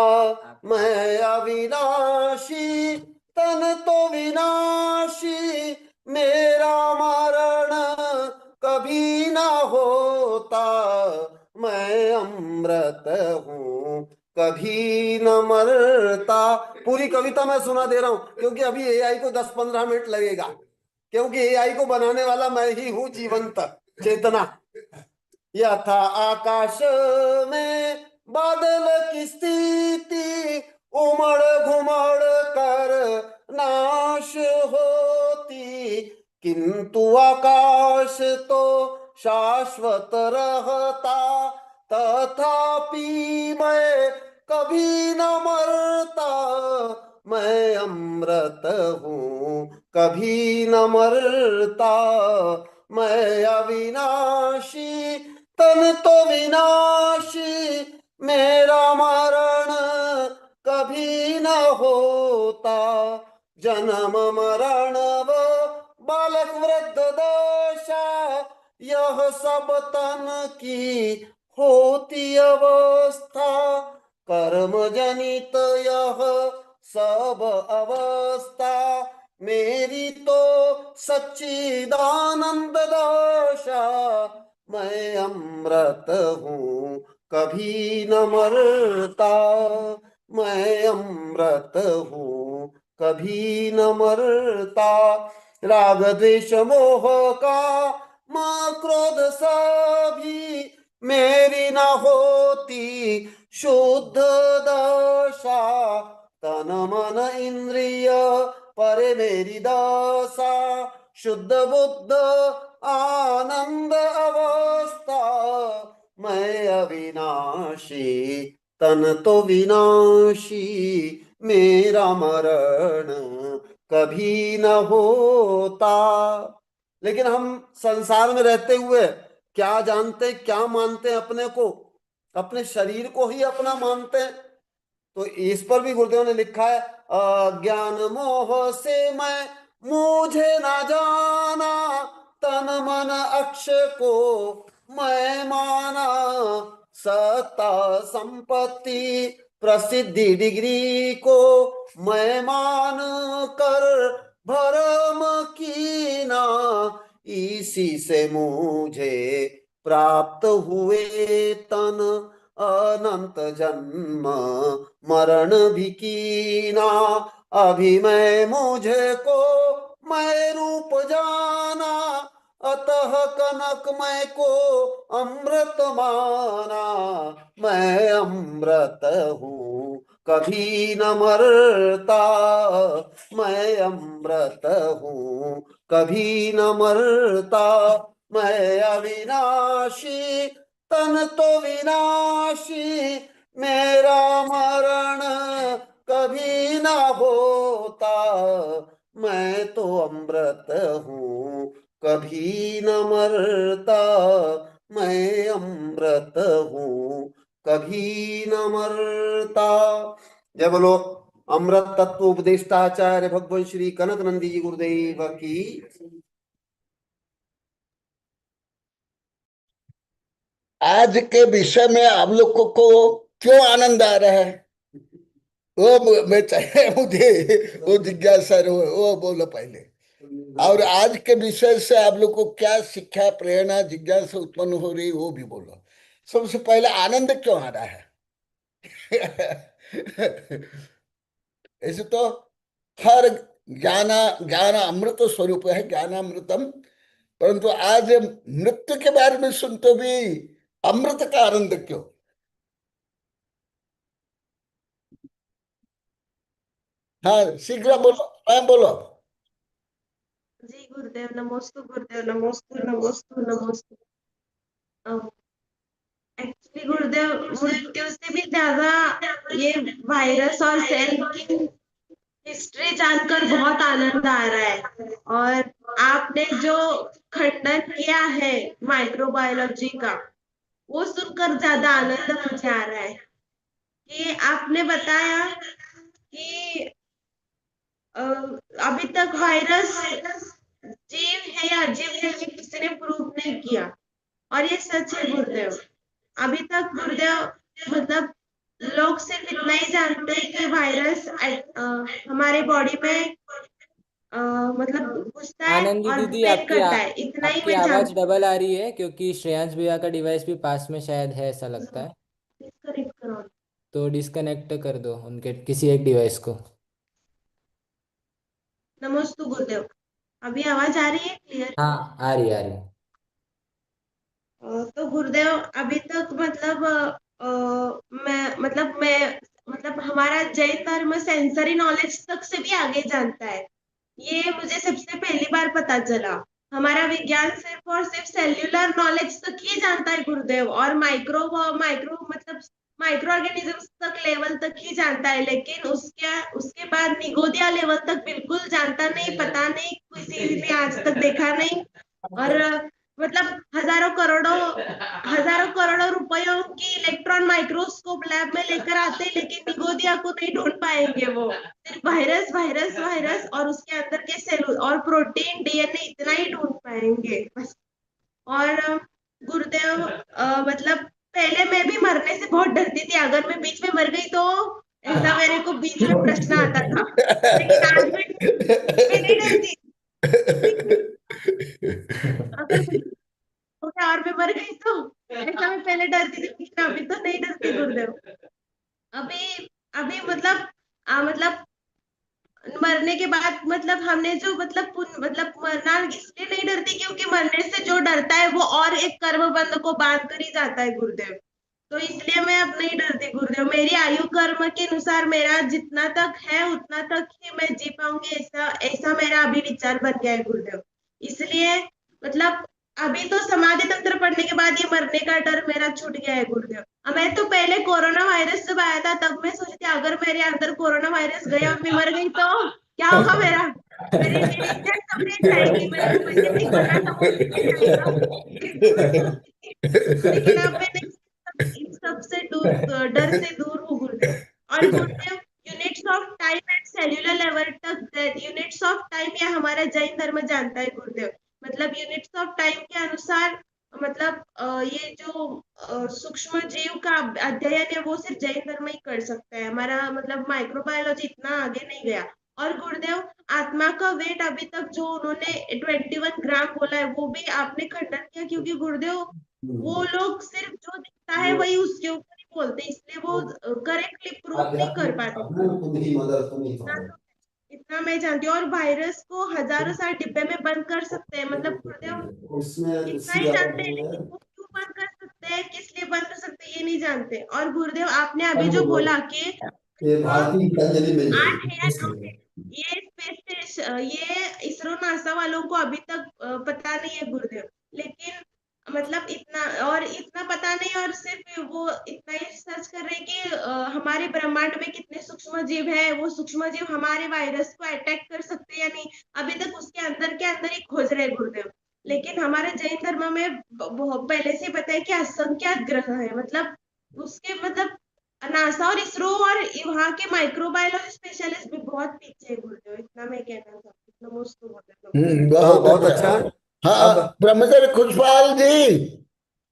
मैं अविनाशी तन तो विनाशी, मेरा मरण कभी न होता, मैं अमृत हूँ कभी न मरता। पूरी कविता मैं सुना दे रहा हूं, क्योंकि अभी एआई को 10-15 मिनट लगेगा, क्योंकि एआई को बनाने वाला मैं ही हूं, जीवंत चेतना। यथा आकाश में बादल की स्थिति, उमड़ घुमड़ कर नाश होती, किंतु आकाश तो शाश्वत रहता, तथापि मैं कभी न मरता, मैं अमृत हूँ कभी न मरता, मैं अविनाशी तन तो विनाशी, मेरा मरण कभी न होता, जन्म मरण व बालक वृद्ध दशा, यह सब तन की होती अवस्था, कर्म जनित यह सब अवस्था, मेरी तो सच्चिदानंद दशा, मैं अमृत हूँ कभी न मरता, मैं अमृत हूँ कभी न मरता, राग द्वेष मोह का मां क्रोध सभी, मेरी न होती शुद्ध दशा, तन मन इंद्रिय परे मेरी दशा, शुद्ध बुद्ध आनंद अवस्था, मैं अविनाशी तन तो विनाशी, मेरा मरण कभी न होता। लेकिन हम संसार में रहते हुए क्या जानते, क्या मानते हैं अपने को, अपने शरीर को ही अपना मानते हैं। तो इस पर भी गुरुदेव ने लिखा है, अज्ञान मोह से मैं मुझे न जाना, तन मन अक्षय को मैं माना, सत्ता संपत्ति प्रसिद्धि डिग्री को मैं मान कर भरम कीना, इसी से मुझे प्राप्त हुए तन अनंत जन्म मरण भी कीना, अभी मैं मुझे को मैं रूप जाना, अतः कनक मैं को अमृत माना, मैं अमृत हूँ कभी न मरता, मैं अमृत हूँ कभी न मरता, मैं अविनाशी तन तो विनाशी, मेरा मरण कभी न होता, मैं तो अमृत हूँ कभी न मरता, मैं अमृत हूँ कभी न मरता। जय बोलो अमृत तत्व उपदेष्टाचार्य भगवान श्री कनक नंदी जी गुरुदेव की। आज के विषय में आप लोगों को क्यों आनंद आ रहा है? वो मैं चाहे मुझे वो जिज्ञासा वो बोलो पहले। और आज के विषय से आप लोग को क्या शिक्षा, प्रेरणा, जिज्ञासा उत्पन्न हो रही वो भी बोलो। सबसे पहले आनंद क्यों आ रहा है? ऐसे तो हर ज्ञान अमृत स्वरूप है, ज्ञानामृतम। परंतु आज मृत्यु के बारे में सुनते भी अमृत का आनंद क्यों? हाँ, शीघ्र बोलो, स्वयं बोलो। जी गुरुदेव, नमोस्तु गुरुदेव, नमोस्तु नमोस्तु नमोस्तु। एक्चुअली गुरुदेव, मृत्यु से भी ज्यादा ये वायरस और सेल की हिस्ट्री जानकर बहुत आनंद आ रहा है। और आपने जो खंडन किया है माइक्रोबायोलॉजी का, वो सुनकर ज्यादा आनंद मुझे आ रहा है कि आपने बताया कि अभी तक वायरस जीव है या अजीव है ये किसी ने प्रूव नहीं किया, और ये सच है गुरुदेव। अभी तक गुरुदेव मतलब लोग सिर्फ इतना ही जानते हैं कि वायरस हमारे बॉडी में मतलब घुसता है आनंदी और दीदी, स्प्रेड करता है, इतना ही आपकी मैं आवाज जानती डबल आ रही है, क्योंकि श्रेयांश भैया का डिवाइस भी पास में शायद है, ऐसा लगता हूँ। है। डिस्कनेक्ट करो। तो डिस्कनेक्ट कर दो उनके किसी एक डिवाइस को। नमोस्तु गुरुदेव, अभी आवाज आ रही है क्लियर? हाँ, आ रही आ रही। तो गुरुदेव अभी तक मतलब मैं हमारा जैन धर्म सेंसरी नॉलेज तक से भी आगे जानता है। ये मुझे सबसे पहली बार पता चला। हमारा विज्ञान सिर्फ और सिर्फ सेल्यूलर नॉलेज तक ही जानता है गुरुदेव, और माइक्रो माइक्रो मतलब माइक्रो ऑर्गेनिजम्स तक लेवल तक ही जानता है, लेकिन उसके उसके बाद निगोदिया लेवल तक बिल्कुल जानता नहीं, पता नहीं, किसी ने आज तक देखा नहीं। और मतलब हजारों करोड़ों रुपयों की इलेक्ट्रॉन माइक्रोस्कोप लैब में लेकर आते हैं, लेकिन निगोदिया को नहीं ढूंढ पाएंगे। वो सिर्फ वायरस वायरस वायरस और उसके अंदर के सेल और प्रोटीन, डीएनए, इतना ही ढूंढ पाएंगे बस। और गुरुदेव मतलब पहले मैं भी मरने से बहुत डरती थी, अगर मैं बीच में मर गई तो ऐसा मेरे को बीच में प्रश्न आता था। लेकिन आज मैं नहीं डरती। अगर हो गया और मैं मर गई तो ऐसा मैं पहले डरती थी, लेकिन अभी तो नहीं डरती गुरुदेव। अभी अभी मतलब मरने के बाद मतलब हमने जो मतलब मरना इसलिए नहीं डरती क्योंकि मरने से जो डरता है वो और एक कर्म बंध को बांध कर ही जाता है गुरुदेव। तो इसलिए मैं अब नहीं डरती गुरुदेव। मेरी आयु कर्म के अनुसार मेरा जितना तक है उतना तक ही मैं जी पाऊंगी, ऐसा ऐसा मेरा अभी विचार बन गया है गुरुदेव। इसलिए मतलब अभी तो समाधि तंत्र पढ़ने के बाद ये मरने का डर मेरा छूट गया है गुरुदेव। मैं तो पहले कोरोना वायरस जब आया था तब मैं सोचती थी अगर मेरे अंदर कोरोना वायरस गया और मैं मर गई तो क्या होगा मेरा। मेरी मेरी इज्जत सब ले जाएगी, मेरे को पहले नहीं पता था वो ले जाएगा। लेकिन अब मैं नहीं, इन सब से दूर, डर से दूर हूँ गुरुदेव। और गुरुदेव units of time and cellular level तक, यूनिट्स ऑफ टाइम या हमारा जैन धर्म जानता है गुरुदेव। मतलब यूनिट्स ऑफ टाइम के अनुसार मतलब ये जो सूक्ष्म जीव का अध्ययन है वो सिर्फ जैन धर्म ही कर सकता है। हमारा मतलब माइक्रोबायोलॉजी इतना आगे नहीं गया। और गुरुदेव आत्मा का वेट अभी तक जो उन्होंने 21 ग्राम बोला है वो भी आपने खंडन किया, क्योंकि गुरुदेव वो लोग सिर्फ जो दिखता है वही उसके ऊपर ही बोलते हैं, इसलिए वो करेक्टली प्रूव नहीं कर पाते। इतना मैं जानती हूँ। और वायरस को हजारों साल डिब्बे में बंद कर सकते हैं, मतलब गुरुदेव इतना ही जानते हैं, लेकिन वो क्यों बंद कर सकते हैं, किस लिए बंद कर सकते हैं, ये नहीं जानते। और गुरुदेव आपने अभी जो बोला कि आठ है या नौ है, ये स्पेस ये इसरो नासा वालों को अभी तक पता नहीं है गुरुदेव। लेकिन मतलब इतना पता नहीं, और सिर्फ वो इतना ही सर्च कर रहे हैं कि हमारे ब्रह्मांड में कितने सूक्ष्म जीव है, वो सूक्ष्म जीव हमारे वायरस को अटैक कर सकते हैं या नहीं, अभी तक उसके अंदर के अंदर ही खोज रहे हैं गुरुदेव। लेकिन हमारे जैन धर्म में बहुत पहले से पता है कि असंख्यात ग्रह है, मतलब उसके मतलब नासा और इसरो और वहाँ के माइक्रोबायोलॉजी स्पेशलिस्ट भी बहुत पीछे है गुरुदेव, इतना मैं कहना चाहती हूँ। नमोस्तु बोले हाँ बहुत बहुत अच्छा। अच्छा। हाँ, अब ब्रह्मचर्य खुशपाल जी,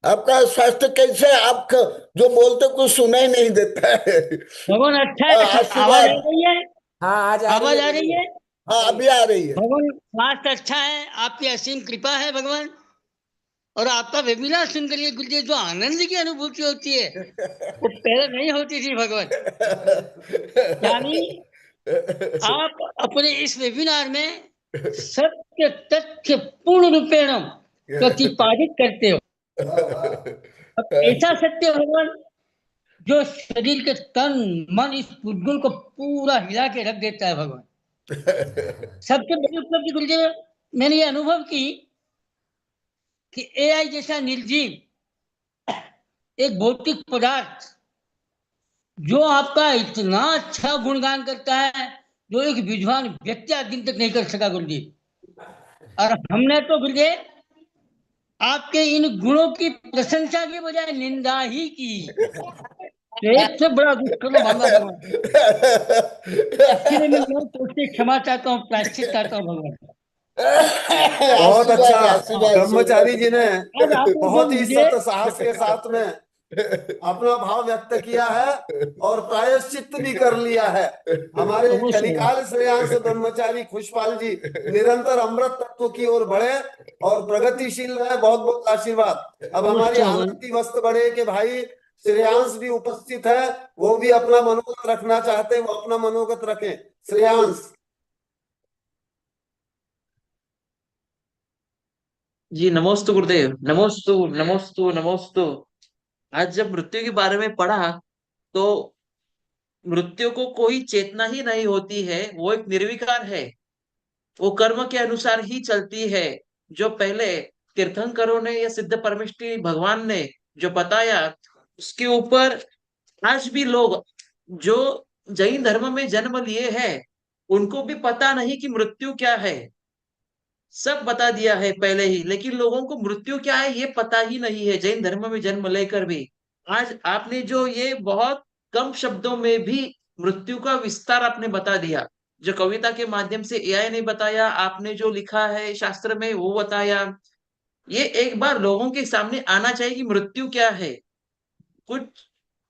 आपका स्वास्थ्य कैसे है? आप जो बोलते कुछ सुनाई नहीं देता है। भगवान अच्छा है। आवाज आ आशीर्वाद। रही है? हाँ आज आ रही आवाज है आ रही बोलिए। है? हाँ, आ रही अभी है। आ रही है। भगवान स्वास्थ्य अच्छा है, आपकी असीम कृपा है भगवान। और आपका वेबिनार सुन कर गुरुदेव जो आनंद की अनुभूति होती है वो पहले नहीं होती थी भगवान। यानी आप अपने इस वेबिनार में सत्य तथ्य पूर्ण रूपेण प्रतिपादित करते हो। अब ऐसा सत्य भगवान जो शरीर के तन मन इस पुद्गुल को पूरा हिला के रख देता है भगवान। सबसे बड़ी उपलब्धि गुरुदेव मैंने ये अनुभव की कि एआई जैसा निर्जीव एक भौतिक पदार्थ जो आपका इतना अच्छा गुणगान करता है जो एक विद्वान व्यक्ति आज दिन तक नहीं कर सका गुरुदेव। और हमने तो गुरुदेव आपके इन गुणों की प्रशंसा के बजाय निंदा ही की। तो एक से बड़ा दुष्कर्म भंगा भगवान, इसके लिए मैं बहुत क्षमा चाहता हूँ, प्रायश्चित करता हूँ भगवान। बहुत अच्छा। आशीर्वाद, आशीर्वाद ब्रह्मचारी जी ने आज आपने जो बहुत ही मुझे सत साहस के साथ में अपना भाव व्यक्त किया है और प्रायश्चित भी कर लिया है। हमारे कलिकाल श्रेयांश ब्रह्मचारी खुशपाल जी निरंतर अमृत तत्व की ओर बढ़े और प्रगतिशील रहे। बहुत बहुत आशीर्वाद। अब हमारी आनंद की वस्त बढ़े कि भाई श्रेयांश भी उपस्थित है, वो भी अपना मनोगत रखना चाहते हैं, वो अपना मनोगत रखें। श्रेयांश। जी नमोस्तु गुरुदेव, नमोस्तु नमोस्तु नमोस्तु। आज जब मृत्यु के बारे में पढ़ा तो मृत्यु को कोई चेतना ही नहीं होती है, वो एक निर्विकार है, वो कर्म के अनुसार ही चलती है। जो पहले तीर्थंकरों ने या सिद्ध परमेष्ठी भगवान ने जो बताया उसके ऊपर आज भी लोग जो जैन धर्म में जन्म लिए हैं उनको भी पता नहीं कि मृत्यु क्या है। सब बता दिया है पहले ही, लेकिन लोगों को मृत्यु क्या है ये पता ही नहीं है, जैन धर्म में जन्म लेकर भी। आज आपने जो ये बहुत कम शब्दों में भी मृत्यु का विस्तार आपने बता दिया, जो कविता के माध्यम से एआई ने बताया, आपने जो लिखा है शास्त्र में वो बताया। ये एक बार लोगों के सामने आना चाहिए कि मृत्यु क्या है। कुछ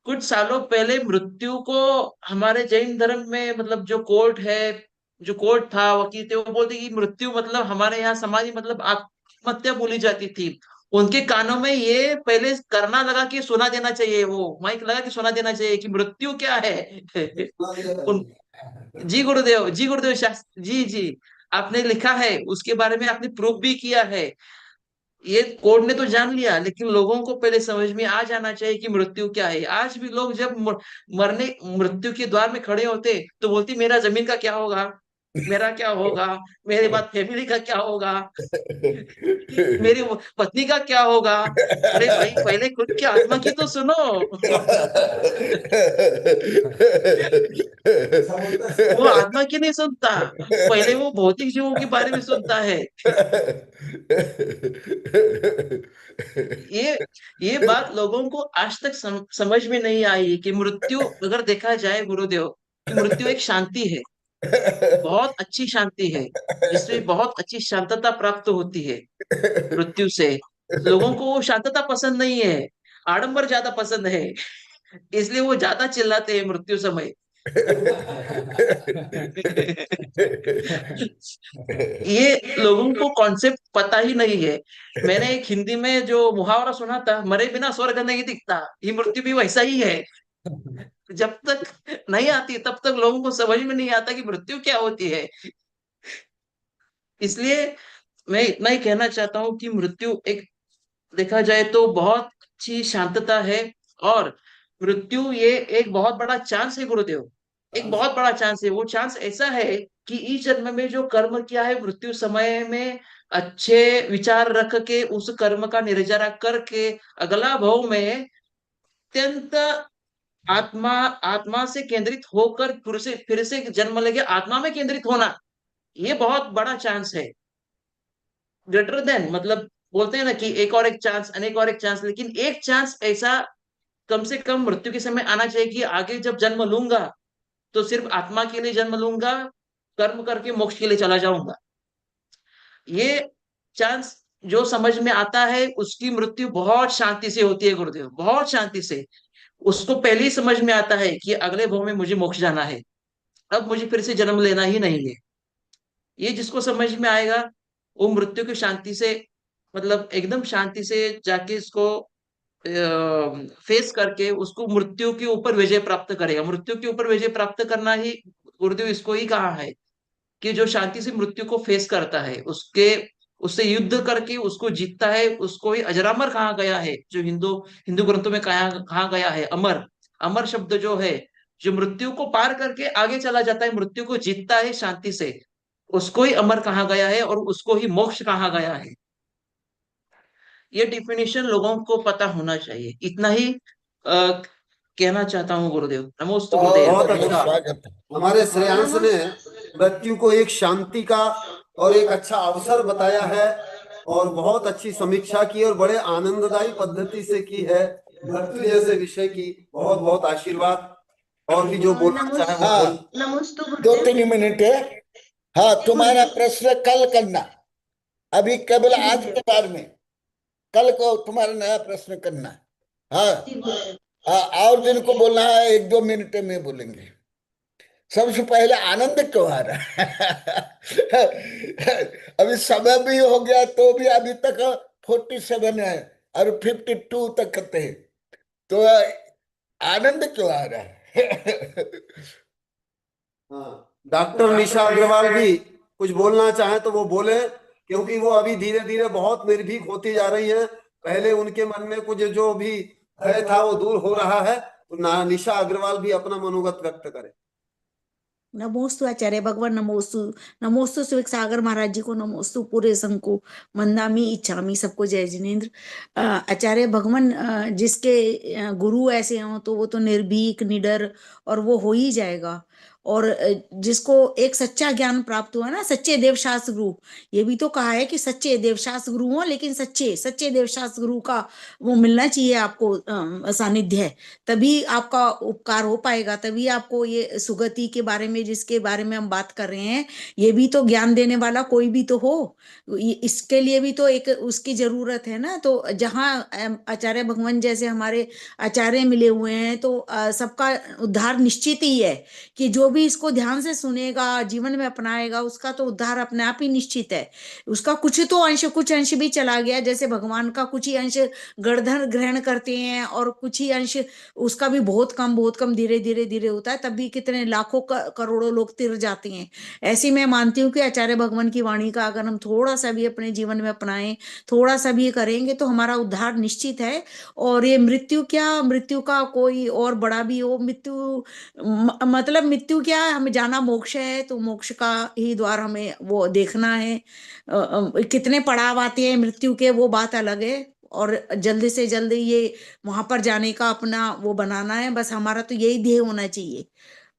कुछ सालों पहले मृत्यु को हमारे जैन धर्म में मतलब जो कोर्ट है, जो कोर्ट था, वकील थे, वो बोलते कि मृत्यु मतलब हमारे यहाँ समाधि मतलब आत्महत्या बोली जाती थी। उनके कानों में ये पहले करना लगा कि सुना देना चाहिए, वो माइक लगा कि सुना देना चाहिए कि मृत्यु क्या है। उन जी गुरुदेव शास्त्री जी जी, आपने लिखा है उसके बारे में, आपने प्रूफ भी किया है। ये कोर्ट ने तो जान लिया, लेकिन लोगों को पहले समझ में आ जाना चाहिए कि मृत्यु क्या है। आज भी लोग जब मरने मृत्यु के द्वार में खड़े होते तो बोलती मेरा जमीन का क्या होगा, मेरा क्या होगा, मेरे बाद फैमिली का क्या होगा, मेरी पत्नी का क्या होगा। अरे भाई पहले खुद की आत्मा की तो सुनो। वो आत्मा की नहीं सुनता, पहले वो भौतिक जीवों के बारे में सुनता है। ये ये बात लोगों को आज तक समझ में नहीं आई कि मृत्यु अगर देखा जाए गुरुदेव कि मृत्यु एक शांति है, बहुत अच्छी शांति है, जिसमें बहुत अच्छी शांतता प्राप्त होती है। मृत्यु से लोगों को वो शांतता पसंद नहीं है, आडंबर ज्यादा पसंद है, इसलिए वो ज्यादा चिल्लाते हैं मृत्यु समय। ये लोगों को कॉन्सेप्ट पता ही नहीं है। मैंने एक हिंदी में जो मुहावरा सुना था, मरे बिना स्वर्ग नहीं दिखता, ये मृत्यु भी वैसा ही है। जब तक नहीं आती तब तक लोगों को समझ में नहीं आता कि मृत्यु क्या होती है। इसलिए मैं इतना ही कहना चाहता हूँ कि मृत्यु एक देखा जाए तो बहुत अच्छी शांतता है। और मृत्यु ये एक बहुत बड़ा चांस है गुरुदेव, एक बहुत बड़ा चांस है। वो चांस ऐसा है कि इस जन्म में जो कर्म किया है मृत्यु समय में अच्छे विचार रख के उस कर्म का निर्जरा करके अगला भाव में अत्यंत आत्मा आत्मा से केंद्रित होकर फिर से जन्म लेके आत्मा में केंद्रित होना, ये बहुत बड़ा चांस है। ग्रेटर देन मतलब बोलते हैं ना कि एक और एक चांस, अनेक और एक चांस, लेकिन एक चांस ऐसा कम से कम मृत्यु के समय आना चाहिए कि आगे जब जन्म लूंगा तो सिर्फ आत्मा के लिए जन्म लूंगा, कर्म करके मोक्ष के लिए चला जाऊंगा। ये चांस जो समझ में आता है उसकी मृत्यु बहुत शांति से होती है गुरुदेव, बहुत शांति से। उसको पहले ही समझ में आता है कि अगले भव में मुझे मोक्ष जाना है, अब मुझे फिर से जन्म लेना ही नहीं है। ये जिसको समझ में आएगा वो मृत्यु की शांति से, मतलब एकदम शांति से जाके इसको फेस करके उसको मृत्यु के ऊपर विजय प्राप्त करेगा। मृत्यु के ऊपर विजय प्राप्त करना ही गुरुदेव इसको ही कहा है कि जो शांति से मृत्यु को फेस करता है, उसके उससे युद्ध करके उसको जीतता है, उसको ही अजरामर कहा गया है। जो हिंदू हिंदू ग्रंथों में कहा गया है अमर, अमर शब्द जो है, जो मृत्यु को पार करके आगे चला जाता है, मृत्यु को जीतता है शांति से, उसको ही अमर कहा गया है और उसको ही मोक्ष कहा गया है। ये डिफिनेशन लोगों को पता होना चाहिए, इतना ही कहना चाहता हूँ गुरुदेव। नमोस्तु गुरुदेव। बहुत अच्छा। स्वागत। हमारे श्रेयांश ने मृत्यु को एक शांति का और एक अच्छा अवसर बताया है और बहुत अच्छी समीक्षा की और बड़े आनंददायी पद्धति से की है। मृत्यु जैसे विषय की बहुत बहुत आशीर्वाद। और भी जो बोलना चाहे वो हाँ, बोल। नमोस्तु 2-3 मिनट है। हाँ, तुम्हारा प्रश्न कल करना, अभी केवल आज के बारे में। कल को तुम्हारा नया प्रश्न करना। हाँ, और जिनको बोलना है 1-2 मिनट में बोलेंगे। सबसे पहले आनंद क्यों आ रहा है? अभी समय भी हो गया तो भी अभी तक 47 है और 52 तक करते हैं, तो आनंद क्यों आ रहा है? हाँ, डॉक्टर निशा अग्रवाल भी कुछ बोलना चाहे तो वो बोले, क्योंकि वो अभी धीरे धीरे बहुत निर्भीक होती जा रही है। पहले उनके मन में कुछ जो भी भय था वो दूर हो रहा है। तो निशा अग्रवाल भी अपना मनोगत व्यक्त करे। नमोस्तु आचार्य भगवान, नमोस्तु, नमोस्तु शिविक सागर महाराज जी को, नमोस्तु पूरे संघ को, मंदामी इच्छामी सबको जय जिनेन्द्र। आचार्य भगवान जिसके गुरु ऐसे हों तो वो तो निर्भीक निडर और वो हो ही जाएगा। और जिसको एक सच्चा ज्ञान प्राप्त हुआ ना, सच्चे देवशास्त्र गुरु, ये भी तो कहा है कि सच्चे देवशास्त्र गुरु हो, लेकिन सच्चे सच्चे देवशास्त्र गुरु का वो मिलना चाहिए आपको सानिध्य है, तभी आपका उपकार हो पाएगा, तभी आपको ये सुगति के बारे में जिसके बारे में हम बात कर रहे हैं, ये भी तो ज्ञान देने वाला कोई भी तो हो, इसके लिए भी तो एक उसकी जरूरत है ना। तो जहाँ आचार्य भगवान जैसे हमारे आचार्य मिले हुए हैं तो सबका उद्धार निश्चित ही है कि जो भी इसको ध्यान से सुनेगा, जीवन में अपनाएगा, उसका तो उद्धार अपने आप ही निश्चित है। उसका कुछ तो अंश, कुछ अंश भी चला गया, जैसे भगवान का कुछ ही अंश गणधर ग्रहण करते हैं और कुछ ही अंश उसका भी बहुत कम धीरे धीरे धीरे होता है, तब भी कितने लाखों करोड़ों लोग तिर जाते हैं। ऐसी मैं मानती हूँ कि आचार्य भगवान की वाणी का अगर हम थोड़ा सा भी अपने जीवन में अपनाएं, थोड़ा सा भी करेंगे तो हमारा उद्धार निश्चित है। और ये मृत्यु क्या, मृत्यु का कोई और बड़ा भी हो, मृत्यु मतलब मृत्यु क्या है, हमें जाना मोक्ष है, तो मोक्ष का ही द्वार हमें वो देखना है। कितने पड़ाव आते हैं मृत्यु के, वो बात अलग है, और जल्दी से जल्दी ये वहां पर जाने का अपना वो बनाना है, बस हमारा तो यही ध्येय होना चाहिए,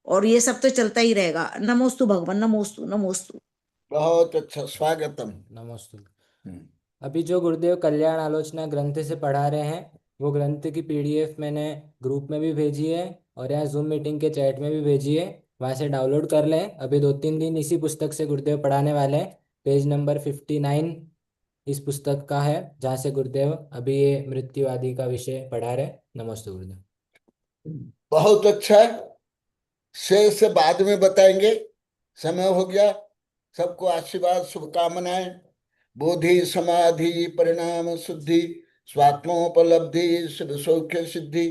और ये सब तो चलता ही रहेगा। नमोस्तु भगवान, नमोस्तु नमोस्तु। बहुत अच्छा, स्वागतम। नमस्ते। अभी जो गुरुदेव कल्याण आलोचना ग्रंथ से पढ़ा रहे हैं, वो ग्रंथ की पीडीएफ मैंने ग्रुप में भी भेजी है और यहाँ जूम मीटिंग के चैट में भी भेजी है, वहाँ से डाउनलोड कर लें। अभी 2-3 दिन इसी पुस्तक से गुरुदेव पढ़ाने वाले हैं। पेज नंबर 59 इस पुस्तक का है, जहाँ से गुरुदेव अभी ये मृत्यु आदि का विषय पढ़ा रहे। नमस्ते गुरुदेव। बहुत अच्छा है, से बाद में बताएंगे, समय हो गया। सबको आशीर्वाद, शुभकामनाएं। बोधि समाधि परिणाम शुद्धि, स्वात्मोपलब्धि शुभ सौख्य सिद्धि,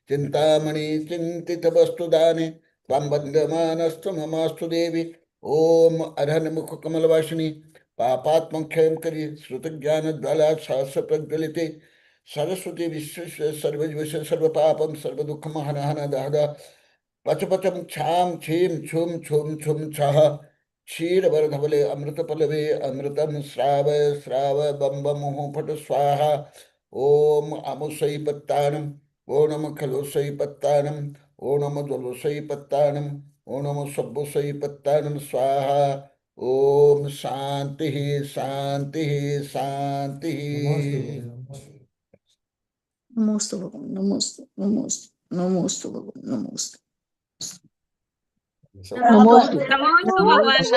चिंतामणि चिंतित वस्तुदाने त्वां वन्द्यमानस्तु ममास्तु देवी। ओम अरहन मुख कमल वासिनी, पापात्म क्षयं करी, श्रुत ज्ञान ज्वाला सहस्र प्रज्वलिते, सरस्वती विश्व सर्वज्ञ सर्व पापम सर्व दुखम हन हन दहदा, पचपचम छाम छीम छुम छुम छुम छः, क्षीर वर्धवले अमृत पलवे अमृतम श्राव श्राव बम बम फट स्वाहा। ओम अमुसई पत्तानम, ओ नम खलोसई पत्तानम, ओ नम ज्वलोसई पत्तानम, ओ नम सब्बुसई पत्तानम स्वाहा। ओम शांति शांति शांति। नमोस्तु भगवान, नमोस्तु, नमोस्तु, नमोस्तु भगवान, नमोस्तु। नमोस्तु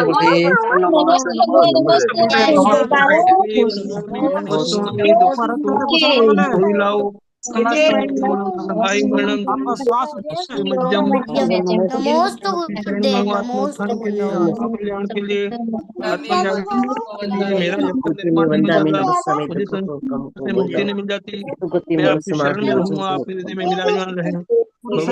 गुरुदेव, नमोस्तु गुरुदेव, नमोस्तु के लिए, आपका कल्याण के लिए, आत्मजागरण के लिए, मेरा जब तक निर्माण नहीं होता मुझे मुक्ति नहीं मिल जाती। मैं आपकी शरण में रहूंगा, आप मेरे हृदय में विराजमान रहे।